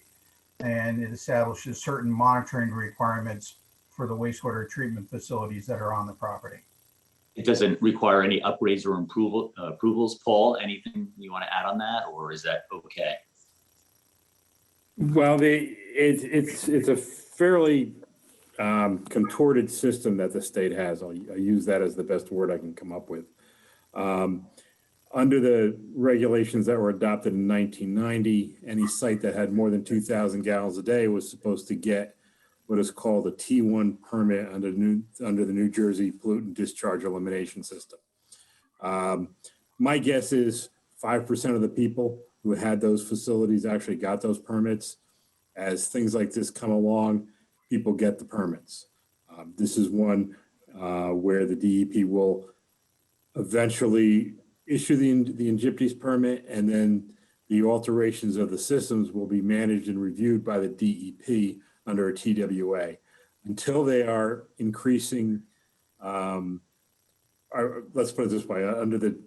and it establishes certain monitoring requirements for the wastewater treatment facilities that are on the property. It doesn't require any upgrades or approvals. Paul, anything you want to add on that, or is that okay? Well, it's a fairly contorted system that the state has. I'll use that as the best word I can come up with. Under the regulations that were adopted in 1990, any site that had more than 2,000 gallons a day was supposed to get what is called a T1 permit under the New Jersey Pollutant Discharge Elimination System. My guess is 5% of the people who had those facilities actually got those permits. As things like this come along, people get the permits. This is one where the DEP will eventually issue the Egyptes permit, and then the alterations of the systems will be managed and reviewed by the DEP under a TWA. Until they are increasing, let's put it this way, under the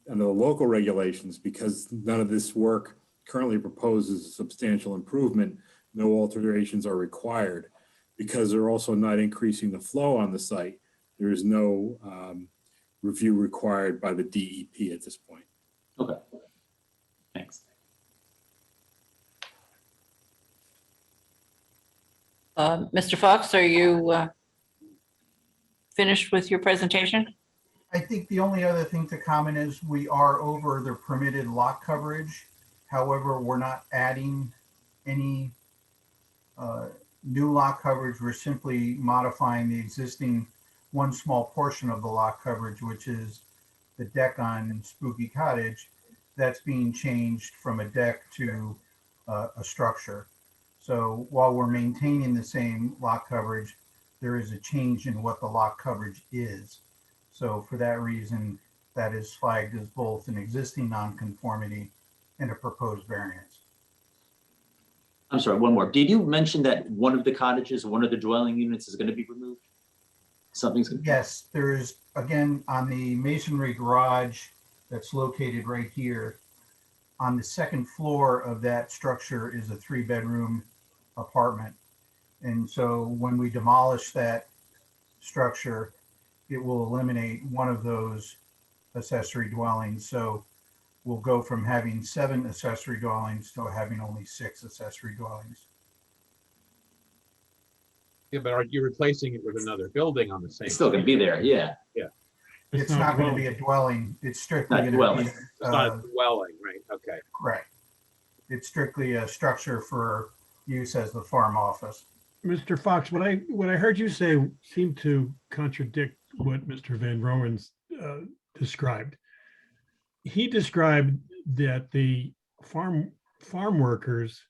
local regulations, because none of this work currently proposes a substantial improvement, no alterations are required. Because they're also not increasing the flow on the site, there is no review required by the DEP at this point. Okay, thanks. Mr. Fox, are you finished with your presentation? I think the only other thing to comment is we are over the permitted lot coverage. However, we're not adding any new lot coverage. We're simply modifying the existing one small portion of the lot coverage, which is the deck on Spooky Cottage. That's being changed from a deck to a structure. So while we're maintaining the same lot coverage, there is a change in what the lot coverage is. So for that reason, that is flagged as both an existing nonconformity and a proposed variance. I'm sorry, one more. Did you mention that one of the cottages, one of the dwelling units is going to be removed? Something's going to... Yes, there is, again, on the masonry garage that's located right here, on the second floor of that structure is a 3-bedroom apartment. And so when we demolish that structure, it will eliminate one of those accessory dwellings. So we'll go from having 7 accessory dwellings to having only 6 accessory dwellings. Yeah, but are you replacing it with another building on the same? It's still going to be there, yeah. Yeah. It's not going to be a dwelling. It's strictly Not going to dwelling. be. It's not a dwelling, right? Okay. Correct. It's strictly a structure for use as the farm office. Mr. Fox, what I heard you say seemed to contradict what Mr. Van Roen's described. He described that the farm workers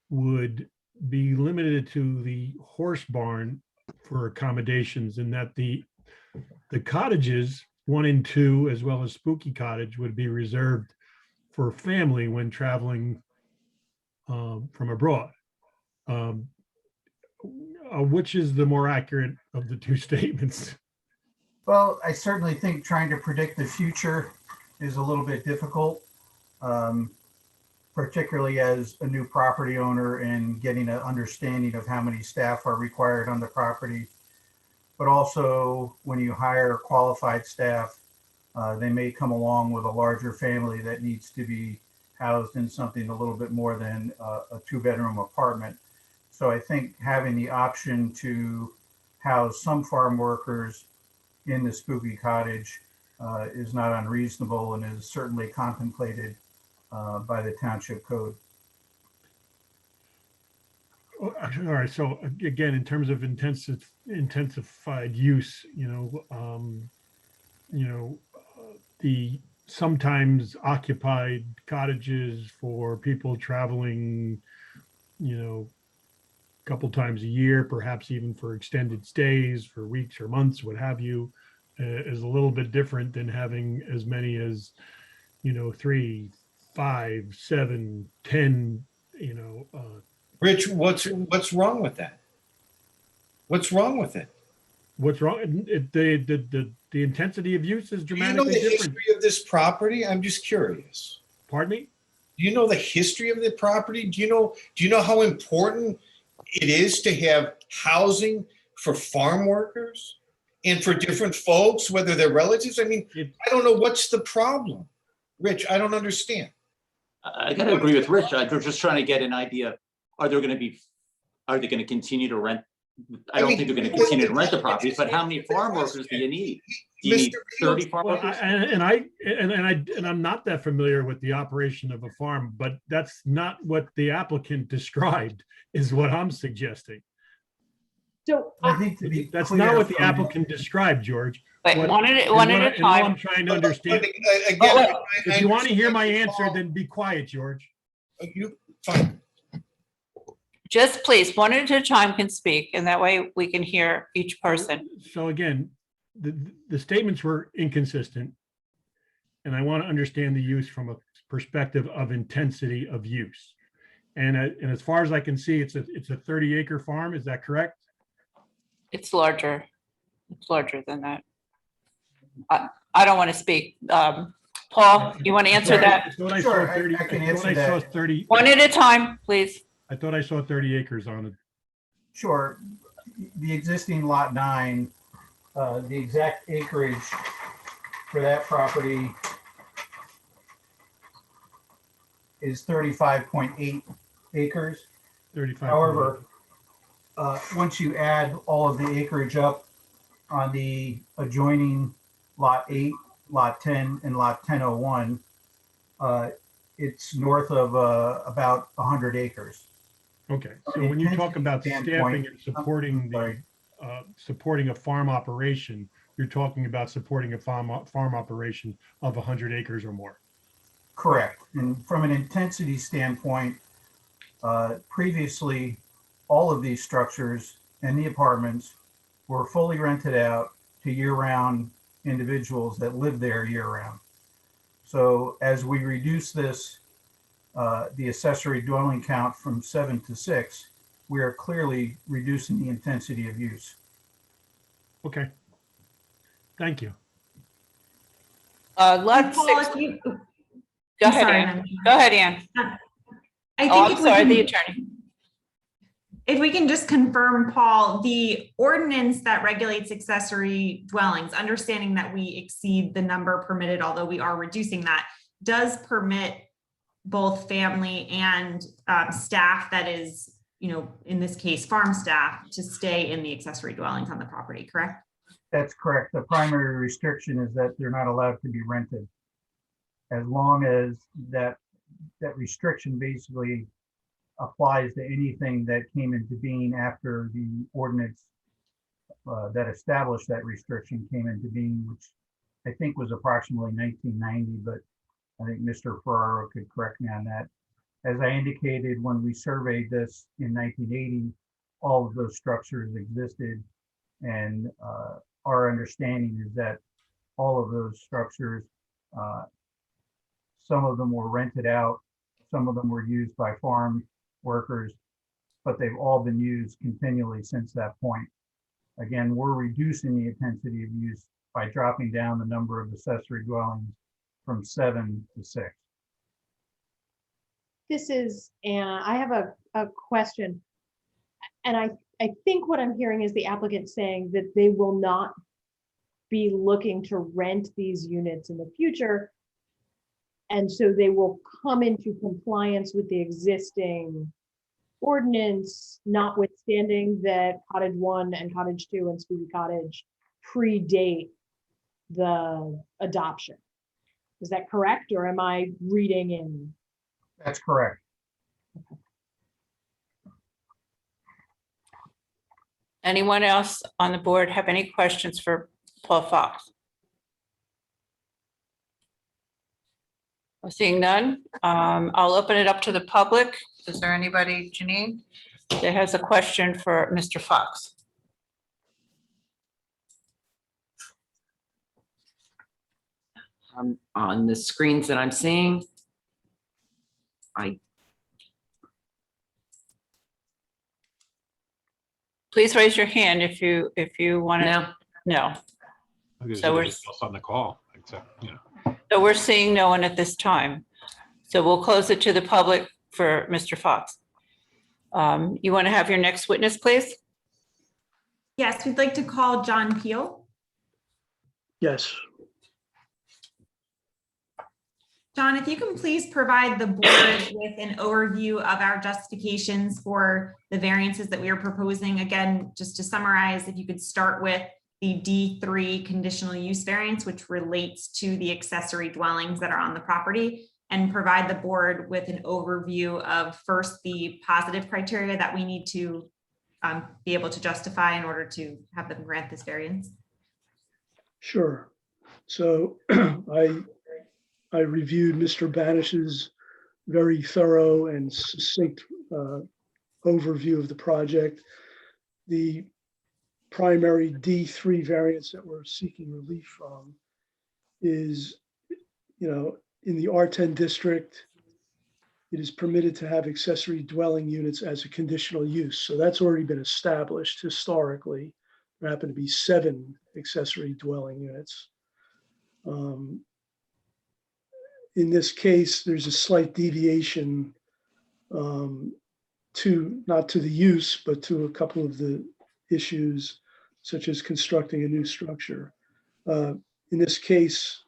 would be limited to the horse barn for accommodations, and that the cottages 1 and 2, as well as Spooky Cottage, would be reserved for family when traveling from abroad. Which is the more accurate of the two statements? Well, I certainly think trying to predict the future is a little bit difficult, particularly as a new property owner and getting an understanding of how many staff are required on the property. But also when you hire qualified staff, they may come along with a larger family that needs to be housed in something a little bit more than a 2-bedroom apartment. So I think having the option to house some farm workers in the spooky cottage is not unreasonable and is certainly contemplated by the township code. All right, so again, in terms of intensified use, the sometimes occupied cottages for people traveling, a couple times a year, perhaps even for extended stays for weeks or months, what have you, is a little bit different than having as many as, 3, 5, 7, 10, Rich, what's wrong with that? What's wrong with it? What's wrong? The intensity of use is Do you know dramatically the different. history of this property? I'm just curious. Pardon me? Do you know the history of the property? Do you know how important it is to have housing for farm workers and for different folks, whether they're relatives? I mean, I don't know what's the problem. Rich, I don't understand. I gotta agree with Rich. I'm just trying to get an idea. Are they going to continue to rent? I don't think they're going to continue to rent the properties, but how many farm workers do you need? Do you need 30 farm workers? I'm not that familiar with the operation of a farm, but that's not what the applicant described, is what I'm suggesting. So I think that's not what the applicant described, George. Wait, What- one at a and all time. I'm trying to understand. Again, If you want to hear my answer, then be quiet, George. Fine. Just please, one at a time can speak, and that way we can hear each person. So again, the statements were inconsistent. And I want to understand the use from a perspective of intensity of use. And as far as I can see, it's a 30-acre farm. Is that correct? It's larger. It's larger than that. I don't want to speak. Paul, you want to answer that? I thought I Sure, saw 30. I can I thought answer I saw that. 30. One at a time, please. I thought I saw 30 acres on it. Sure. The existing lot 9, the exact acreage for that property is 35.8 acres. 35. However, once you add all of the acreage up on the adjoining lot 8, lot 10, and lot 1001, it's north of about 100 acres. Okay, so when you talk about staffing and supporting a farm operation, you're talking about supporting a farm operation of 100 acres or more. Correct. And from an intensity standpoint, previously, all of these structures and the apartments were fully rented out to year-round individuals that live there year-round. So as we reduce this, the accessory dwelling count from 7 to 6, we are clearly reducing the intensity of use. Okay. Thank you. Let's. Paul, if you- Go I'm ahead, sorry, Ann. Madam Go ahead, Ann. I Oh, think I'm if we sorry, can- the attorney. If we can just confirm, Paul, the ordinance that regulates accessory dwellings, understanding that we exceed the number permitted, although we are reducing that, does permit both family and staff that is, in this case, farm staff, to stay in the accessory dwellings on the property, correct? That's correct. The primary restriction is that they're not allowed to be rented. As long as that restriction basically applies to anything that came into being after the ordinance that established that restriction came into being, which I think was approximately 1990, but I think Mr. Ferraro could correct me on that. As I indicated, when we surveyed this in 1980, all of those structures existed, and our understanding is that all of those structures Some of them were rented out. Some of them were used by farm workers, but they've all been used continually since that point. Again, we're reducing the intensity of use by dropping down the number of accessory dwellings from 7 to 6. This is, and I have a question. And I think what I'm hearing is the applicant saying that they will not be looking to rent these units in the future. And so they will come into compliance with the existing ordinance, notwithstanding that Cottage 1 and Cottage 2 and Spooky Cottage predate the adoption. Is that correct, or am I reading in? That's correct. Anyone else on the board have any questions for Paul Fox? Seeing none, I'll open it up to the public. Is there anybody, Janine, that has a question for Mr. Fox? On the screens that I'm seeing, Please raise your hand if you want to. No. No. There's So we're- nobody else on the call, except, you know. So we're seeing no one at this time. So we'll close it to the public for Mr. Fox. You want to have your next witness, please? Yes, we'd like to call John Peel. Yes. John, if you can please provide the board with an overview of our justifications for the variances that we are proposing. Again, just to summarize, if you could start with the D3 conditional use variance, which relates to the accessory dwellings that are on the property, and provide the board with an overview of first the positive criteria that we need to be able to justify in order to have them grant this variance. Sure. So I reviewed Mr. Banish's very thorough and succinct overview of the project. The primary D3 variance that we're seeking relief from is, in the R10 district, it is permitted to have accessory dwelling units as a conditional use. So that's already been established historically. There happen to be 7 accessory dwelling units. In this case, there's a slight deviation not to the use, but to a couple of the issues, such as constructing a new structure. In this case,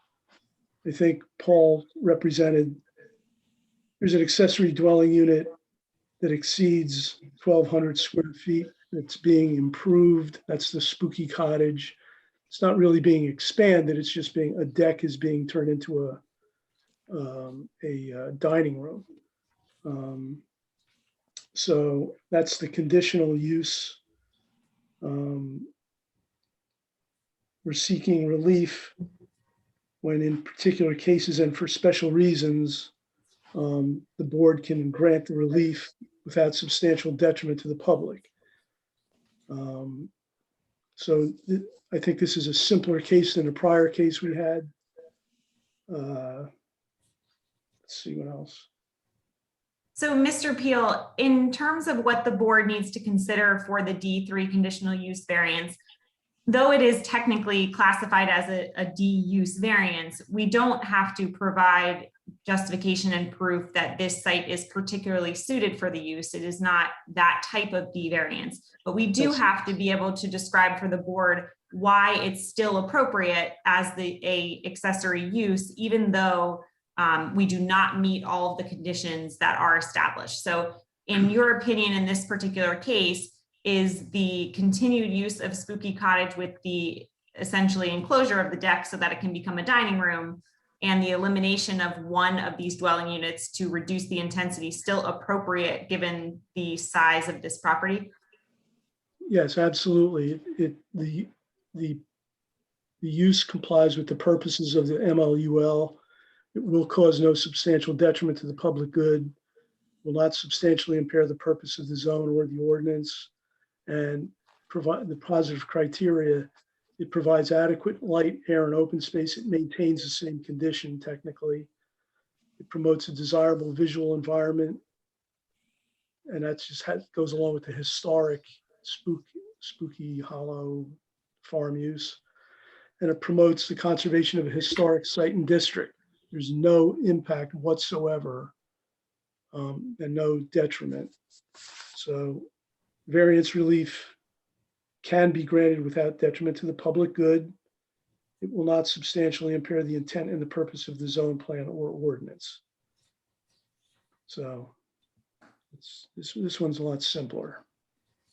I think Paul represented, there's an accessory dwelling unit that exceeds 1,200 square feet. It's being improved. That's the Spooky Cottage. It's not really being expanded. It's just a deck is being turned into a dining room. So that's the conditional use. We're seeking relief when in particular cases and for special reasons, the board can grant the relief without substantial detriment to the public. So I think this is a simpler case than a prior case we had. Let's see what else. So Mr. Peel, in terms of what the board needs to consider for the D3 conditional use variance, though it is technically classified as a D use variance, we don't have to provide justification and proof that this site is particularly suited for the use. It is not that type of D variance, but we do have to be able to describe for the board why it's still appropriate as a accessory use, even though we do not meet all of the conditions that are established. So in your opinion, in this particular case, is the continued use of Spooky Cottage with the essentially enclosure of the deck so that it can become a dining room and the elimination of one of these dwelling units to reduce the intensity still appropriate given the size of this property? Yes, absolutely. The use complies with the purposes of the MLUL. It will cause no substantial detriment to the public good, will not substantially impair the purpose of the zone or the ordinance, and provide the positive criteria. It provides adequate light, air, and open space. It maintains the same condition technically. It promotes a desirable visual environment. And that's just goes along with the historic spooky hollow farm use. And it promotes the conservation of a historic site and district. There's no impact whatsoever and no detriment. So variance relief can be granted without detriment to the public good. It will not substantially impair the intent and the purpose of the zone plan or ordinance. So this one's a lot simpler.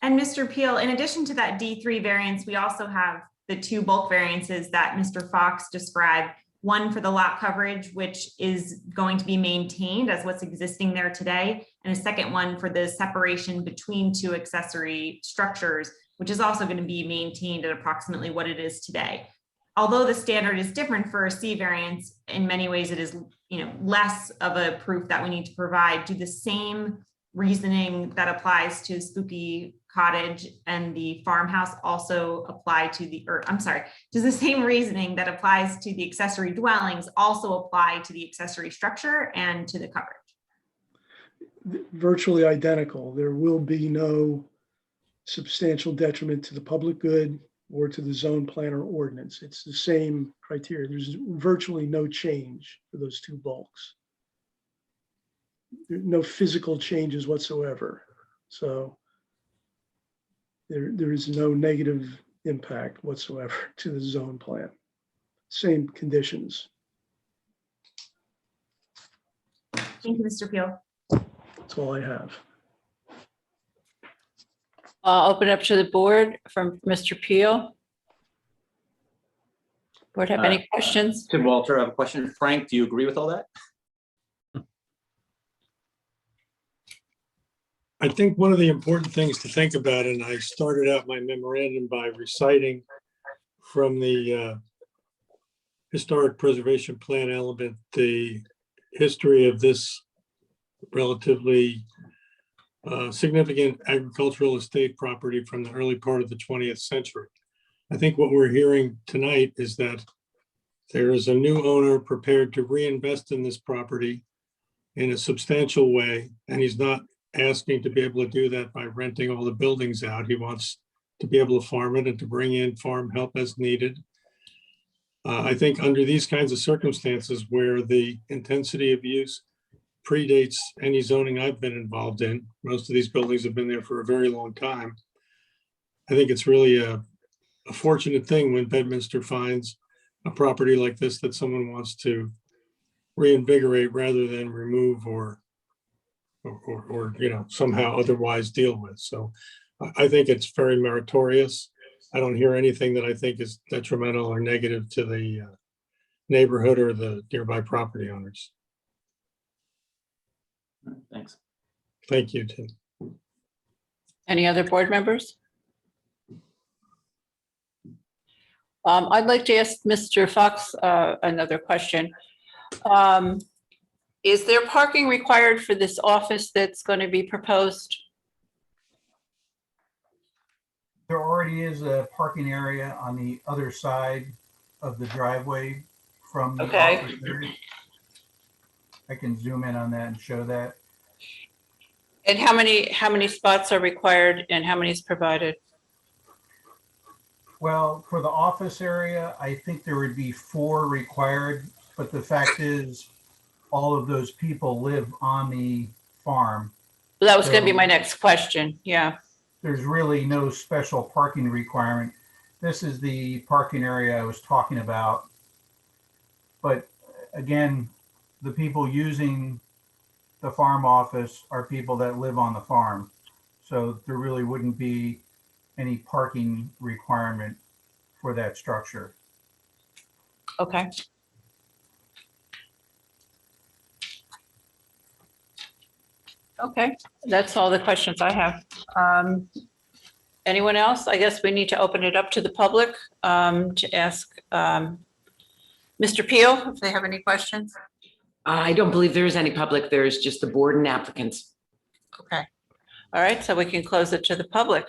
And Mr. Peel, in addition to that D3 variance, we also have the 2 bulk variances that Mr. Fox described. One for the lot coverage, which is going to be maintained as what's existing there today, and a second one for the separation between 2 accessory structures, which is also going to be maintained at approximately what it is today. Although the standard is different for a C variance, in many ways it is, less of a proof that we need to provide. Do the same reasoning that applies to Spooky Cottage and the farmhouse also apply to does the same reasoning that applies to the accessory dwellings also apply to the accessory structure and to the coverage? Virtually identical. There will be no substantial detriment to the public good or to the zone plan or ordinance. It's the same criteria. There's virtually no change for those 2 bulks. No physical changes whatsoever. So there is no negative impact whatsoever to the zone plan. Same conditions. Thank you, Mr. Peel. That's all I have. I'll open up to the board from Mr. Peel. Board have any questions? Tim Walter, I have a question. Frank, do you agree with all that? I think one of the important things to think about, and I started out my memorandum by reciting from the historic preservation plan element, the history of this relatively significant agricultural estate property from the early part of the 20th century. I think what we're hearing tonight is that there is a new owner prepared to reinvest in this property in a substantial way, and he's not asking to be able to do that by renting all the buildings out. He wants to be able to farm it and to bring in farm help as needed. I think under these kinds of circumstances where the intensity of use predates any zoning I've been involved in, most of these buildings have been there for a very long time. I think it's really a fortunate thing when Bedminster finds a property like this that someone wants to reinvigorate rather than remove or somehow otherwise deal with. So I think it's very meritorious. I don't hear anything that I think is detrimental or negative to the neighborhood or the nearby property owners. Thanks. Thank you, Tim. Any other board members? I'd like to ask Mr. Fox another question. Is there parking required for this office that's going to be proposed? There already is a parking area on the other side of the driveway from the office area. I can zoom in on that and show that. And how many spots are required and how many is provided? Well, for the office area, I think there would be 4 required, but the fact is all of those people live on the farm. Well, that was going to be my next question. Yeah. There's really no special parking requirement. This is the parking area I was talking about. But again, the people using the farm office are people that live on the farm. So there really wouldn't be any parking requirement for that structure. Okay. Okay, that's all the questions I have. Anyone else? I guess we need to open it up to the public to ask Mr. Peel if they have any questions. I don't believe there is any public. There's just the board and applicants. Okay. All right, so we can close it to the public.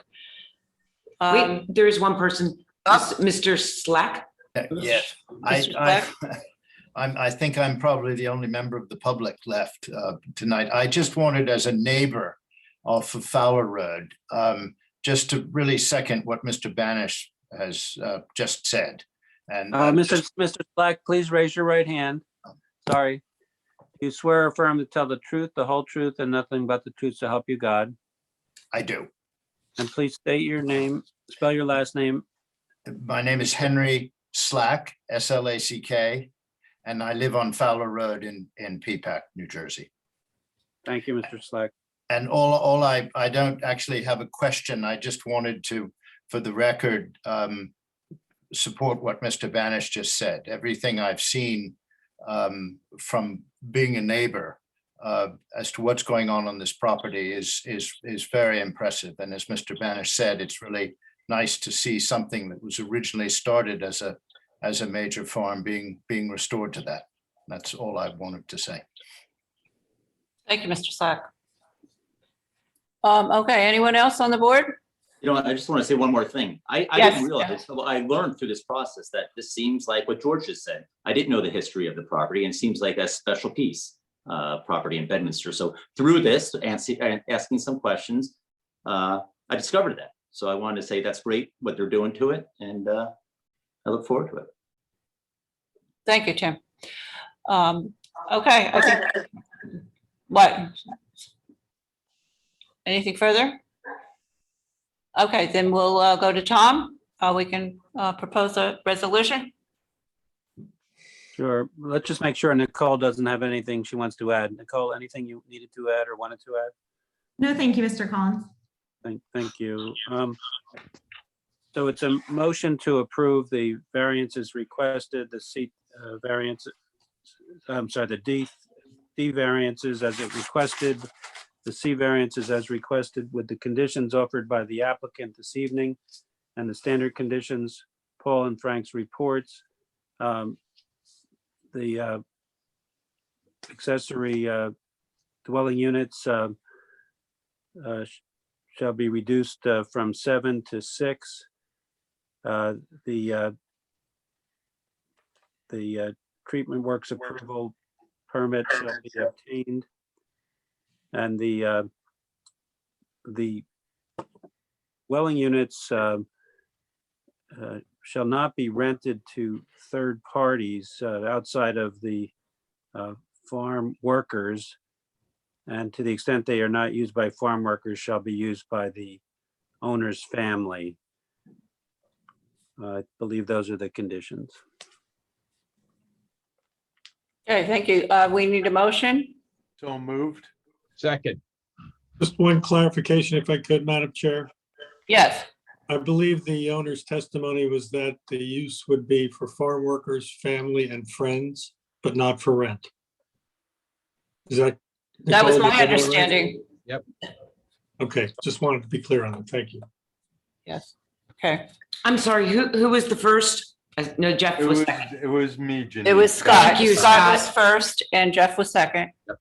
Wait, there is one person, Mr. Slack. Yes, Mr. Slack? I think I'm probably the only member of the public left tonight. I just wanted, as a neighbor off of Fowler Road, just to really second what Mr. Banish has just said. And Mr. Slack, please raise your right hand. Sorry. Do you swear or affirm to tell the truth, the whole truth, and nothing but the truth so help you God? I do. And please state your name, spell your last name. My name is Henry Slack, S-L-A-C-K, and I live on Fowler Road in Peapack, New Jersey. Thank you, Mr. Slack. And I don't actually have a question. I just wanted to, for the record, support what Mr. Banish just said. Everything I've seen from being a neighbor as to what's going on this property is very impressive. And as Mr. Banish said, it's really nice to see something that was originally started as a major farm being restored to that. That's all I wanted to say. Thank you, Mr. Slack. Okay, anyone else on the board? You know, I just want to say one more thing. I Yes. didn't realize, I learned through this process that this seems like what George just said. I didn't know the history of the property, and it seems like a special piece property in Bedminster. So through this, asking some questions, I discovered that. So I wanted to say that's great what they're doing to it, and I look forward to it. Thank you, Tim. Okay, I think, what? Anything further? Okay, then we'll go to Tom. We can propose a resolution. Sure. Let's just make sure Nicole doesn't have anything she wants to add. Nicole, anything you needed to add or wanted to add? No, thank you, Mr. Collins. Thank you. So it's a motion to approve the variances requested, the C variance, I'm sorry, the D variances as it requested, the C variances as requested with the conditions offered by the applicant this evening and the standard conditions, Paul and Frank's reports. The accessory dwelling units shall be reduced from 7 to 6. The treatment works approval permit shall be obtained. And the dwelling units shall not be rented to third parties outside of the farm workers. And to the extent they are not used by farm workers, shall be used by the owner's family. I believe those are the conditions. Okay, thank you. We need a motion. So moved. Second. Just one clarification, if I could, Madam Chair. Yes. I believe the owner's testimony was that the use would be for farm workers, family, and friends, but not for rent. Is that? That was Nicole, my did I get it right? understanding. Yep. Okay, just wanted to be clear on that. Thank you. Yes. Okay. I'm sorry, who was the first? No, Jeff was second. It was me, Janine. It was Scott. Thank you, Scott was Scott. first and Jeff was second. Yep.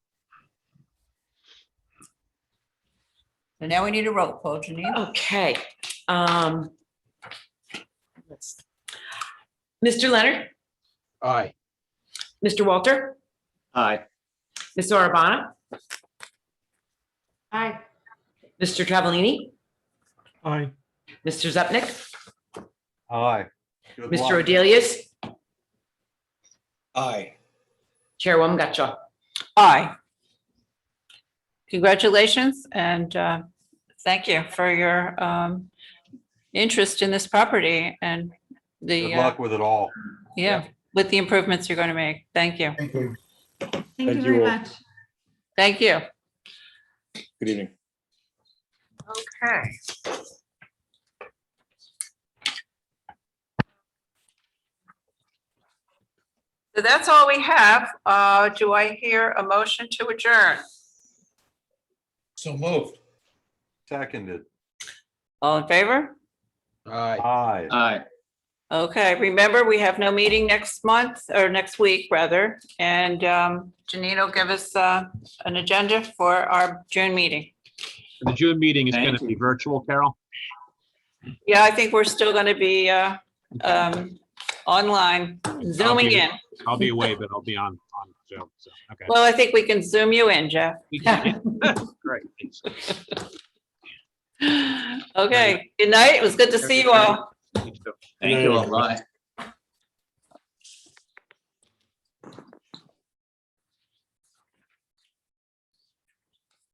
So now we need a roll call, Janine. Okay. Mr. Leonard, Aye. Mr. Walter, Aye. Ms. Arabana, Aye. Mr. Travellini, Aye. Mr. Zupnik, Aye. Good Mr. luck. Odelius, Aye. Chairwoman Gotcha. Aye. Congratulations and thank you for your interest in this property and the, Good luck with it all. yeah, with the improvements you're going to make. Thank you. Thank you. Thank Thank you very you all. much. Thank you. Good evening. Okay. So that's all we have. Do I hear a motion to adjourn? So moved. Seconded. All in favor? Aye. Aye. Aye. Okay, remember, we have no meeting next month, or next week, rather. And Janine will give us an agenda for our June meeting. The June meeting is Thank going to you. be virtual, Carol? Yeah, I think we're still going to be online, zooming in. I'll be away, but I'll be on Zoom, so, okay. Well, I think we can zoom you in, Jeff. We can. Great. thanks. Okay, good night. It was good to see you all. Thank you all. Bye.